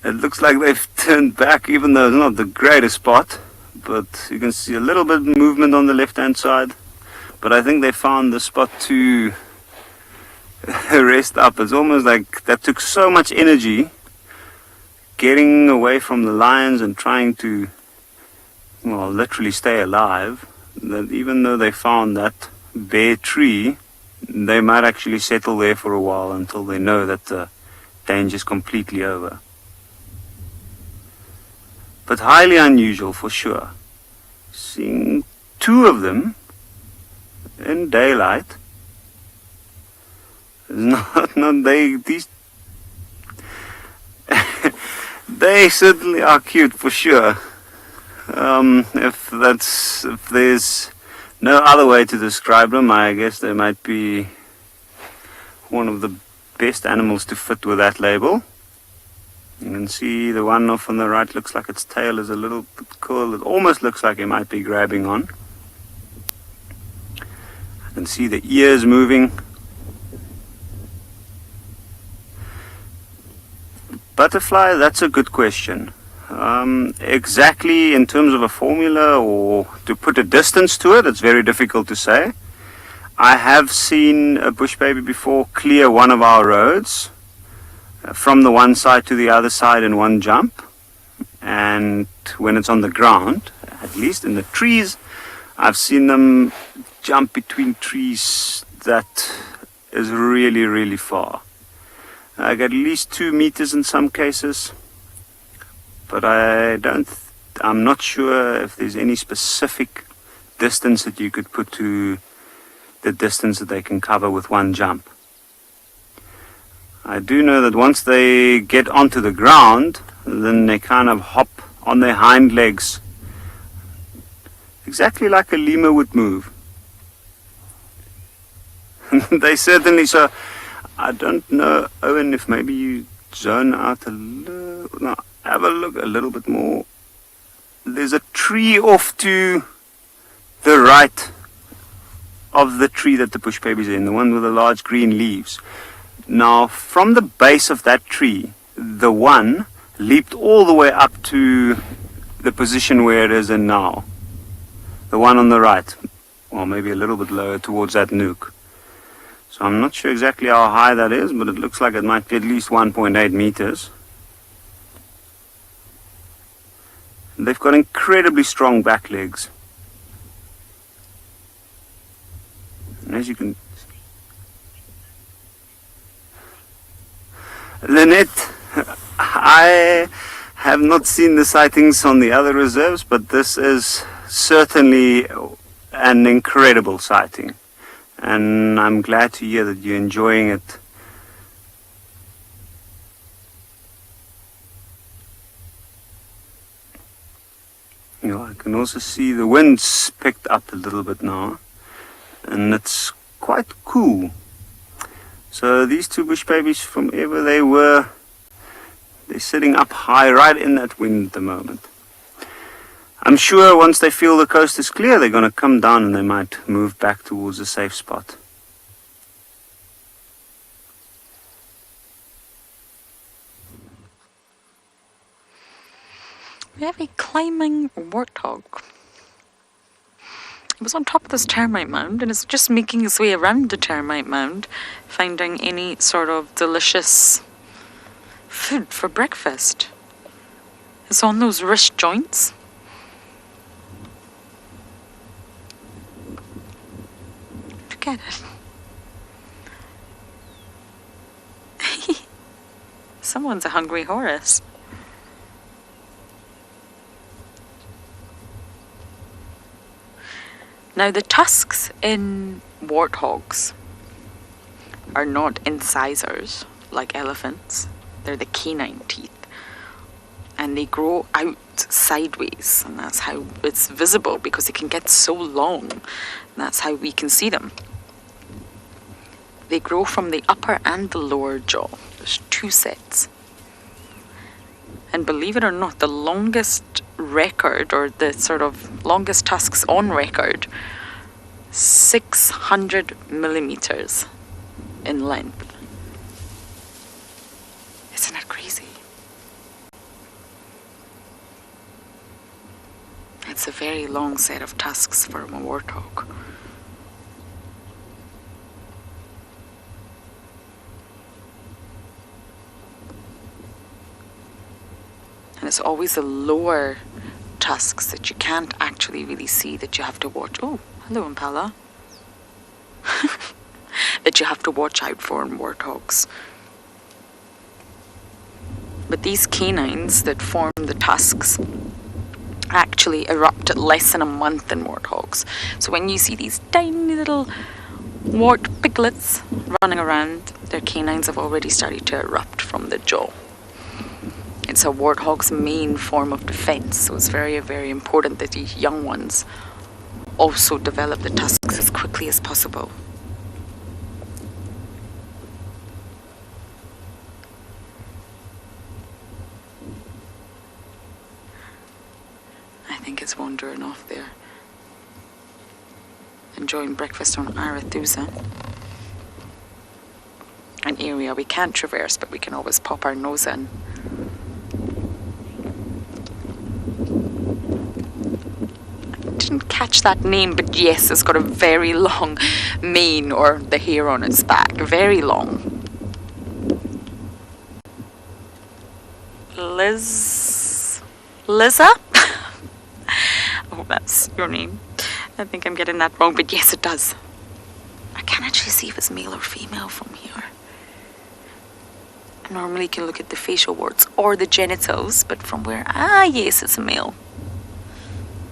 It looks like they've turned back, even though it's not the greatest spot. But you can see a little bit of movement on the left-hand side. But I think they found the spot to rest up. It's almost like that took so much energy getting away from the lions and trying to, well, literally stay alive, that even though they found that bare tree, they might actually settle there for a while until they know that the danger is completely over. But highly unusual for sure. Seeing 2 of them in daylight is these they certainly are cute for sure. If there's no other way to describe them, I guess they might be one of the best animals to fit with that label. You can see the one off on the right looks like its tail is a little bit cool. It almost looks like it might be grabbing on. I can see the ears moving. Butterfly, that's a good question. Exactly in terms of a formula or to put a distance to it, it's very difficult to say. I have seen a bush baby before clear one of our roads from the one side to the other side in one jump. and when it's on the ground, at least in the trees, I've seen them jump between trees that is really, really far. Like at least 2 meters in some cases, but I'm not sure if there's any specific distance that you could put to the distance that they can cover with one jump. I do know that once they get onto the ground, then they kind of hop on their hind legs, exactly like a lemur would move. They certainly, so I don't know, Owen, if maybe you zone out a little, no, have a look a little bit more. There's a tree off to the right of the tree that the bush babies are in, the one with the large green leaves. Now, from the base of that tree, the one leaped all the way up to the position where it is in now. The one on the right, or maybe a little bit lower towards that nuke. So I'm not sure exactly how high that is, but it looks like it might be at least 1.8 meters. And they've got incredibly strong back legs. And as you can... Lynette, I have not seen the sightings on the other reserves, but this is certainly an incredible sighting. And I'm glad to hear that you're enjoying it. You know, I can also see the wind's picked up a little bit now, and it's quite cool. So these two bush babies, from wherever they were, they're sitting up high right in that wind at the moment. I'm sure once they feel the coast is clear, they're going to come down and they might move back towards a safe spot. We have a climbing warthog. It was on top of this termite mound, and it's just making its way around the termite mound, finding any sort of delicious food for breakfast. It's on those wrist joints. Look at it. Someone's a hungry Horus. Now, the tusks in warthogs are not incisors like elephants. They're the canine teeth. And they grow out sideways. And that's how it's visible, because they can get so long. And that's how we can see them. They grow from the upper and the lower jaw. There's 2 sets. And believe it or not, the longest record, or the sort of longest tusks on record, 600 millimeters in length. Isn't that crazy? It's a very long set of tusks for a warthog. And it's always the lower tusks that you can't actually really see that you have to watch. Oh, hello, Impala. That you have to watch out for in warthogs. But these canines that form the tusks actually erupt at less than a month in warthogs. So when you see these tiny little wart piglets running around, their canines have already started to erupt from the jaw. It's a warthog's main form of defense, so it's very, very important that these young ones also develop the tusks as quickly as possible. I think it's wandering off there, enjoying breakfast on Arathusa, an area we can't traverse, but we can always pop our nose in. Didn't catch that name, but yes, it's got a very long mane, or the hair on its back, very long. Liz, Liza? Oh, that's your name. I think I'm getting that wrong, but yes, it does. I can't actually see if it's male or female from here. I normally can look at the facial warts or the genitals, but from where? Ah, yes, it's a male.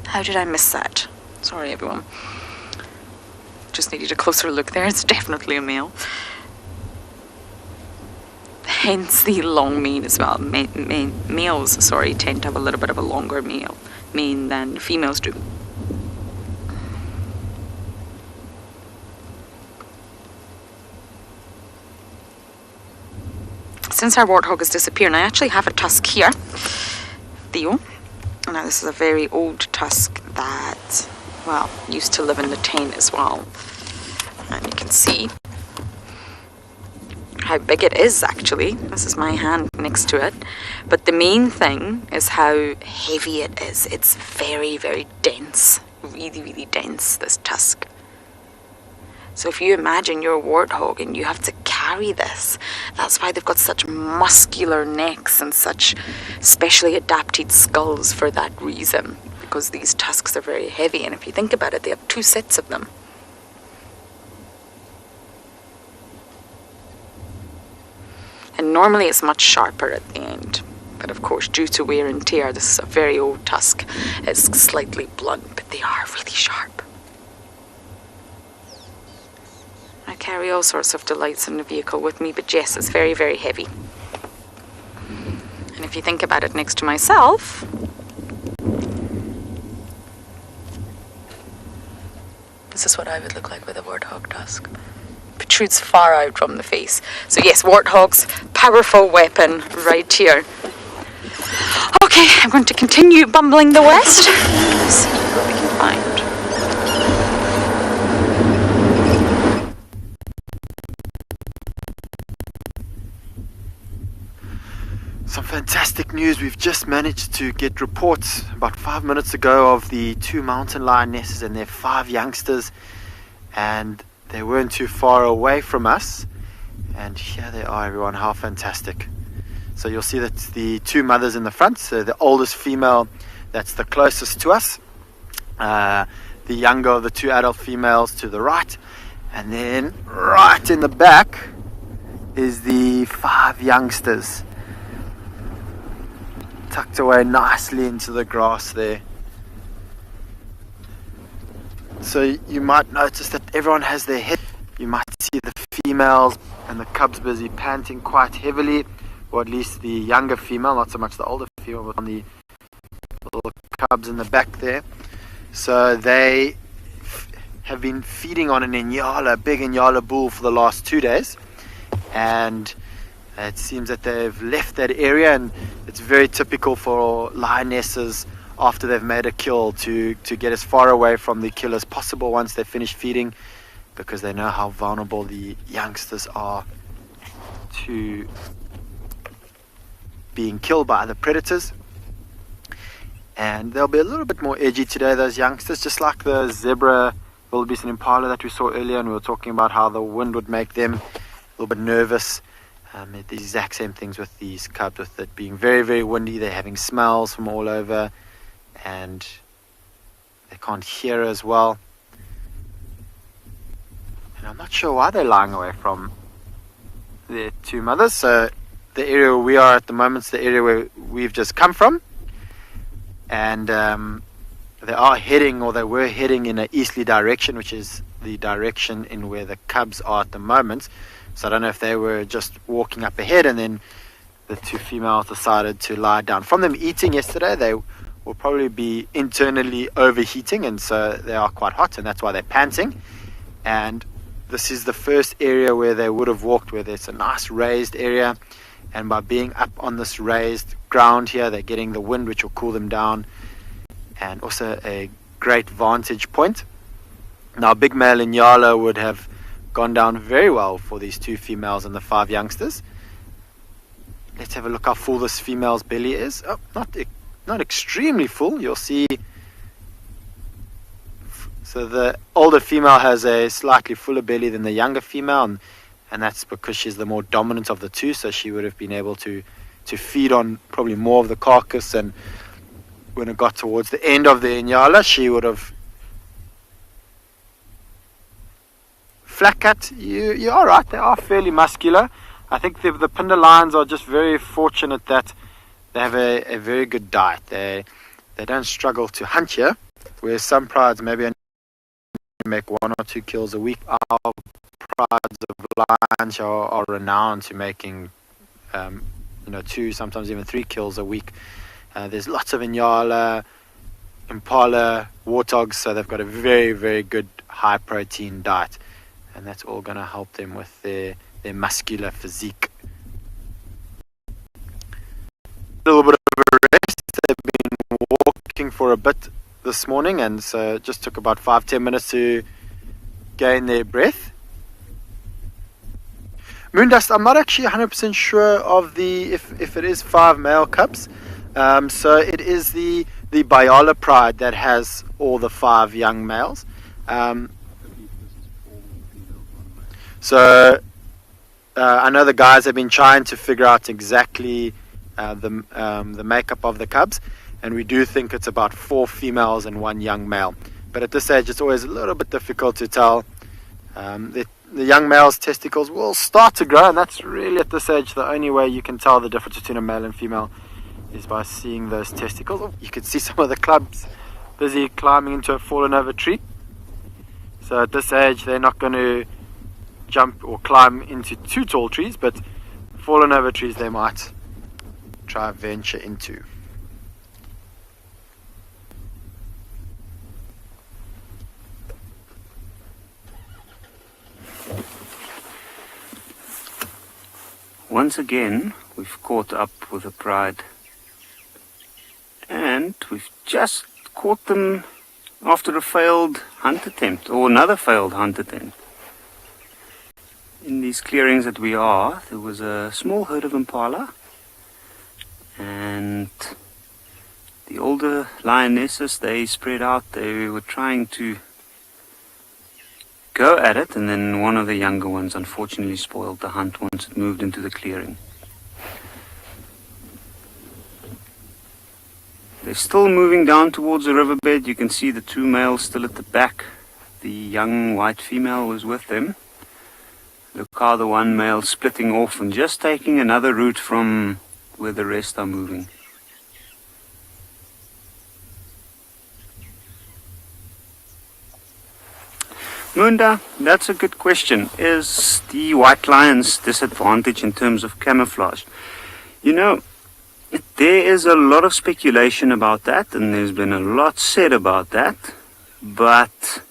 How did I miss that? Sorry, everyone. Just needed a closer look there. It's definitely a male. Hence the long mane as well. Males, tend to have a little bit of a longer mane than females do. Since our warthog has disappeared, I actually have a tusk here, Theo. Now this is a very old tusk that, well, used to live in the tent as well. And you can see how big it is actually. This is my hand next to it. But the main thing is how heavy it is. It's very, very dense. Really, really dense, this tusk. So if you imagine you're a warthog and you have to carry this, that's why they've got such muscular necks and such specially adapted skulls for that reason. Because these tusks are very heavy, and if you think about it, they have 2 sets of them. And normally it's much sharper at the end. But of course, due to wear and tear, this is a very old tusk. It's slightly blunt, but they are really sharp. I carry all sorts of delights in the vehicle with me, but yes, it's very, very heavy. And if you think about it next to myself, this is what I would look like with a warthog tusk. Protrudes far out from the face. So yes, warthogs, powerful weapon right here. Okay, I'm going to continue bumbling the west. Let's see what we can find. Some fantastic news. We've just managed to get reports about 5 minutes ago of the 2 mountain lionesses and their 5 youngsters, and they weren't too far away from us. And here they are, everyone. How fantastic. So you'll see that the 2 mothers in the front, so the oldest female, that's the closest to us, the younger of the 2 adult females to the right, and then right in the back is the 5 youngsters, tucked away nicely into the grass there. So you might notice that everyone has their head. You might see the females and the cubs busy panting quite heavily, or at least the younger female, not so much the older female, but on the little cubs in the back there. So they have been feeding on an Ngala, a big Ngala bull, for the last 2 days, and it seems that they've left that area, and it's very typical for lionesses after they've made a kill to get as far away from the kill as possible once they finish feeding, because they know how vulnerable the youngsters are to being killed by other predators. And they'll be a little bit more edgy today, those youngsters, just like the zebra, wildebeest and impala that we saw earlier, and we were talking about how the wind would make them a little bit nervous. The exact same things with these cubs, with it being very, very windy. They're having smells from all over, and they can't hear as well. And I'm not sure why they're lying away from their 2 mothers. So the area where we are at the moment is the area where we've just come from, and they are heading, or they were heading, in an easterly direction, which is the direction in where the cubs are at the moment. So I don't know if they were just walking up ahead and then the 2 females decided to lie down. From them eating yesterday, they will probably be internally overheating, and so they are quite hot, and that's why they're panting. And this is the first area where they would have walked, where there's a nice raised area, and by being up on this raised ground here, they're getting the wind, which will cool them down, and also a great vantage point. Now, big male Ngala would have gone down very well for these 2 females and the 5 youngsters. Let's have a look how full this female's belly is. Oh, not extremely full. You'll see. So the older female has a slightly fuller belly than the younger female, and that's because she's the more dominant of the 2. So she would have been able to feed on probably more of the carcass and when it got towards the end of the Ngala, she would have flat cut. You are right, they are fairly muscular. I think the Phinda lions are just very fortunate that they have a very good diet. They don't struggle to hunt here, whereas some prides maybe only make 1 or 2 kills a week. Our prides of lions are renowned to making 2, sometimes even 3 kills a week. There's lots of Ngala, Impala, warthogs, so they've got a very, very good high protein diet, and that's all going to help them with their muscular physique. A little bit of a rest. They've been walking for a bit this morning, and so it just took about 5-10 minutes to gain their breath. Moondust, I'm not actually 100% sure of if it is 5 male cubs. So it is the Bayala pride that has all the 5 young males. So I know the guys have been trying to figure out exactly the makeup of the cubs, and we do think it's about 4 females and 1 young male. But at this stage, it's always a little bit difficult to tell. The young male's testicles will start to grow, and that's really at this stage the only way you can tell the difference between a male and female is by seeing those testicles. You can see some of the cubs busy climbing into a fallen over tree. So at this age, they're not going to jump or climb into too tall trees, but fallen over trees they might try venture into. Once again, we've caught up with a pride, and we've just caught them after a failed hunt attempt, or another failed hunt attempt. In these clearings that we are, there was a small herd of impala, and the older lionesses, they spread out. They were trying to go at it, and then one of the younger ones unfortunately spoiled the hunt once it moved into the clearing. They're still moving down towards the riverbed. You can see the 2 males still at the back. The young white female was with them. Look how the 1 male splitting off and just taking another route from where the rest are moving. Munda, that's a good question. Is the white lion's disadvantage in terms of camouflage? You know, there is a lot of speculation about that, and there's been a lot said about that. But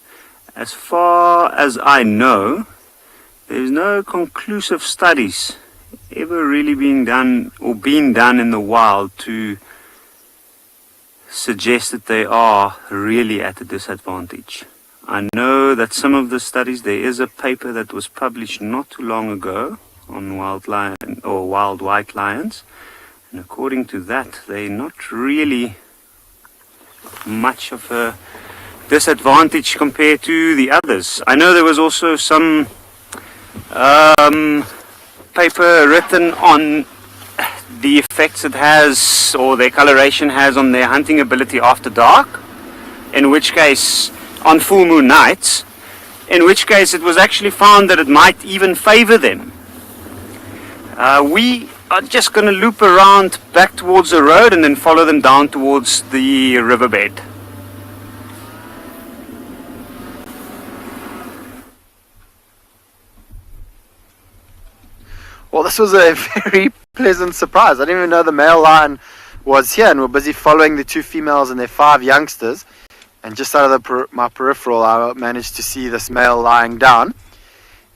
as far as I know, there's no conclusive studies ever really being done in the wild to suggest that they are really at a disadvantage. I know that some of the studies, there is a paper that was published not too long ago on wild white lions, and according to that, they're not really much of a disadvantage compared to the others. I know there was also some paper written on the effects it has, or their coloration has, on their hunting ability after dark, in which case, on full moon nights, in which case it was actually found that it might even favor them. We are just going to loop around back towards the road and then follow them down towards the riverbed. Well, this was a very pleasant surprise. I didn't even know the male lion was here, and we're busy following the 2 females and their 5 youngsters. And just out of my peripheral, I managed to see this male lying down.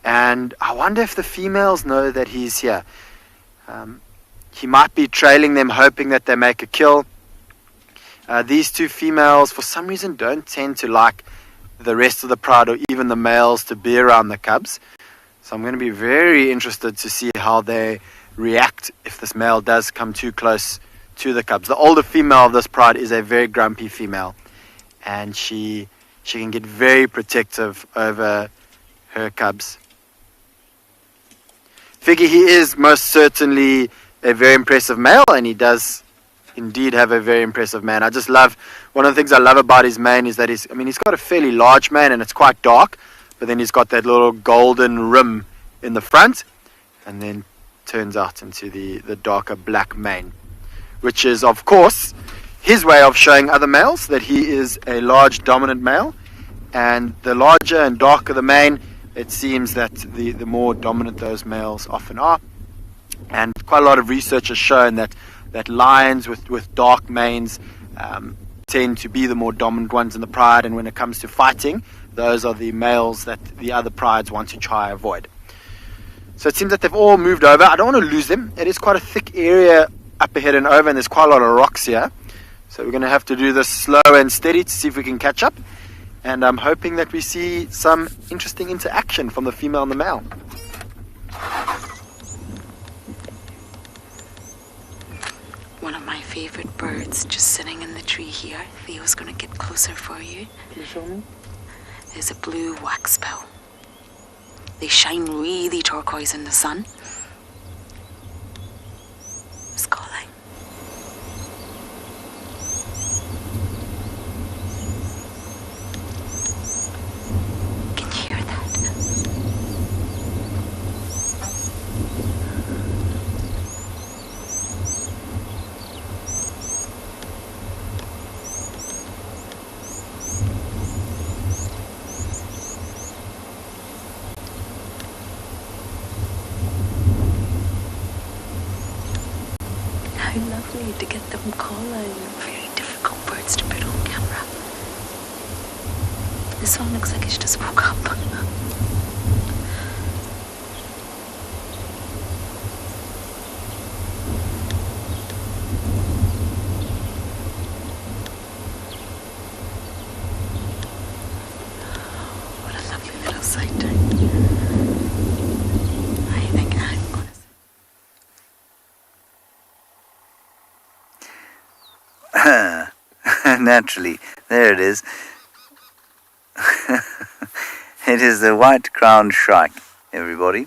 And I wonder if the females know that he's here. He might be trailing them, hoping that they make a kill. These 2 females, for some reason, don't tend to like the rest of the pride or even the males to be around the cubs. So I'm going to be very interested to see how they react if this male does come too close to the cubs. The older female of this pride is a very grumpy female, and she can get very protective over her cubs. Figure he is most certainly a very impressive male, and he does indeed have a very impressive mane. I just love, one of the things I love about his mane is that he's got a fairly large mane and it's quite dark, but then he's got that little golden rim in the front and then turns out into the darker black mane, which is of course his way of showing other males that he is a large dominant male, and the larger and darker the mane, it seems that the more dominant those males often are. And quite a lot of research has shown that lions with dark manes tend to be the more dominant ones in the pride, and when it comes to fighting, those are the males that the other prides want to try and avoid. So it seems that they've all moved over. I don't want to lose them. It is quite a thick area up ahead and over, and there's quite a lot of rocks here. So we're going to have to do this slow and steady to see if we can catch up. And I'm hoping that we see some interesting interaction from the female and the male. One of my favorite birds just sitting in the tree here. Theo's going to get closer for you. Can you show me? There's a blue waxbill. They shine really turquoise in the sun. It's calling. Can you hear that? How lovely to get them calling. Very difficult birds to put on camera. This one looks like it's just woke up. What a lovely little sight. I think I'm going to... Naturally, there it is. It is the white-crowned shrike, everybody.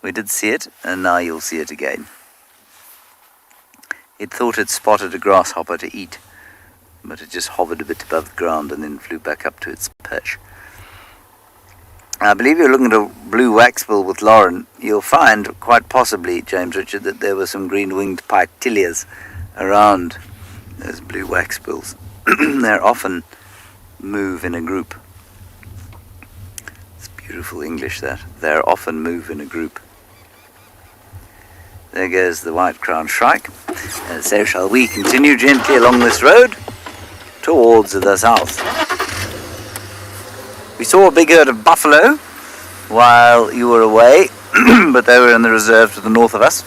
We did see it, and now you'll see it again. It thought it spotted a grasshopper to eat, but it just hovered a bit above the ground and then flew back up to its perch. I believe you're looking at a blue waxbill with Lauren. You'll find, quite possibly, James Richard, that there were some green-winged pytilias around those blue waxbills. They often move in a group. It's beautiful English, that. They often move in a group. There goes the white-crowned shrike. And so shall we continue gently along this road towards the south. We saw a big herd of buffalo while you were away, but they were in the reserve to the north of us.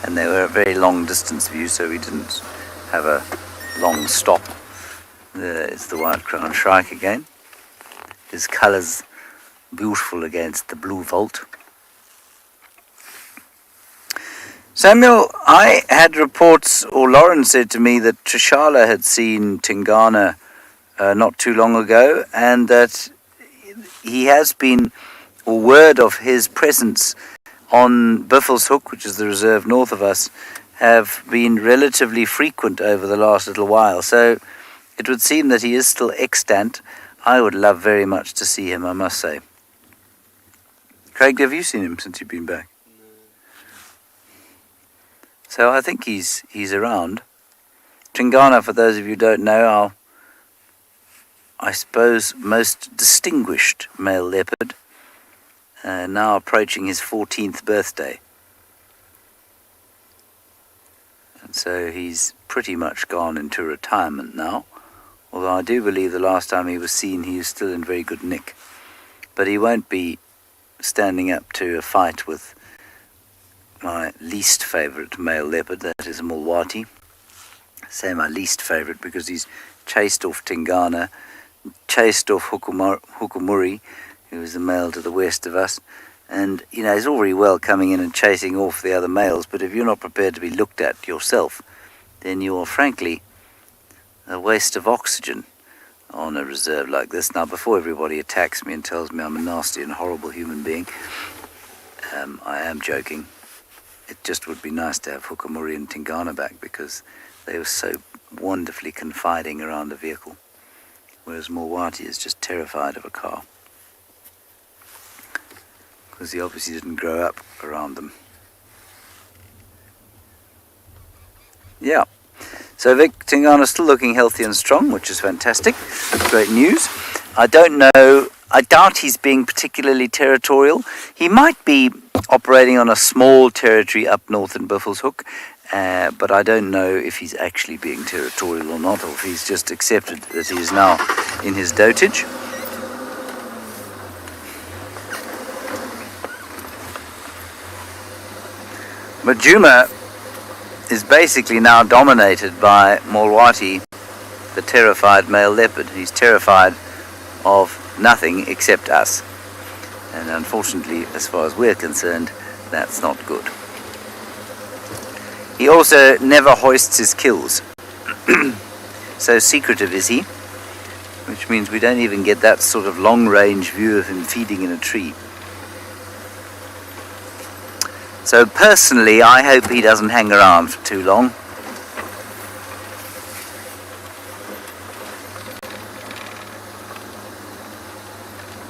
And they were a very long distance view, so we didn't have a long stop. There is the white-crowned shrike again. His colours beautiful against the blue vault. Samuel, I had reports, or Lauren said to me, that Trishala had seen Tingana not too long ago, and that he has been, or word of his presence on Buffelshoek, which is the reserve north of us, have been relatively frequent over the last little while. So it would seem that he is still extant. I would love very much to see him, I must say. Craig, have you seen him since you've been back? No. So I think he's around. Tingana, for those of you who don't know, I suppose, most distinguished male leopard, now approaching his 14th birthday. And so he's pretty much gone into retirement now, although I do believe the last time he was seen he was still in very good nick. But he won't be standing up to a fight with my least favourite male leopard, that is Mulwati. I say my least favourite because he's chased off Tingana, chased off Hukumuri, who is the male to the west of us. And, you know, he's all very well coming in and chasing off the other males, but if you're not prepared to be looked at yourself, then you're, frankly, a waste of oxygen on a reserve like this. Now, before everybody attacks me and tells me I'm a nasty and horrible human being, I am joking. it just would be nice to have Hukamuri and Tingana back, because they were so wonderfully confiding around the vehicle, whereas Mulwati is just terrified of a car, because he obviously didn't grow up around them. Yeah, so Vic Tingana's still looking healthy and strong, which is fantastic. Great news. I don't know, I doubt he's being particularly territorial. He might be operating on a small territory up north in Buffelshoek, but I don't know if he's actually being territorial or not, or if he's just accepted that he is now in his dotage. But Djuma is basically now dominated by Mulwati, the terrified male leopard. He's terrified of nothing except us. And unfortunately, as far as we're concerned, that's not good. He also never hoists his kills. So secretive is he, which means we don't even get that sort of long-range view of him feeding in a tree. So personally, I hope he doesn't hang around for too long.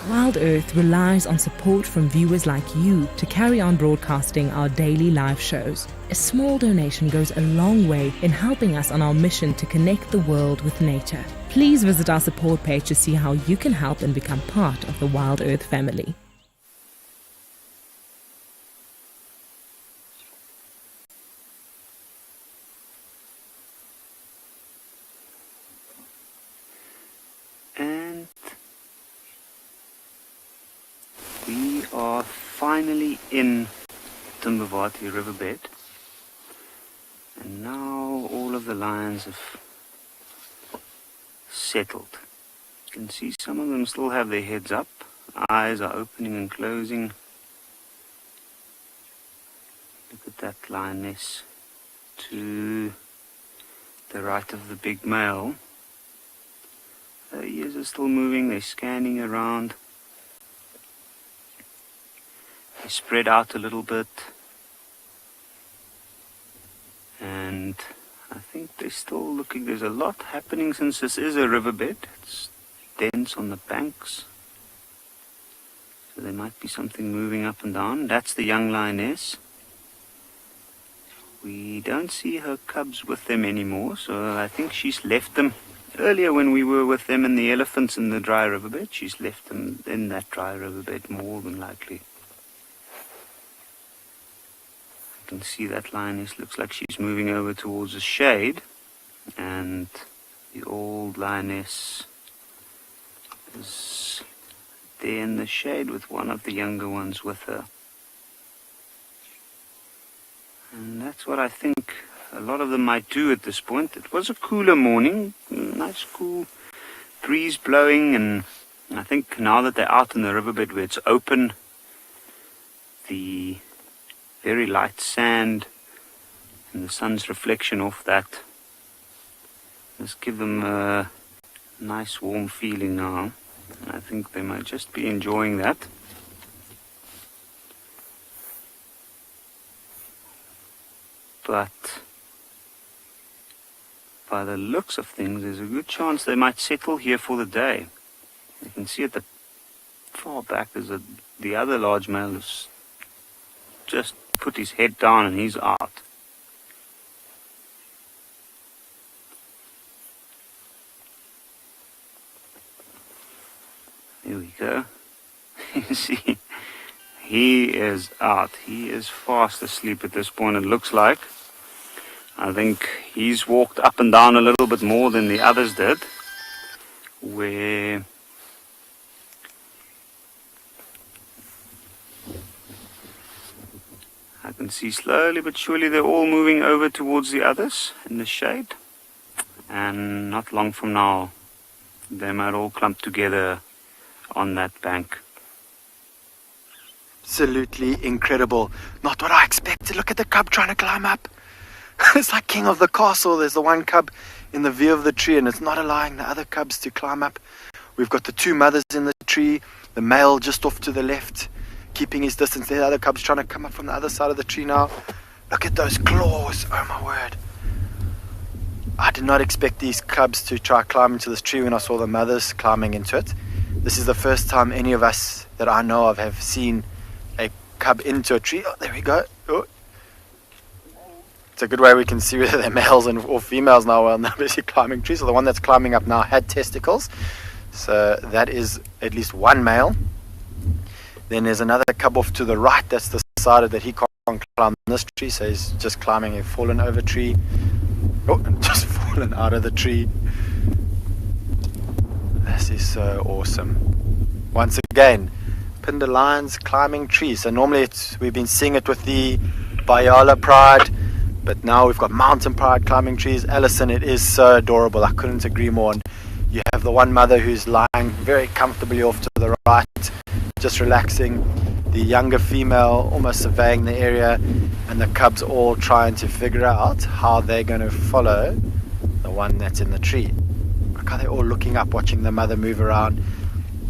WildEarth relies on support from viewers like you to carry on broadcasting our daily live shows. A small donation goes a long way in helping us on our mission to connect the world with nature. Please visit our support page to see how you can help and become part of the WildEarth family. We are finally in Timbavati riverbed, and now all of the lions have settled. You can see some of them still have their heads up, eyes are opening and closing. Look at that lioness to the right of the big male. Their ears are still moving, they're scanning around. They spread out a little bit, and I think they're still looking. There's a lot happening since this is a riverbed. It's dense on the banks, so there might be something moving up and down. That's the young lioness. We don't see her cubs with them anymore, so I think she's left them. Earlier when we were with them and the elephants in the dry riverbed, she's left them in that dry riverbed more than likely. You can see that lioness looks like she's moving over towards the shade, and the old lioness is there in the shade with one of the younger ones with her. And that's what I think a lot of them might do at this point. It was a cooler morning, nice cool breeze blowing, and I think now that they're out in the riverbed where it's open, the very light sand and the sun's reflection off that just give them a nice warm feeling now. I think they might just be enjoying that. But by the looks of things, there's a good chance they might settle here for the day. You can see at the far back there's the other large male has just put his head down and he's out. There we go. You see, he is out. He is fast asleep at this point, it looks like. I think he's walked up and down a little bit more than the others did, where I can see slowly but surely they're all moving over towards the others in the shade, and not long from now they might all clump together on that bank. Absolutely incredible. Not what I expected. Look at the cub trying to climb up. It's like king of the castle. There's the one cub in the view of the tree, and it's not allowing the other cubs to climb up. We've got the two mothers in the tree, the male just off to the left, keeping his distance. The other cub's trying to come up from the other side of the tree now. Look at those claws. Oh my word. I did not expect these cubs to try climb into this tree when I saw the mothers climbing into it. This is the first time any of us that I know of have seen a cub into a tree. Oh, there we go. Oh. It's a good way we can see whether they're males or females now while they're busy climbing trees. So the one that's climbing up now had testicles. So that is at least one male. Then there's another cub off to the right that's decided that he can't climb this tree. So he's just climbing a fallen over tree. Oh, and just fallen out of the tree. This is so awesome. Once again, Phinda lions climbing trees. So normally we've been seeing it with the Ngala Pride, but now we've got mountain pride climbing trees. Allison, it is so adorable. I couldn't agree more. And you have the one mother who's lying very comfortably off to the right, just relaxing. The younger female almost surveying the area, and the cubs all trying to figure out how they're going to follow the one that's in the tree. Look how they're all looking up, watching the mother move around.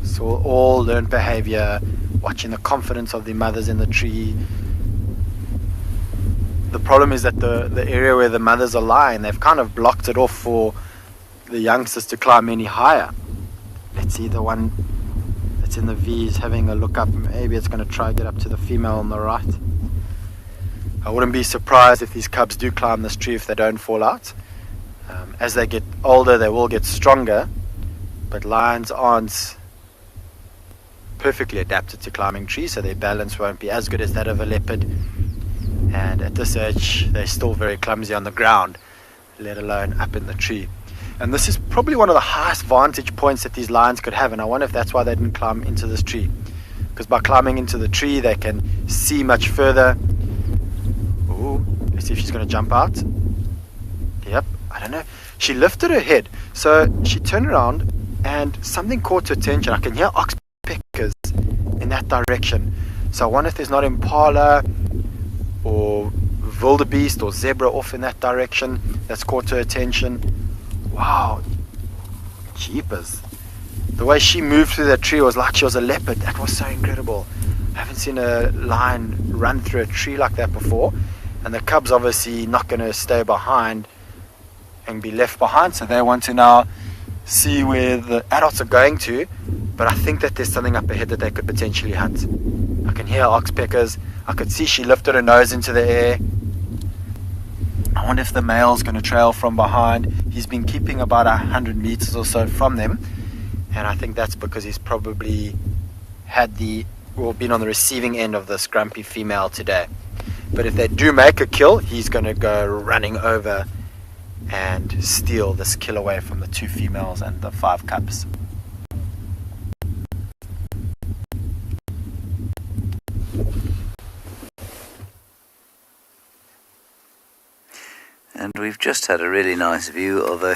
So all learned behavior, watching the confidence of the mothers in the tree. The problem is that the area where the mothers are lying, they've kind of blocked it off for the youngsters to climb any higher. Let's see, the one that's in the V is having a look up. Maybe it's going to try to get up to the female on the right. I wouldn't be surprised if these cubs do climb this tree if they don't fall out. As they get older, they will get stronger, but lions aren't perfectly adapted to climbing trees, so their balance won't be as good as that of a leopard. And at this age, they're still very clumsy on the ground, let alone up in the tree. And this is probably one of the highest vantage points that these lions could have, and I wonder if that's why they didn't climb into this tree. Because by climbing into the tree, they can see much further. Ooh, let's see if she's going to jump out. Yep, I don't know. She lifted her head, so she turned around, and something caught her attention. I can hear oxpeckers in that direction. So I wonder if there's not impala or wildebeest or zebra off in that direction that's caught her attention. Wow, jeepers. The way she moved through that tree was like she was a leopard. That was so incredible. I haven't seen a lion run through a tree like that before. And the cubs obviously not going to stay behind and be left behind. So they want to now see where the adults are going to. But I think that there's something up ahead that they could potentially hunt. I can hear oxpeckers. I could see she lifted her nose into the air. I wonder if the male's going to trail from behind. He's been keeping about 100 meters or so from them, and I think that's because he's probably been on the receiving end of this grumpy female today. But if they do make a kill, he's going to go running over and steal this kill away from the 2 females and the 5 cubs. And we've just had a really nice view of a...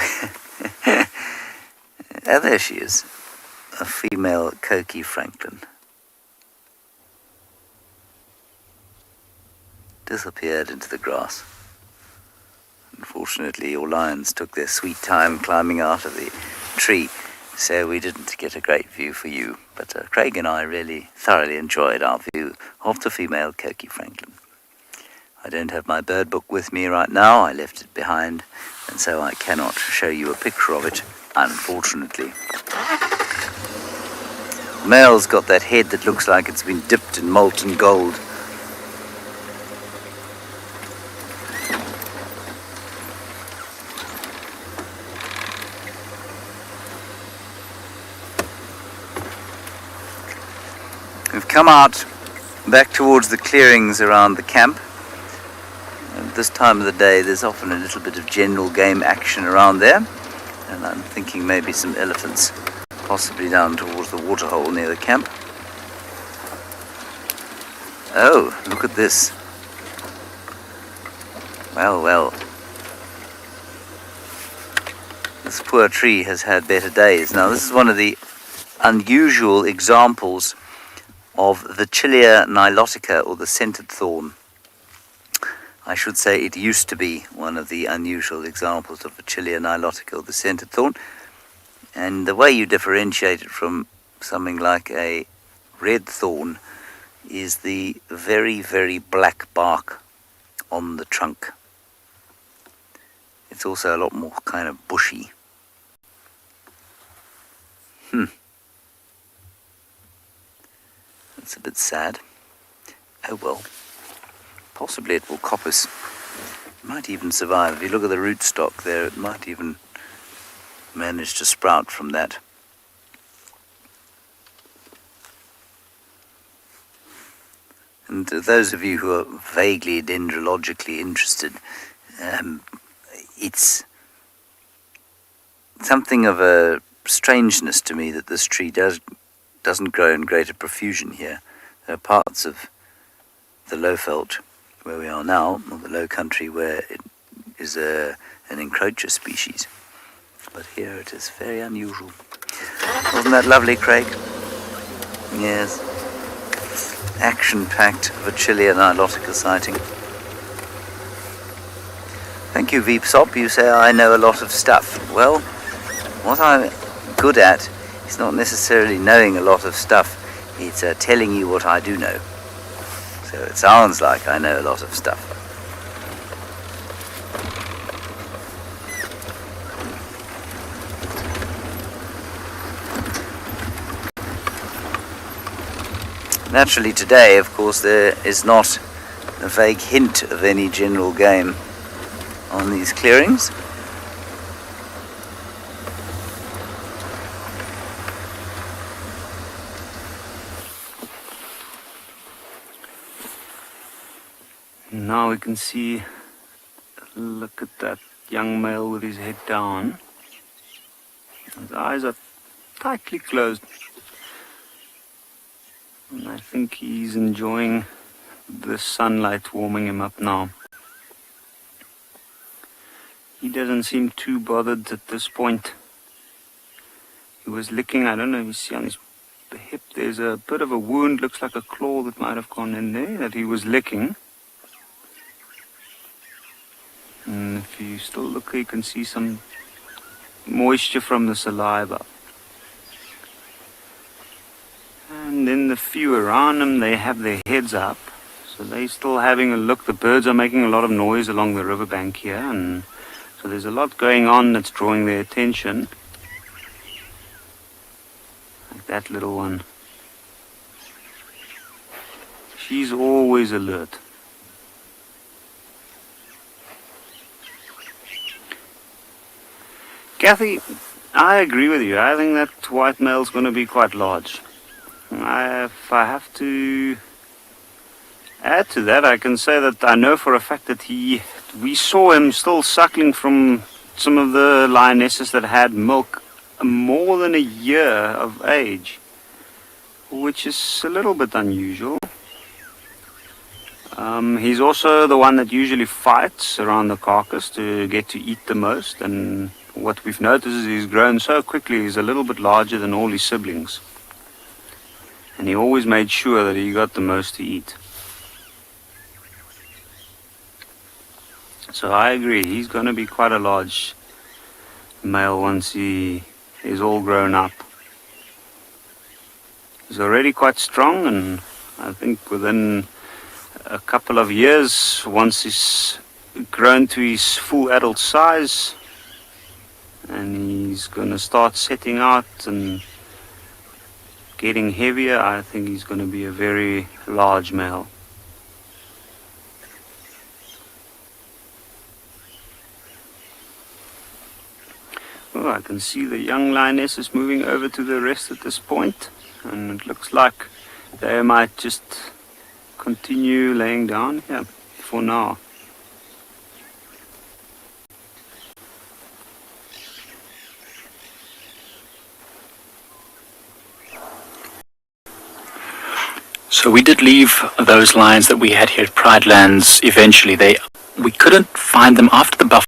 oh, there she is. A female Coqui Franklin. Disappeared into the grass. Unfortunately, your lions took their sweet time climbing out of the tree, so we didn't get a great view for you. But Craig and I really thoroughly enjoyed our view of the female Coqui Franklin. I don't have my bird book with me right now. I left it behind, and so I cannot show you a picture of it, unfortunately. The male's got that head that looks like it's been dipped in molten gold. We've come out back towards the clearings around the camp. At this time of the day, there's often a little bit of general game action around there, and I'm thinking maybe some elephants, possibly down towards the waterhole near the camp. Oh, look at this. Well, well. This poor tree has had better days. Now, this is one of the unusual examples of the Chilia nilotica, or the scented thorn. I should say it used to be one of the unusual examples of the Chilia nilotica, or the scented thorn. And the way you differentiate it from something like a red thorn is the very, very black bark on the trunk. It's also a lot more kind of bushy. That's a bit sad. Oh well. Possibly it will coppice. It might even survive. If you look at the rootstock there, it might even manage to sprout from that. And those of you who are vaguely dendrologically interested, it's something of a strangeness to me that this tree doesn't grow in greater profusion here. There are parts of the low veld where we are now, or the low country, where it is an encroacher species. But here it is very unusual. Wasn't that lovely, Craig? Yes. Action-packed of a Chilean Nilotica sighting. Thank you, Veepsop. You say I know a lot of stuff. Well, what I'm good at is not necessarily knowing a lot of stuff. It's telling you what I do know. So it sounds like I know a lot of stuff. Naturally today, of course, there is not a vague hint of any general game on these clearings. Now we can see, look at that young male with his head down. His eyes are tightly closed. And I think he's enjoying the sunlight warming him up now. He doesn't seem too bothered at this point. He was licking, I don't know if you see on his hip, there's a bit of a wound, looks like a claw that might have gone in there, that he was licking. And if you still look, you can see some moisture from the saliva. And then the few around them, they have their heads up. So they're still having a look. The birds are making a lot of noise along the riverbank here. And so there's a lot going on that's drawing their attention. Like that little one. She's always alert. Kathy, I agree with you. I think that white male's going to be quite large. If I have to add to that, I can say that I know for a fact that we saw him still suckling from some of the lionesses that had milk more than a year of age, which is a little bit unusual. He's also the one that usually fights around the carcass to get to eat the most, and what we've noticed is he's grown so quickly, he's a little bit larger than all his siblings. And he always made sure that he got the most to eat. So I agree, he's going to be quite a large male once he is all grown up. He's already quite strong, and I think within a couple of years, once he's grown to his full adult size, and he's going to start setting out and getting heavier, I think he's going to be a very large male. Oh, I can see the young lionesses moving over to the rest at this point, and it looks like they might just continue laying down here for now. So we did leave those lions that we had here at Pride Lands eventually. We couldn't find them after the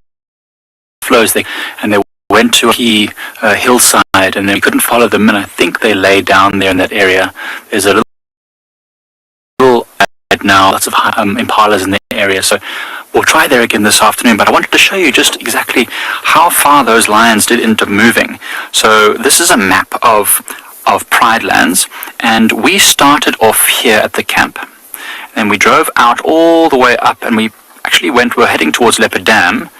buffaloes, and they went to a hillside, and then we couldn't follow them, and I think they lay down there in that area. There's a little now, lots of impalas in the area, so we'll try there again this afternoon, but I wanted to show you just exactly how far those lions did end up moving. So this is a map of Pride Lands, and we started off here at the camp, and we drove out all the way up, and we actually we're heading towards Leopard Dam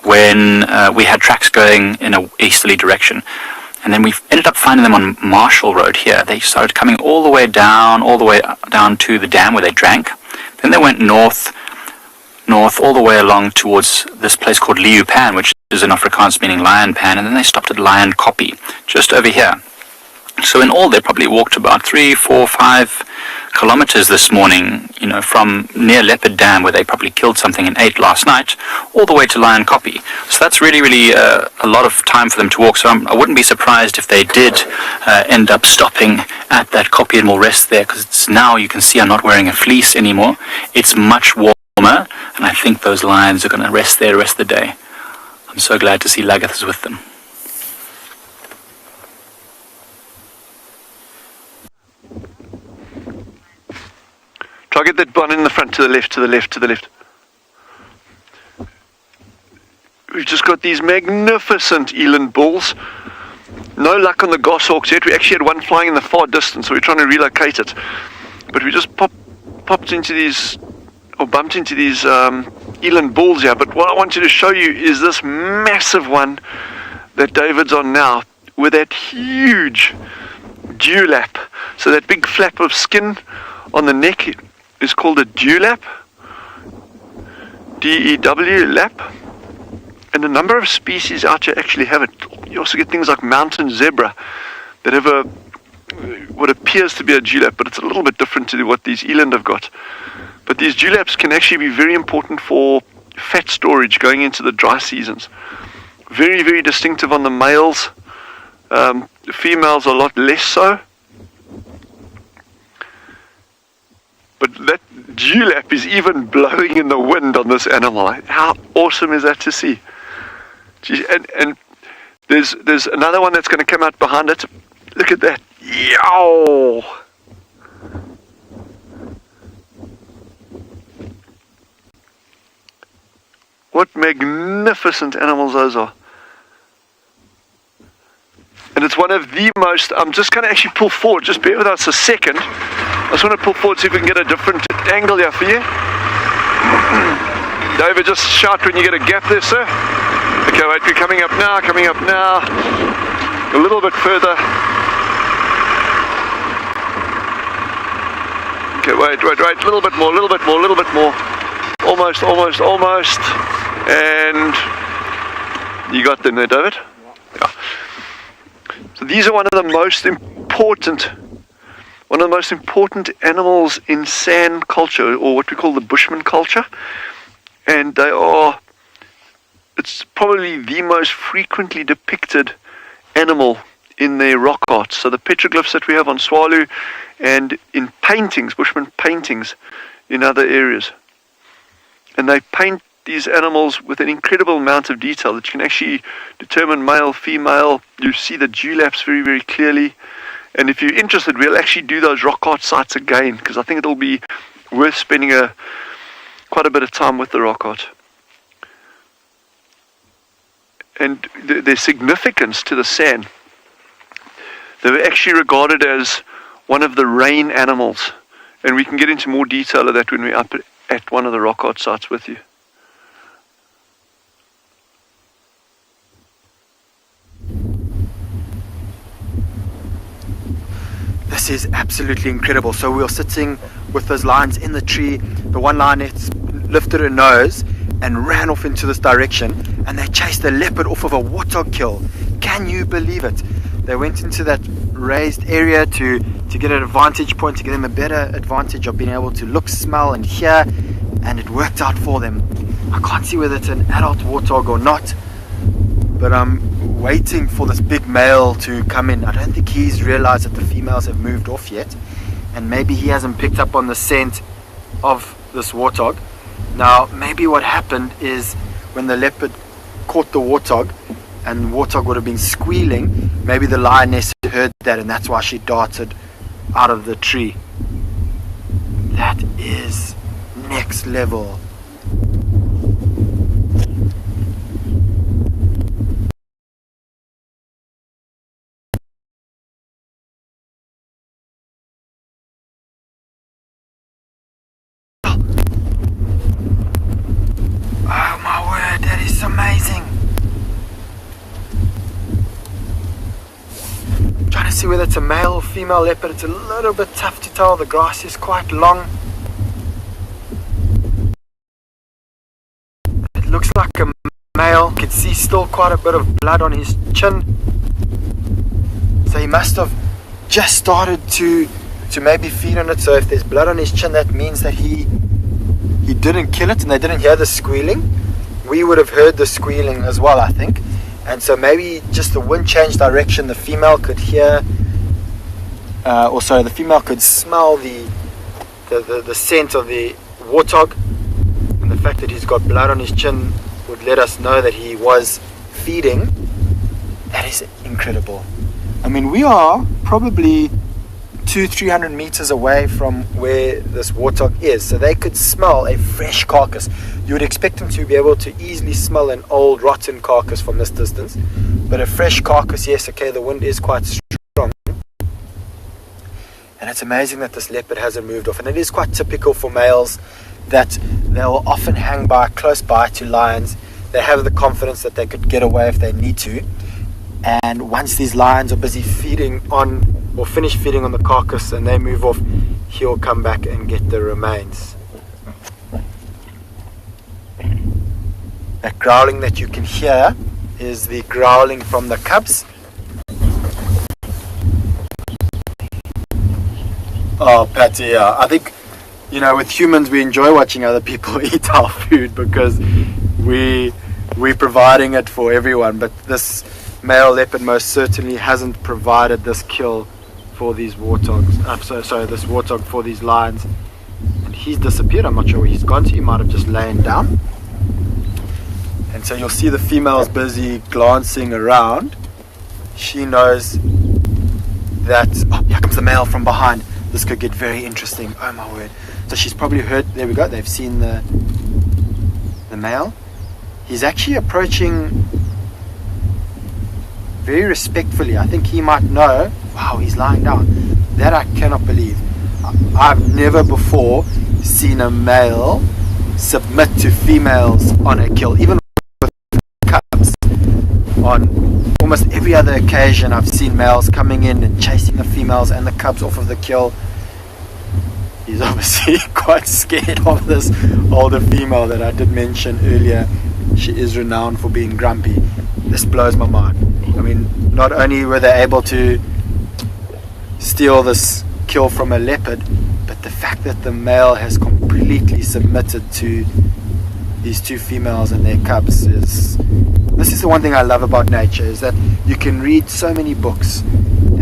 when we had tracks going in a easterly direction. And then we ended up finding them on Marshall Road here. They started coming all the way down to the dam where they drank. Then they went north all the way along towards this place called Liu Pan, which is in Afrikaans meaning lion pan, and then they stopped at Lion Koppie, just over here. So in all, they probably walked about 3, 4, 5 kilometers this morning, from near Leopard Dam, where they probably killed something and ate last night, all the way to Lion Koppie. So that's really, really a lot of time for them to walk. So I wouldn't be surprised if they did end up stopping at that Koppie and will rest there, because now you can see I'm not wearing a fleece anymore. It's much warmer, and I think those lions are going to rest there the rest of the day. I'm so glad to see Lagath is with them. Try get that one in the front, to the left, to the left, to the left. We've just got these magnificent eland bulls. No luck on the goshawks yet. We actually had one flying in the far distance, so we're trying to relocate it. But we just popped into these, or bumped into these eland bulls here. But what I wanted to show you is this massive one that David's on now, with that huge dewlap. So that big flap of skin on the neck is called a dewlap, D-E-W, lap. And a number of species out here actually have it. You also get things like mountain zebra that have what appears to be a dewlap, but it's a little bit different to what these eland have got. But these dewlaps can actually be very important for fat storage going into the dry seasons. Very, very distinctive on the males. The females are a lot less so. But that dewlap is even blowing in the wind on this animal. How awesome is that to see? Jeez, and there's another one that's going to come out behind it. Look at that. Yow! What magnificent animals those are. And it's one of the most, I'm just going to actually pull forward, just bear with us a second. I just want to pull forward, see if we can get a different angle here for you. David, just shout when you get a gap there, sir. Okay, wait, we're coming up now. A little bit further. Okay, wait, a little bit more. Almost. And you got them there, David? Yeah. So these are one of the most important animals in San culture, or what we call the Bushman culture. And it's probably the most frequently depicted animal in their rock art. So the petroglyphs that we have on Tswalu, and in paintings, Bushman paintings in other areas. And they paint these animals with an incredible amount of detail that you can actually determine male, female. You see the dewlaps very, very clearly. And if you're interested, we'll actually do those rock art sites again, because I think it'll be worth spending quite a bit of time with the rock art. And their significance to the San. They were actually regarded as one of the rain animals. And we can get into more detail of that when we're up at one of the rock art sites with you. This is absolutely incredible. So we were sitting with those lions in the tree. The one lioness lifted her nose and ran off into this direction, and they chased a leopard off of a warthog kill. Can you believe it? They went into that raised area to get an advantage point, to give them a better advantage of being able to look, smell and hear, and it worked out for them. I can't see whether it's an adult warthog or not, but I'm waiting for this big male to come in. I don't think he's realized that the females have moved off yet, and maybe he hasn't picked up on the scent of this warthog. Now, maybe what happened is when the leopard caught the warthog, and the warthog would have been squealing, maybe the lioness heard that, and that's why she darted out of the tree. That is next level. I'm trying to see whether it's a male or female leopard. It's a little bit tough to tell. The grass is quite long. It looks like a male. You can see still quite a bit of blood on his chin. So he must have just started to maybe feed on it. So if there's blood on his chin, that means that he didn't kill it and they didn't hear the squealing. We would have heard the squealing as well, I think. And so maybe just the wind changed direction. The female could hear, the female could smell the scent of the warthog, and the fact that he's got blood on his chin would let us know that he was feeding. That is incredible. I mean, we are probably 200-300 meters away from where this warthog is, so they could smell a fresh carcass. You would expect them to be able to easily smell an old rotten carcass from this distance, but a fresh carcass, yes, okay, the wind is quite strong, and it's amazing that this leopard hasn't moved off. And it is quite typical for males that they'll often hang by close by to lions. They have the confidence that they could get away if they need to, and once these lions are busy feeding on or finish feeding on the carcass and they move off, he'll come back and get the remains. That growling that you can hear is the growling from the cubs. Oh, Patty, yeah. I think, with humans we enjoy watching other people eat our food because we're providing it for everyone, but this male leopard most certainly hasn't provided this kill for these warthogs. This warthog for these lions. And he's disappeared. I'm not sure where he's gone to. He might have just lain down. And so you'll see the female's busy glancing around. She knows that, here comes the male from behind. This could get very interesting. Oh my word. So she's probably heard, there we go, they've seen the male. He's actually approaching very respectfully. I think he might know, wow, he's lying down. That I cannot believe. I've never before seen a male submit to females on a kill, even with cubs. On almost every other occasion I've seen males coming in and chasing the females and the cubs off of the kill. He's obviously quite scared of this older female that I did mention earlier. She is renowned for being grumpy. This blows my mind. I mean, not only were they able to steal this kill from a leopard, but the fact that the male has completely submitted to these two females and their cubs this is the one thing I love about nature, is that you can read so many books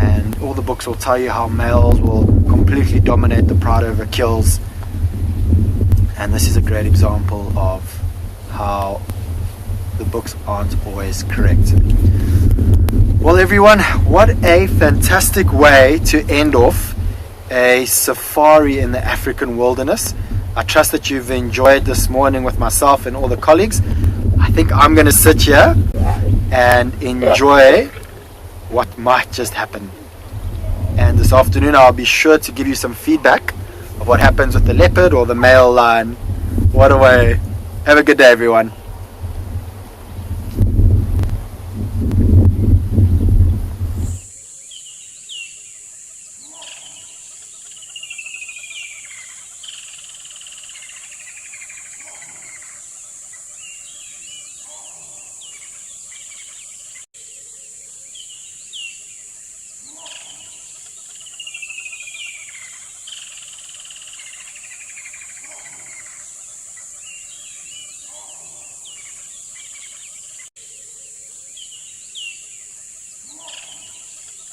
and all the books will tell you how males will completely dominate the pride over kills, and this is a great example of how the books aren't always correct. Well, everyone, what a fantastic way to end off a safari in the African wilderness. I trust that you've enjoyed this morning with myself and all the colleagues. I think I'm going to sit here and enjoy what might just happen. And this afternoon I'll be sure to give you some feedback of what happens with the leopard or the male lion. What a way. Have a good day, everyone.